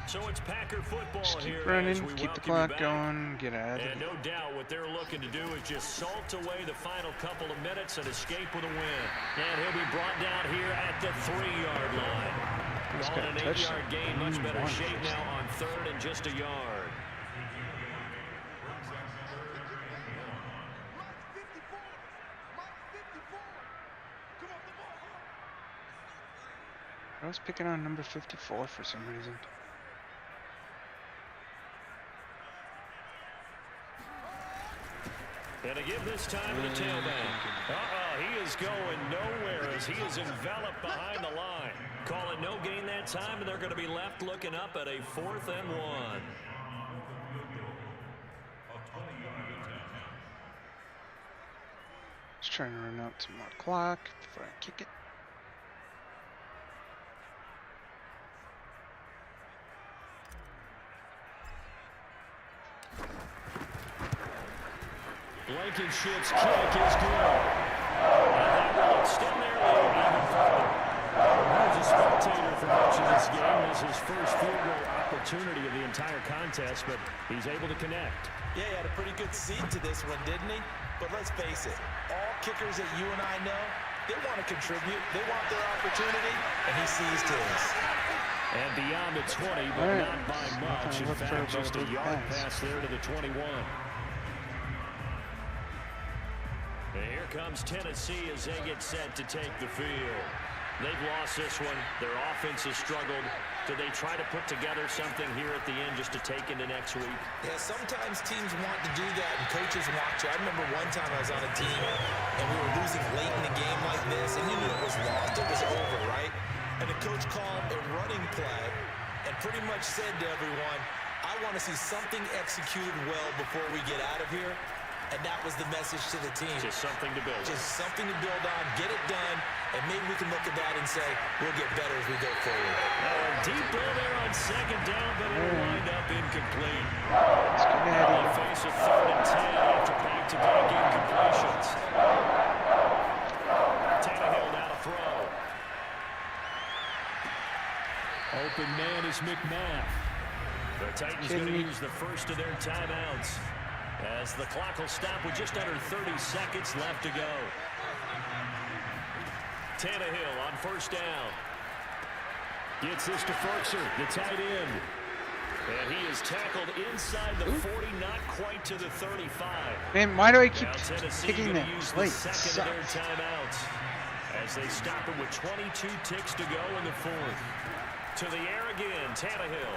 So it's Packer football Just keep here. running, keep the clock going, get out of it. And no doubt what they're looking to do is just salt away the final couple of minutes and escape with a win. And he'll be brought down here at the 3-yard line. On an 8-yard gain, much better shape now on 3rd and just a yard. I was picking on number 54 for some reason. And to give this time to the tailback. He is going nowhere as he is enveloped behind the line. Call it no gain that time, and they're going to be left looking up at a 4th and 1. Just trying to run out some more clock before I kick it. Blankenship's kick is good. And that will extend their lead even further. As a spectator for much of this game, this is his first field goal opportunity of the entire contest, but he's able to connect. Yeah, he had a pretty good seat to this one, didn't he? But let's face it, all kickers that you and I know, they want to contribute. They want their opportunity, and he seized his. And beyond the 20, but not by much. In fact, just a yard pass there to the 21. And here comes Tennessee as they get set to take the field. They've lost this one. Their offense has struggled. Do they try to put together something here at the end just to take into next week? Yeah, sometimes teams want to do that, and coaches want to. I remember one time I was on a team, and we were losing late in the game like this, and you knew it was lost. It was over, right? And the coach called a running play and pretty much said to everyone, I want to see something executed well before we get out of here. And that was the message to the team. Just something to build. Just something to build on, get it done, and maybe we can look at that and say, we'll get better as we go forward. Deep ball there on 2nd down, but it'll wind up incomplete. Let's get ahead of They face a 3rd and 10 after back-to-back incompletions. Tannehill now to throw. Open man is McMath. The Titans going to use the first of their timeouts, as the clock will stop with just under 30 seconds left to go. Tannehill on 1st down. Gets this to Ferkser, the tight end. And he is tackled inside the 40, not quite to the 35. Man, why do I keep Tennessee kicking going that? to use Wait, the second of their timeouts as they stop it with 22 ticks to go in the 4th. To the air again, Tannehill.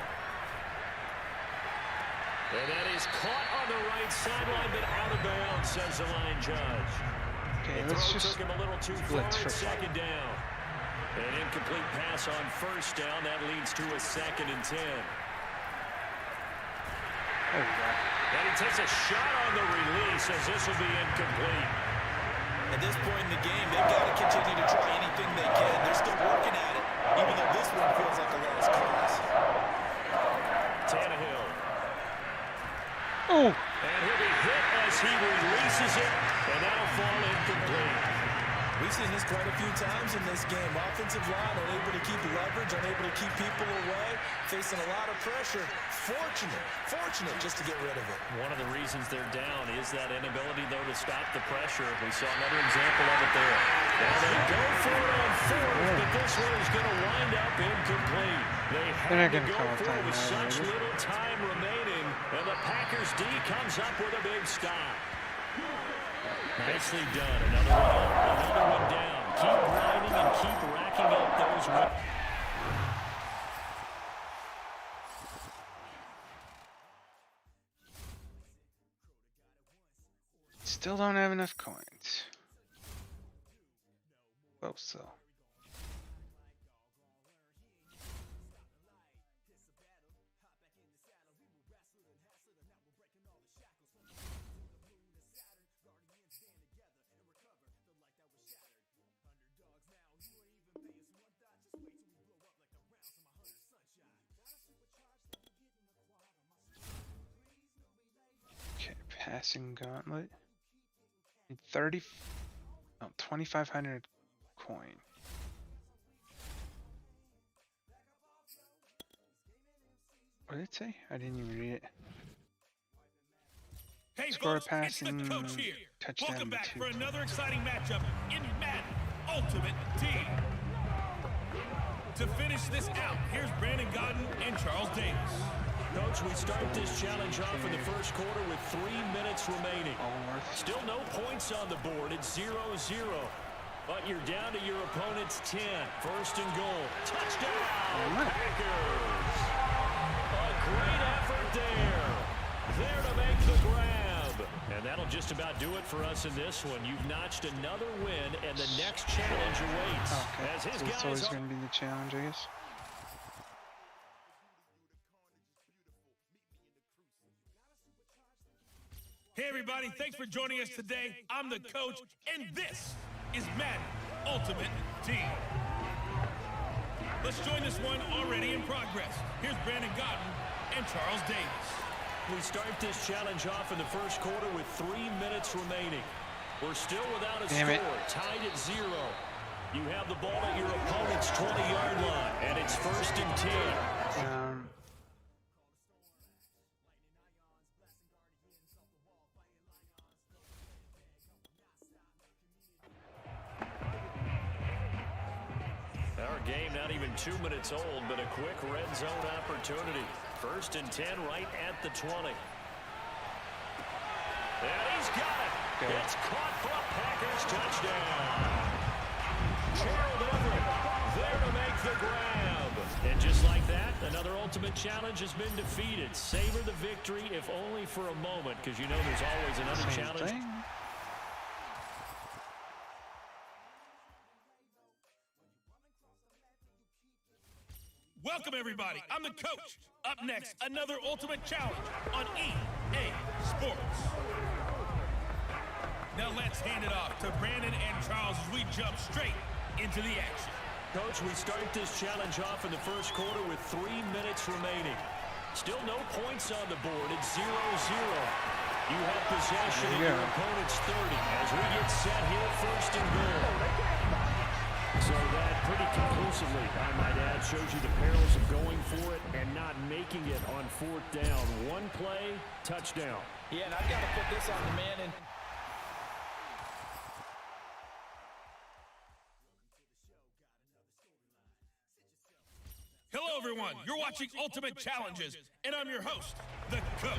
And that is caught on the right sideline, but out of bounds, says the line judge. Okay, The let's throw just took him a little too far blitz for on 2nd down. An incomplete pass on 1st down. That leads to a 2nd and 10. There we go. And he takes a shot on the release as this will be incomplete. At this point in the game, they've got to continue to try anything they can. They're still working at it, even though this one feels like a lost cause. Tannehill Oh! And he'll be hit as he releases it, and that'll fall incomplete. We've seen this quite a few times in this game. Offensive line unable to keep leverage, unable to keep people away, facing a lot of pressure. Fortunate just to get rid of it. One of the reasons they're down is that inability, though, to stop the pressure. We saw another example of it there. Now they go for it on fourth, but this one is going to wind up incomplete. They had to go for it with such little time remaining, and the Packers D comes up with a big stop. Nicely done. Another one down. Keep grinding and keep racking up those wins. Still don't have enough coins. Close though. Passing gauntlet. 2,500 coin. What did it say? I didn't even read it. Hey Score folks, passing, it's the coach here. touchdown Welcome back to for another exciting matchup in Madden Ultimate Team. To finish this out, here's Brandon Godden and Charles Davis. Coach, we start this challenge off in the first quarter with 3 minutes remaining. Still no points on the board. It's 0-0. But you're down to your opponent's 10. First and goal. Touchdown, Packers! A great effort there. There to make the grab. And that'll just about do it for us in this one. You've notched another win, and the next challenge awaits. Okay. As his So it's guys always going to be the challenge, I guess. Hey everybody, thanks for joining us today. I'm the coach, and this is Madden Ultimate Team. Let's join this one already in progress. Here's Brandon Godden and Charles Davis. We start this challenge off in the first quarter with 3 minutes remaining. We're still without a score, tied at 0. You have the ball at your opponent's 20-yard line, and it's first and 10. Our game not even 2 minutes old, but a quick red zone opportunity. First and 10 right at the 20. And he's got it. Okay. It's caught for a Packers touchdown. Gerald Everett there to make the grab. And just like that, another ultimate challenge has been defeated. Savor the victory, if only for a moment, because you know there's always another challenge. Welcome, everybody. I'm the coach. Up next, another ultimate challenge on EA Sports. Now let's hand it off to Brandon and Charles as we jump straight into the action. Coach, we start this challenge off in the first quarter with 3 minutes remaining. Still no points on the board. It's 0-0. You have possession at your opponent's 30 as we get set here first and goal. So that pretty conclusively, I might add, shows you the perils of going for it and not making it on fourth down. One play, touchdown. Yeah, and I've got to put this on the man. Hello, everyone. You're watching Ultimate Challenges, and I'm your host, the coach.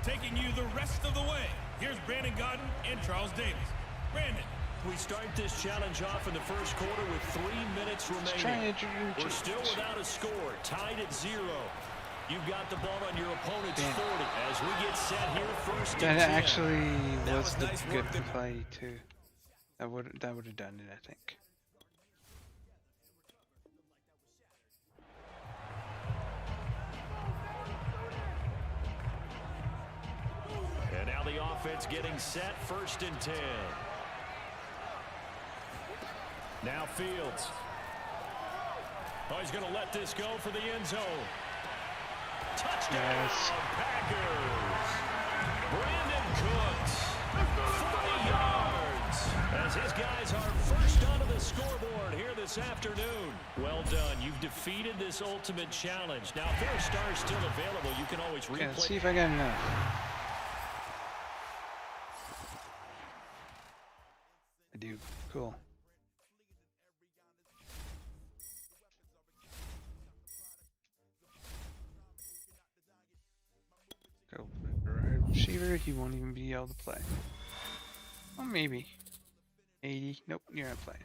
Taking you the rest of the way. Here's Brandon Godden and Charles Davis. Brandon. We start this challenge off in the first quarter with 3 minutes remaining. We're still without a score, tied at 0. You've got the ball on your opponent's 40 as we get set here first and 10. That actually was the good play too. That would have done it, I think. And now the offense getting set first and 10. Now Fields. Oh, he's going to let this go for the end zone. Touchdown, Yes. Packers. Brandon Cooks, 40 yards, as his guys are first onto the scoreboard here this afternoon. Well done. You've defeated this ultimate challenge. Now, if there are stars still available, you can always Okay, let's see replay. if I got enough. I do. Cool. Go right receiver. He won't even be able to play. Oh, maybe. 80. Nope, you're not playing.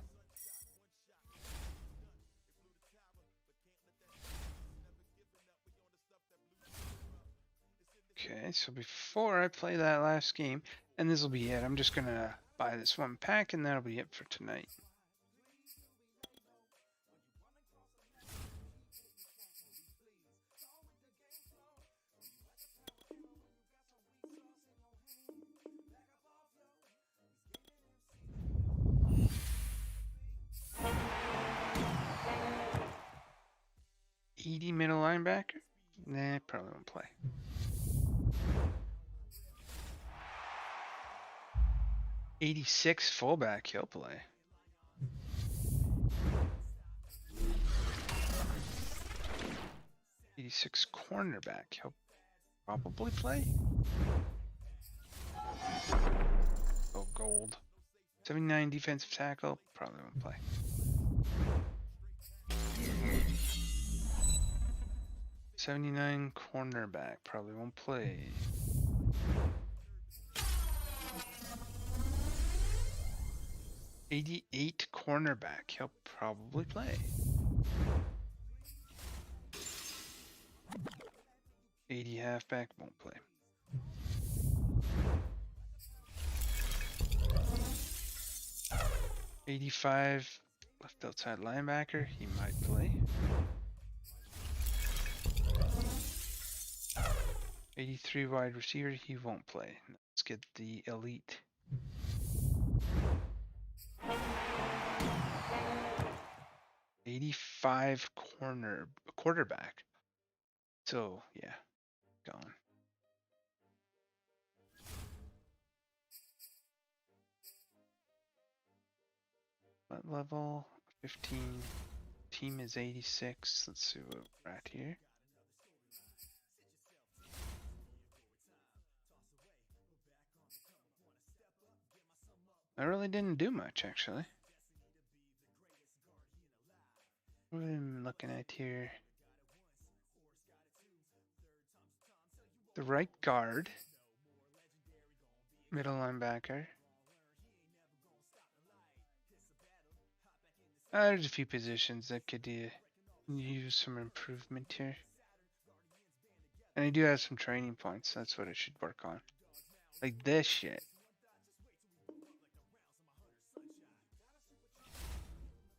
Okay, so before I play that last game, and this will be it, I'm just gonna buy this one pack, and that'll be it for tonight. Middle linebacker? Nah, probably won't play. 86 fullback, he'll play. '86 cornerback, he'll probably play. Oh, gold. 79 defensive tackle, probably won't play. '79 cornerback, probably won't play. '88 cornerback, he'll probably play. 80 halfback, won't play. '85 left outside linebacker, he might play. 83 wide receiver, he won't play. Let's get the elite. '85 quarterback. So yeah, gone. What level? 15. Team is 86. Let's see what we're at here. I really didn't do much, actually. What am I looking at here? The right guard. Middle linebacker. There's a few positions that could use some improvement here. And I do have some training points. That's what I should work on. Like this shit.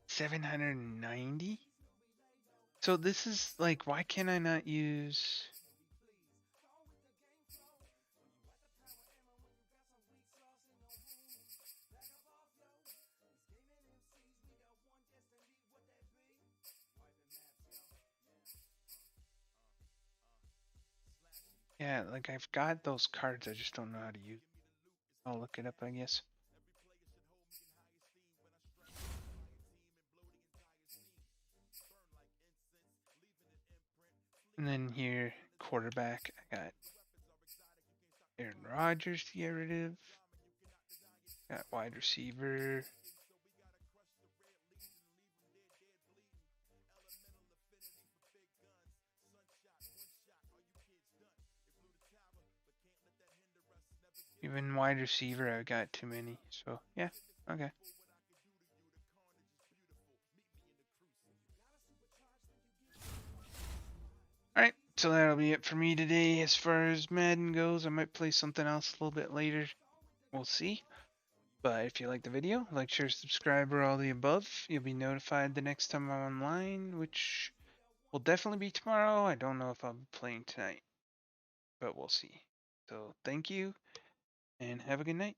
$790? So this is like, why can I not use... Yeah, like I've got those cards, I just don't know how to use them. I'll look it up, I guess. And then here, quarterback, I got Aaron Rodgers to get rid of. Got wide receiver. Even wide receiver, I got too many. So, yeah, okay. Alright, so that'll be it for me today. As far as Madden goes, I might play something else a little bit later. We'll see. But if you like the video, like, share, subscribe, or all the above. You'll be notified the next time I'm online, which will definitely be tomorrow. I don't know if I'll be playing tonight, but we'll see. So thank you, and have a good night.